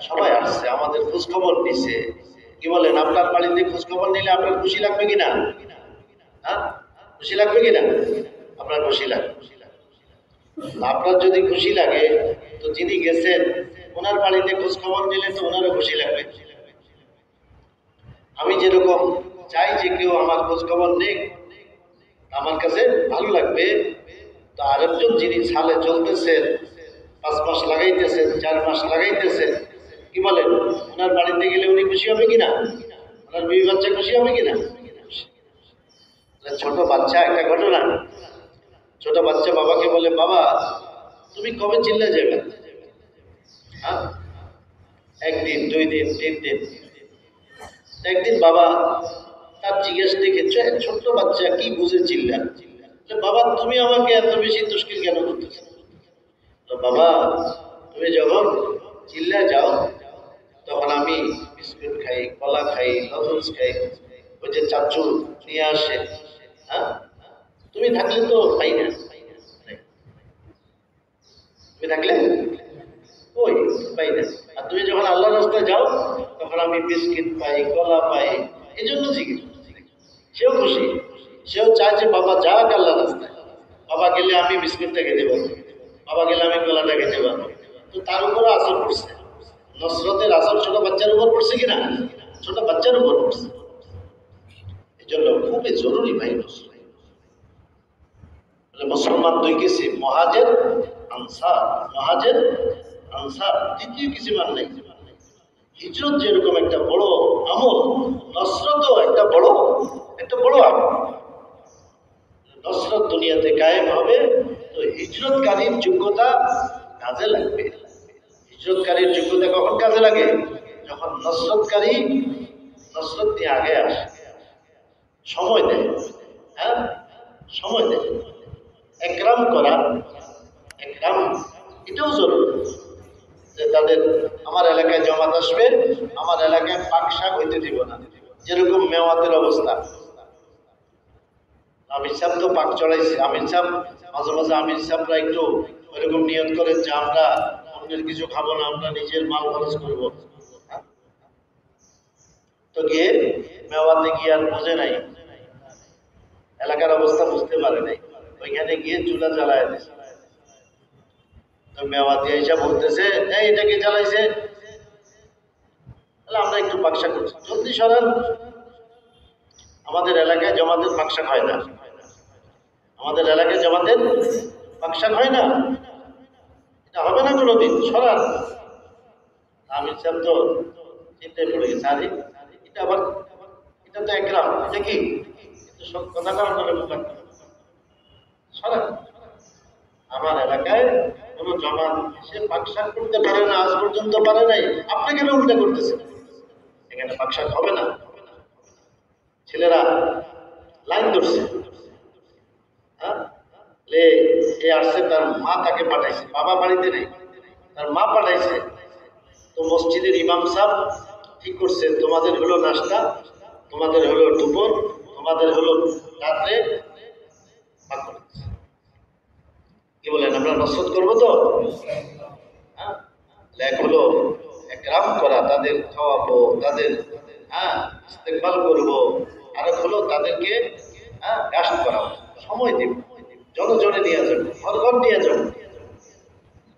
সবাই আসছে, আমাদের খোঁজখবর নিছে। কি বলেন, আপনার বাড়িতে খোঁজখবর নিলে আপনার খুশি লাগবে কিনা? হ্যাঁ, খুশি লাগবে কিনা? আপনার খুশি লাগবে। আপনার যদি খুশি লাগে, তো যিনি গেছেন ওনার বাড়িতে খোঁজখবর নিলে তো ওনারও খুশি লাগবে। আমি যেরকম চাই যে কেউ আমার খোঁজখবর নেই, আমার কাছে ভালো লাগবে, তো আরেকজন যিনি সালে চলতেছেন, 5 মাস লাগাইতেছেন, 4 মাস লাগাইতেছেন, কি বলেন, ওনার বাড়িতে গেলে উনি খুশি হবে কিনা? ওনার বিবি বাচ্চা খুশি হবে কিনা? ছোট বাচ্চা, একটা ঘটনা, ছোট বাচ্চা বাবাকে বলে, বাবা তুমি কবে চিল্লা যাবে? হ্যাঁ, 1 দিন, 2 দিন, 3 দিন। একদিন বাবা তার জিজ্ঞেস দেখেছে, ছোট্ট বাচ্চা কি বুঝে চিল্লা, বাবা তুমি আমাকে এত বেশি মুশকিল কেন করতেছো? তো বাবা তুমি যখন চিল্লা যাও, তখন আমি বিস্কুট খাই, কলা খাই, লজেন্স খাই, ওই যে চাচু নিয়ে আসে। হ্যাঁ, তুমি থাকলে তো পাই না, তুমি থাকলে ওই পাই না। আর তুমি যখন আল্লাহ রাস্তায় যাও, তখন আমি বিস্কিট পাই, কলা পাই, এই জন্য জিজ্ঞেস। সেও খুশি, সেও চায় যে বাবা যাক আল্লাহ রাস্তায়, বাবা গেলে আমি বিস্কুটটা খেতে পারবো, বাবা গেলে আমি কলাটা খেতে পারবো। তো তার উপরও আসর পড়ছে, নসরতের আসর ছোট বাচ্চার উপর পড়ছে কিনা? ছোট বাচ্চার উপর পড়ছে। এই জন্য খুবই জরুরি ভাই নসরত। মুসলমান 2 কিসিম, মুহাজির আনসার। মুহাজির আনসার, দ্বিতীয় কিছু মান নেই। হিজরত যেরকম একটা বড় আমল, নসরতও একটা বড় আমল। নসরত দুনিয়াতে কায়েম হবে, তো হিজরতকারীর যোগ্যতা কাজে লাগবে। হিজরতকারীর যোগ্যতা কখন কাজে লাগে? যখন নসরত নিয়ে আগে আসে, সময় দেয়। হ্যাঁ, সময় দেয়, একরাম করা, একরাম এটাও জরুরি। যে তাদের আমার এলাকায় জামাত আসবে, আমার এলাকায় পাক শাক হইতে দিব না। যেরকম মেওয়াতের অবস্থা, আমির সাহেব তো পাক চড়াইছে। আমির সাহেব মাঝে মাঝে আমির সাহেবরা একটু ওইরকম নিয়ত করেন যে আমরা অন্যের কিছু খাবো না, আমরা নিজের মাল খরচ করবো। তো গিয়ে মেওয়াতে গিয়ে আর বোঝে নাই, এলাকার অবস্থা বুঝতে পারে নাই, ওইখানে গিয়ে চুলা জ্বালায় দিয়েছে। তো মেওয়াতি এসে বলতেছে, এই এটা কে জ্বালাইছে? তাহলে আমরা একটু পাকশাক করছি, জলদি সরান। আমাদের এলাকায় জামাতের পাকশাক হয় না, আমাদের এলাকায় জামাতের পাকশাক হয় না, এটা হবে না কোনোদিন, সরান। আমির সাহেব তো চিন্তায় পড়ে গেছে, আরে এটা আবার, এটা তো একরাম, এটা কি সব কথা কারণ করে সরান। আমার এলাকায় কোন জমান সে পাকশাক করতে পারে না, আজ পর্যন্ত পারে নাই, আপনি কেন উল্টা করতেছেন? এখানে পাকশাক হবে না। ছেলেরা লাইন ধরছে। হ্যাঁ, এ আসছে, তার মা তাকে পাঠাইছে, বাবা বাড়িতে নেই, তার মা পাঠাইছে। তো মসজিদের ইমাম সাহেব ঠিক করছে, তোমাদের হলো নাস্তা, তোমাদের হলো দুপুর, তোমাদের হলো রাত্রে। কি বলেন, আমরা নসরত করবো তো? হ্যাঁ, এক হলো একরাম করা, তাদের খাওয়াবো, তাদের ইস্তেকবাল করবো। আরেক হলো তাদেরকে গাছ করাবো, সময় দিব, জনে নিয়ে যাবো, ঘর নিয়ে যাবো।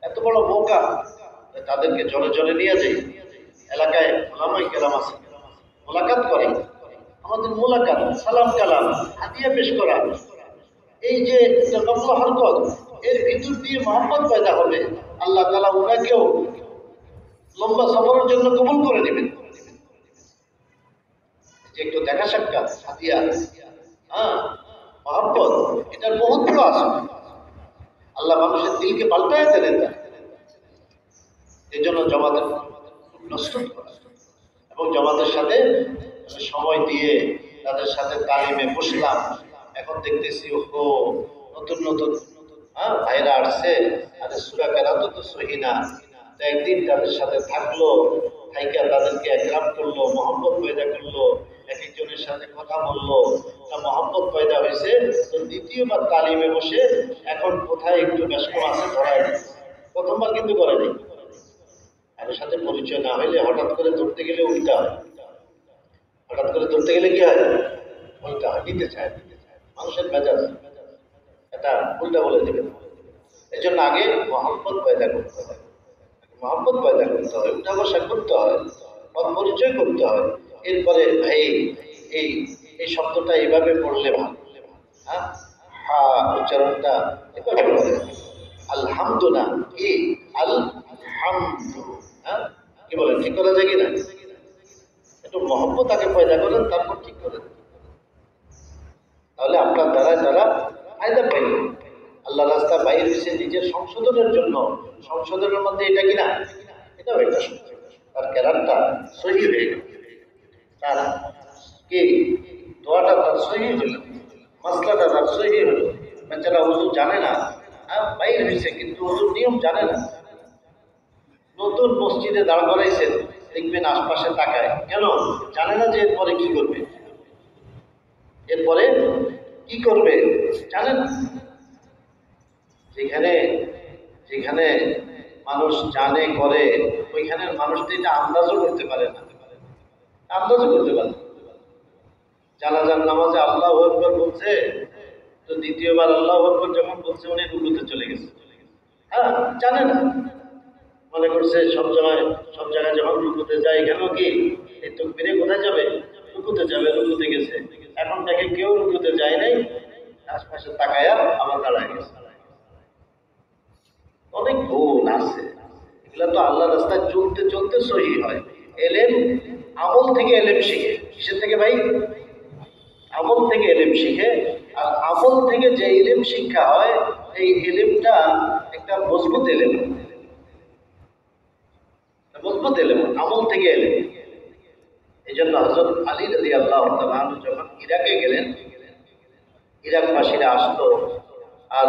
এত বড় মৌকা, তাদেরকে জনে নিয়ে যাই। এলাকায় ওলামায়ে কেরাম আছে, মোলাকাত করে। আমাদের মোলাকাত, সালাম কালাম, হাদিয়া পেশ করা, এই যে নফল হরকত, এর ভিতর দিয়ে মহব্বত পয়দা হবে। আল্লাহ তাআলা ওনাকেও লম্বা সফরের জন্য কবুল করে নেবেন। যে একটু দেখা সাক্ষাৎ, হাদিয়া, মহব্বত, এটার বহুত বড় আসল। আল্লাহ মানুষের দিলকে পাল্টায় দেন। এই জন্য জমাতের নসরত করা এবং জামাতের সাথে সময় দিয়ে তাদের সাথে তালিমে বসলাম। এখন দেখতেছি ও নতুন নতুন ভাইরা আসছে, আর সূরা কেরাত তো সহি না। তো একদিন তাদের সাথে থাকলো, থাইকা তাদেরকে একরাম করলো, মহব্বত পয়দা করলো, এক একজনের সাথে কথা বললো, মহব্বত পয়দা হয়েছে। তো দ্বিতীয়বার তালিমে বসে এখন কোথায় একটু ব্যস্ত আছে ধরায় নেই। প্রথমবার কিন্তু করেনি। কারোর সাথে পরিচয় না হইলে হঠাৎ করে ধরতে গেলে উল্টা হয়। হঠাৎ করে ধরতে গেলে কি হয়? উল্টা হয়, নিতে চায়। মানুষের মেজাজ এটা উল্টা বলে দেবে। এই জন্য আগে মহব্বত পয়দা করতে হয়, মহব্বত পয়দা করতে হয়, উঠা বসা করতে হয়, পথ পরিচয় করতে হয়। এরপরে ভাই এই এই শব্দটা এইভাবে পড়লে ভালো। হ্যাঁ, হা উচ্চারণটা এভাবে করে আলহামদুলিল্লাহ, কি আলহামদু, হ্যাঁ কি বলেন, ঠিক করা যায় কিনা? একটু মহব্বত আগে পয়দা করেন, তারপর ঠিক করেন। তাহলে আপনার দ্বারায় তারা ফায়দা পাইল। আল্লাহ রাস্তা বাইরে হয়েছে নিজের সংশোধনের জন্য। সংশোধনের মধ্যে এটা কিনা, এটাও একটা সংশোধন। তার ক্যারাক্টারটা সহি হয়ে গেল, তার কি দোয়াটা তার সহি হইল, মশলাটা তার সহি হইল। বেচারা ওজু জানে না, বাইরে হয়েছে কিন্তু ওজুর নিয়ম জানে না। নতুন মসজিদে দাঁড় করাইছেন, দেখবেন আশপাশে তাকায়, কেন জানে না যে এরপরে কি করবে, এরপরে কি করবে জানে না। যেখানে যেখানে মানুষ জানে করে, ওইখানের মানুষ তো এটা আন্দাজও করতে পারে না, আন্দাজও করতে পারে না। জানাজার নামাজে আল্লাহু আকবার বলছে, তো দ্বিতীয়বার আল্লাহু আকবার যখন বলছে উনি রুকুতে চলে গেছে। হ্যাঁ, জানে না, মনে করছে সব জায়গায় যখন রুকুতে যায়, এখানেও কি এই তাকবীরে কোথায় যাবে, রুকুতে যাবে, রুকুতে গেছে। এখন দেখে কেউ রুকুতে যায় নাই, আশপাশে তাকায়া আবার দাঁড়ায় গেছে। অনেক গুণ আছে, এগুলা তো আল্লাহ রাস্তায় চলতে চলতে সহি হয়। এলেম আমল থেকে এলেম শিখে, কিসের থেকে ভাই? আমল থেকে এলেম শিখে। আর আমল থেকে যে এলেম শিক্ষা হয়, এই এলেমটা একটা মজবুত এলেম, মজবুত এলেম, আমল থেকে এলেম। এই জন্য হযরত আলী রাদিয়াল্লাহু তাআলা যখন ইরাকে গেলেন, ইরাকবাসীরা আসলো আর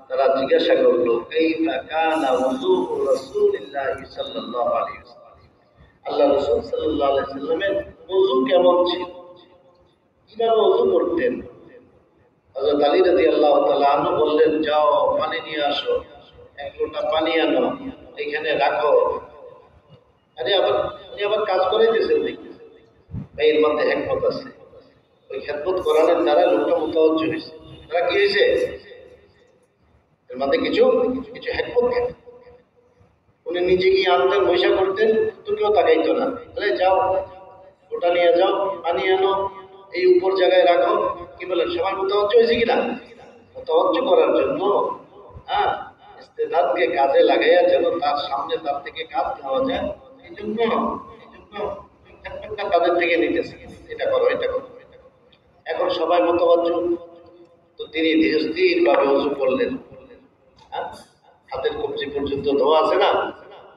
তারা জিজ্ঞাসা করলো, কাইফা কানা ওযুউ রাসূলিল্লাহি সাল্লাল্লাহু আলাইহি ওয়াসাল্লাম, আল্লাহ রাসূল সাল্লাল্লাহু আলাইহি ওয়াসাল্লামের ওযু কেমন ছিল, কিভাবে ওযু করতেন? হযরত আলী রাদিয়াল্লাহু তাআলা আনহু বললেন, যাও পানি নিয়ে আসো, এক লোটা পানি আনো, এখানে রাখো। আরে উনি আবার কাজ করে দিয়েছেন দেখি, এর মধ্যে হিকমত আছে। ওই খেদমত করানোর দ্বারা লোকটা মুতাওয়াজ্জিহ হয়েছে। তারা কি হয়েছে? এর মধ্যে কিছু কিছু হিকমত থাকে। উনি নিজে গিয়ে আনতেন, পয়সা করতেন, তো কেউ তাকাইতো না। তাহলে যাও ওটা নিয়ে যাও, পানি আনো, এই উপর জায়গায় রাখো। কি বলেন, সবাই মুতাওয়াজ্জিহ হয়েছে কিনা? মুতাওয়াজ্জিহ করার জন্য ইস্তেদাদকে কাজে লাগাইয়া যেন তার সামনে তার থেকে কাজ নেওয়া যায়, এই জন্য তাদের থেকে নিতেছে, এটা করো, এটা করো, এটা করো। এখন সবাই মুতাওয়াজ্জিহ, তো তিনি ধীরস্থির ভাবে ওযু করলেন। হাতের কবজি পর্যন্ত ধোয়া আছে না,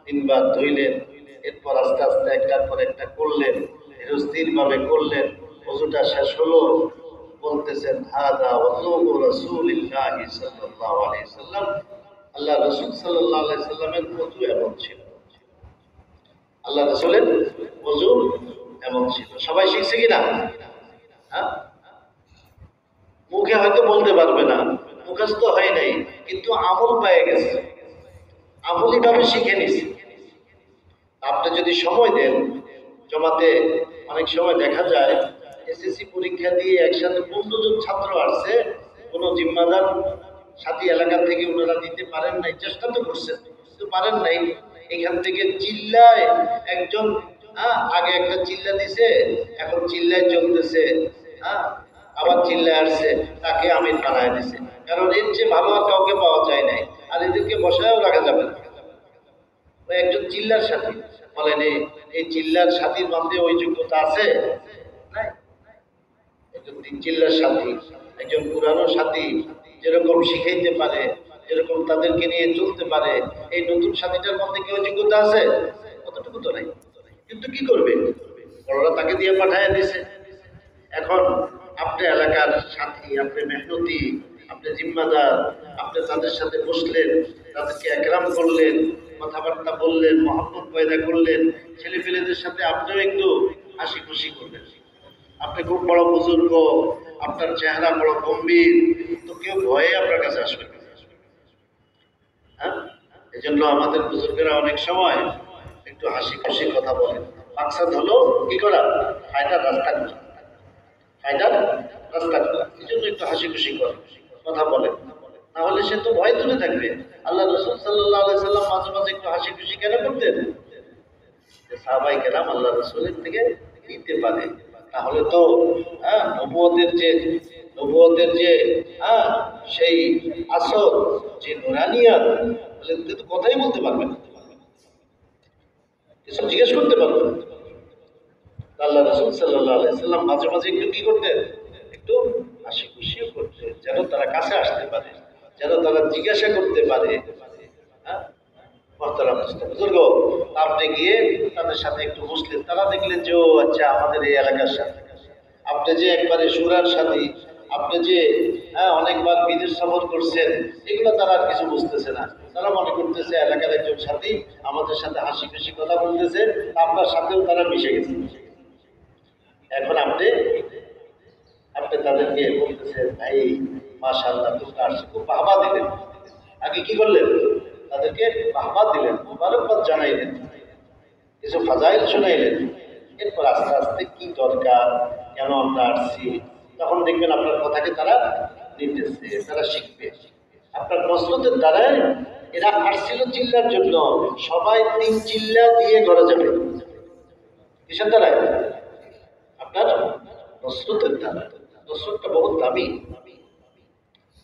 3 বার ধুইলেন। এরপর আস্তে আস্তে একটার পর একটা করলেন, ধীরস্থির ভাবে করলেন। ওযুটা শেষ হলো, বলতেছেন, হাদা ওযু রাসূলিল্লাহি সাল্লাল্লাহু আলাইহি ওয়াসাল্লাম, আল্লাহ রাসূল সাল্লাল্লাহু আলাইহি ওয়াসাল্লামের ওযু এমন ছিল। আল্লাহ রাসূলের ওযু এমন ছিল। সবাই শিখছে কিনা? হ্যাঁ, মুখে হয়তো বলতে পারবে না, মুখস্থ হয় নাই, কিন্তু আমল পেয়ে গেছে, আমলিভাবে শিখে নিছে। আপনি যদি সময় দেন, জমাতে অনেক সময় দেখা যায় এসএসসি পরীক্ষা দিয়ে একসাথে 15 জন ছাত্র আসছে, কোনো জিম্মাদার সাথী এলাকা থেকে ওনারা দিতে পারেন নাই, চেষ্টা তো করছেন কিন্তু পারেন নাই। এখান থেকে চিল্লায় একজন, আগে একটা চিল্লা দিছে, এখন চিল্লায় চলতেছে, আবার চিল্লায় আসছে, তাকে আমির বানায় দিছে। কারণ এর চেয়ে ভালো আর কাউকে পাওয়া যায় নাই, আর এদেরকে বসায়ও রাখা যাবে না। ওই একজন চিল্লার সাথী, বলেন এই চিল্লার সাথীর মধ্যে ওই যোগ্যতা আছে? নাই। একজন চিল্লার সাথী, একজন পুরানো সাথী যেরকম শিখাইতে পারে, যেরকম তাদেরকে নিয়ে চলতে পারে, এই নতুন সাথীটার মধ্যে কি ওই যোগ্যতা আছে? কতটুকু তো নাই। কিন্তু কি করবে, বড়রা তাকে দিয়ে পাঠায় দিছে। এখন আপনি এলাকার সাথী, আপনি মেহনতি, আপনি জিম্মাদার, আপনি তাদের সাথে বসলেন, তাদেরকে একরাম করলেন, কথাবার্তা বললেন, মহব্বত পয়দা করলেন, ছেলেপেলেদের সাথে আপনিও একটু হাসি খুশি করলেন। আপনি খুব বড় বুজুর্গ, আপনার চেহারা বড় গম্ভীর, তো কেউ ভয়ে আপনার কাছে আসবে না। হ্যাঁ, এই জন্য আমাদের বুজুর্গেরা অনেক সময় একটু হাসি খুশি কথা বলেন। মাকসাদ হলো কি করা, ফায়দার রাস্তা খোঁজা, ফায়দার রাস্তা খোঁজা। এই জন্য একটু হাসি খুশি কথা বলেন, না হলে সে তো ভয় তুলে থাকবে। আল্লাহ রসুল সাল্লাল্লাহু আলাইহি সাল্লাম মাঝে মাঝে একটু হাসি খুশি কেন করতেন? সাহাবাই কেরাম আল্লাহ রসুলের থেকে নিতে পারে, তাহলে তো নবুয়তের যে সেই আসর, যে নুরানিয়াত, তাহলে তো কথাই বলতে পারবেন, এসব জিজ্ঞেস করতে পারবেন। আল্লাহ রসুল সাল্লাল্লাহু আলাইহি সাল্লাম মাঝে মাঝে একটু কি করতেন, একটু হাসি খুশিও করতেন, যেন তারা কাছে আসতে পারে, যেন তারা জিজ্ঞাসা করতে পারে। হ্যাঁ, বুজুর্গ, আপনি গিয়ে তাদের সাথে একটু বসলেন, তারা দেখলেন যে ও আচ্ছা আমাদের এই এলাকার সাথে, আপনি যে একবারে সুরার সাথী, আপনি যে অনেকবার বিদেশ সফর করছেন, এগুলো তারা আর কিছু বুঝতেছে না। তারা মনে করতেছে এলাকার একজন সাথী আমাদের সাথে হাসি খুশি কথা বলতেছে, আপনার সাথেও তারা মিশে গেছে। এখন আপনি তাদেরকে বলতেছেন, ভাই মাশাআল্লাহ তোমরা আসছে, খুব বাহবা দিলেন। আগে কি করলেন, তাদেরকে বাহবা দিলেন, মুবারকবাদ জানাইলেন, কিছু ফাজাইল শোনাইলেন। এরপর আস্তে আস্তে কি দরকার, কেন আমরা আসছি, তখন দেখবেন আপনার কথাকে তারা নিতেছে, তারা শিখবে। আপনার নসরতের দ্বারাই এরা আসছিল চিল্লার জন্য, সবাই 3 চিল্লা দিয়ে ঘরে যাবে। কিসের দ্বারাই? আপনার নসরতের দ্বারা। নসরতটা বহুত দামি,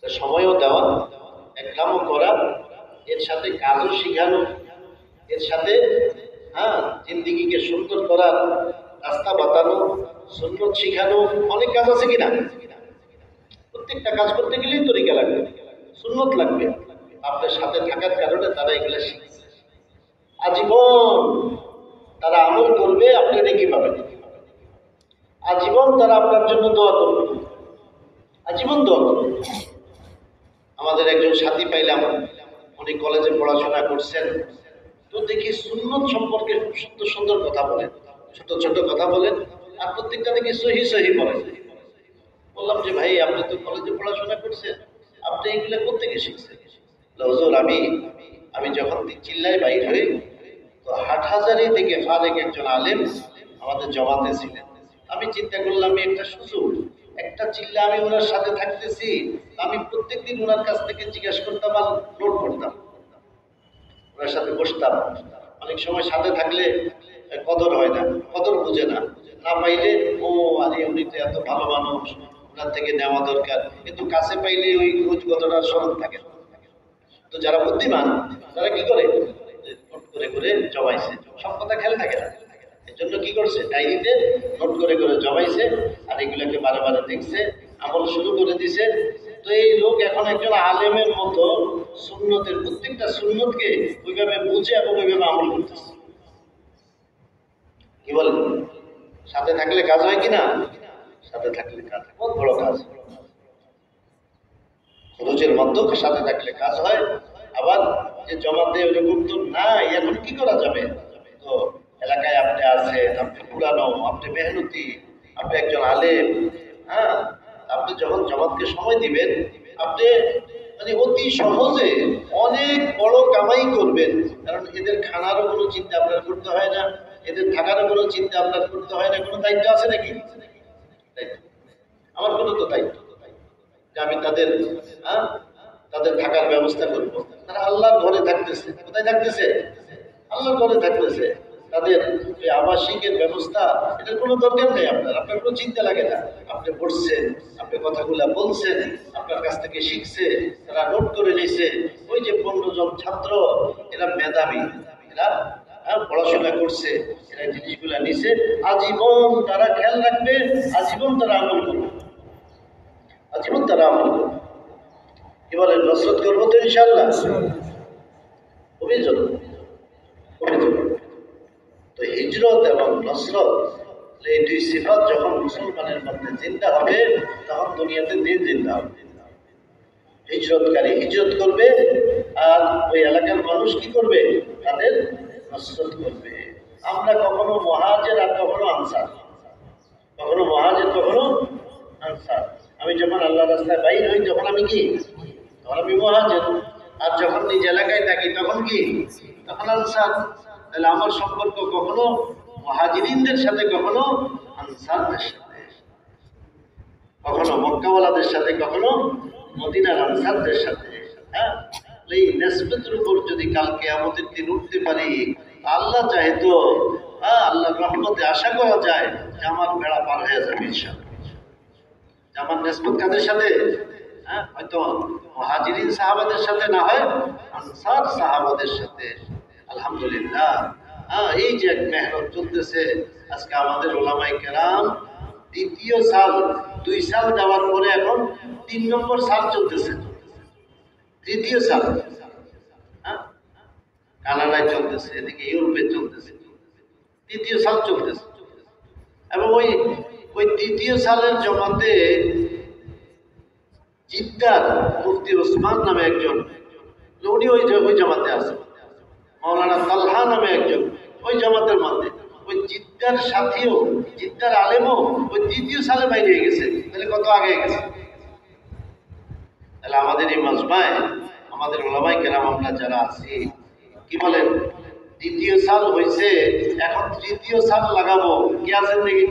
সময়ও দেওয়া, একরামও করা, এর সাথে কাজও শিখানো, এর সাথে জিন্দিগিকে সুন্দর করার রাস্তা বাতানো, সুন্নত শিখানো, অনেক কাজ আছে কিনা? প্রত্যেকটা কাজ করতে গেলেই তরিকা লাগবে, সুন্নত লাগবে। আপনার সাথে থাকার কারণে তারা এগুলো শিখছে, আজীবন তারা আমল করবে, আপনি নেকি পাবেন, আজীবন তারা আপনার জন্য দোয়া করবে, আজীবন দোয়া করবে। আমাদের একজন সাথী পাইলাম, উনি কলেজে পড়াশোনা করছেন, তো দেখি সুন্নত সম্পর্কে খুব সুন্দর সুন্দর কথা বলেন, ছোট ছোট কথা বলেন, আর প্রত্যেকটা দেখি সহি সহি বলেন। বললাম যে ভাই আপনি তো কলেজে পড়াশোনা করছেন, আপনি এগুলো কোত্থেকে শিখছেন? হুজুর আমি যখন চিল্লায় বাইর হই, তো হাটহাজারি থেকে ফারেক একজন আলেম আমাদের জমাতে ছিলেন। আমি চিন্তা করলাম একটা সুযোগ, একটা চিল্লা আমি ওনার সাথে থাকতেছি, আমি প্রত্যেকদিন ওনার কাছ থেকে জিজ্ঞাসা করতাম আর নোট করতাম, ওনার সাথে বসতাম। অনেক সময় সাথে থাকলে কদর হয় না, কদর বুঝে না, না পাইলে ও আরে উনি তো এত ভালো মানুষ, ওনার থেকে নেওয়া দরকার, কিন্তু কাছে পাইলে ওই খোঁজ কতটা স্মরণ থাকে। তো যারা বুদ্ধিমান তারা কি করে, নোট করে করে জমাইছে, সব কথা খেয়াল থাকে না, এর জন্য কি করছে, ডায়েরিতে নোট করে করে জমাইছে, আর এগুলোকে বারে বারে দেখছে, আমল শুরু করে দিছে। তো এই লোক এখন একজন আলেমের মতো সুন্নতের প্রত্যেকটা সুন্নতকে ওইভাবে বুঝে এবং ওইভাবে আমল করতেছে। কি বলেন, সাথে থাকলে কাজ হয় কিনা? সাথে থাকলে কাজ, বহুত বড় কাজ। খরচের মধ্যে সাথে থাকলে কাজ হয়। আবার যে জমাতে ওরকম তো নাই, এখন কি করা যাবে? তো এলাকায় আপনি আছেন, আপনি পুরানো, আপনি মেহনতি, আপনি একজন আলেম, আপনি যখন জমাতকে সময় দিবেন, আপনি মানে অতি সহজে অনেক বড় কামাই করবেন। কারণ এদের খানারও কোনো চিন্তা আপনার করতে হয় না, এদের থাকারও কোনো চিন্তা আপনার করতে হয় না। কোনো দায়িত্ব আছে নাকি? আমার কোনো তো দায়িত্ব যে আমি তাদের থাকার ব্যবস্থা করবো। তারা আল্লাহর ঘরে থাকতেছে, কোথায় থাকতেছে? আল্লাহর ঘরে থাকতেছে। তাদের এই আবাসিকের ব্যবস্থা, এটার কোনো দরকার নেই, আপনার কোনো চিন্তা লাগে না। আপনি পড়ছেন, আপনি কথাগুলা বলছেন, আপনার কাছ থেকে শিখছে, তারা নোট করে নিছে। ওই যে 15 জন ছাত্র, এরা মেধাবী, এরা পড়াশোনা করছে, এরা জিনিসগুলা নিছে, আজীবন তারা খেয়াল রাখবে, আজীবন তারা আমল করবে, আজীবন তারা আমল করবে। কি বলেন, নসরত করবো তো ইনশাআল্লাহ? খুবই জরুরি, খুবই জরুরি। তো হিজরত এবং নসরত এই দুই সিফাত যখন মুসলমানের মধ্যে জিন্দা হবে তখন দুনিয়াতে দিন জিন্দা হবে। হিজরতকারী হিজরত করবে, আর ওই এলাকার মানুষ কি করবে? তাদের নসরত করবে। আমরা কখনো মুহাজির আর কখনো আনসার, কখনো মুহাজির কখনো আনসার। আমি যখন আল্লাহ রাস্তায় বাইর হই তখন আমি কি? তখন আমি মুহাজির। আর যখন নিজ এলাকায় থাকি তখন কি? তখন আনসার। তাহলে আমার সম্পর্ক কখনো মুহাজিরিনদের সাথে, কখনো আনসারদের সাথে, কখনো মক্কাওয়ালাদের সাথে, কখনো মদিনার আনসারদের সাথে। হ্যাঁ, এই নিসবতের উপর যদি কালকে আমাদের দিন উঠতে পারি, আল্লাহ চাহে তো আল্লাহর রহমতে আশা করা যায় যে আমার বেড়া পার হয়ে যাবে ইনশাআল্লাহ। আমার নিসবত কাদের সাথে? হয়তো মুহাজিরিন সাহাবাদের সাথে, না হয় আনসার সাহাবাদের সাথে। আলহামদুলিল্লাহ। এই যে এক মেহনত চলতেছে আজকে আমাদের ওলামায়ে কেরাম, দ্বিতীয় সাল, 2 সাল যাওয়ার পরে এখন 3 নম্বর সাল চলতেছে, তৃতীয় সাল। কানাডায় চলতেছে, এদিকে ইউরোপে চলতেছে, তৃতীয় সাল চলতেছে। এবং ওই তৃতীয় সালের জমাতে জিদ্দার মুফতি ওসমান নামে একজন, উনি ওই জামাতে আছে। মাওলানা তালহা নামে একজন ওই জামাতের মধ্যে, ওই জিদ্দার সাথীও, জিদ্দার আলেমও ওই তৃতীয় সালে বাইরে গেছে। তাহলে কত আগে গেছে? তাহলে আমাদের এই মাজমায়, আমাদের ওলামায়ে কেরাম আমরা যারা আছি, কি বলেন? দ্বিতীয় সাল হয়েছে, এখন তৃতীয় সাল লাগাবো। কি আছেন দেখি?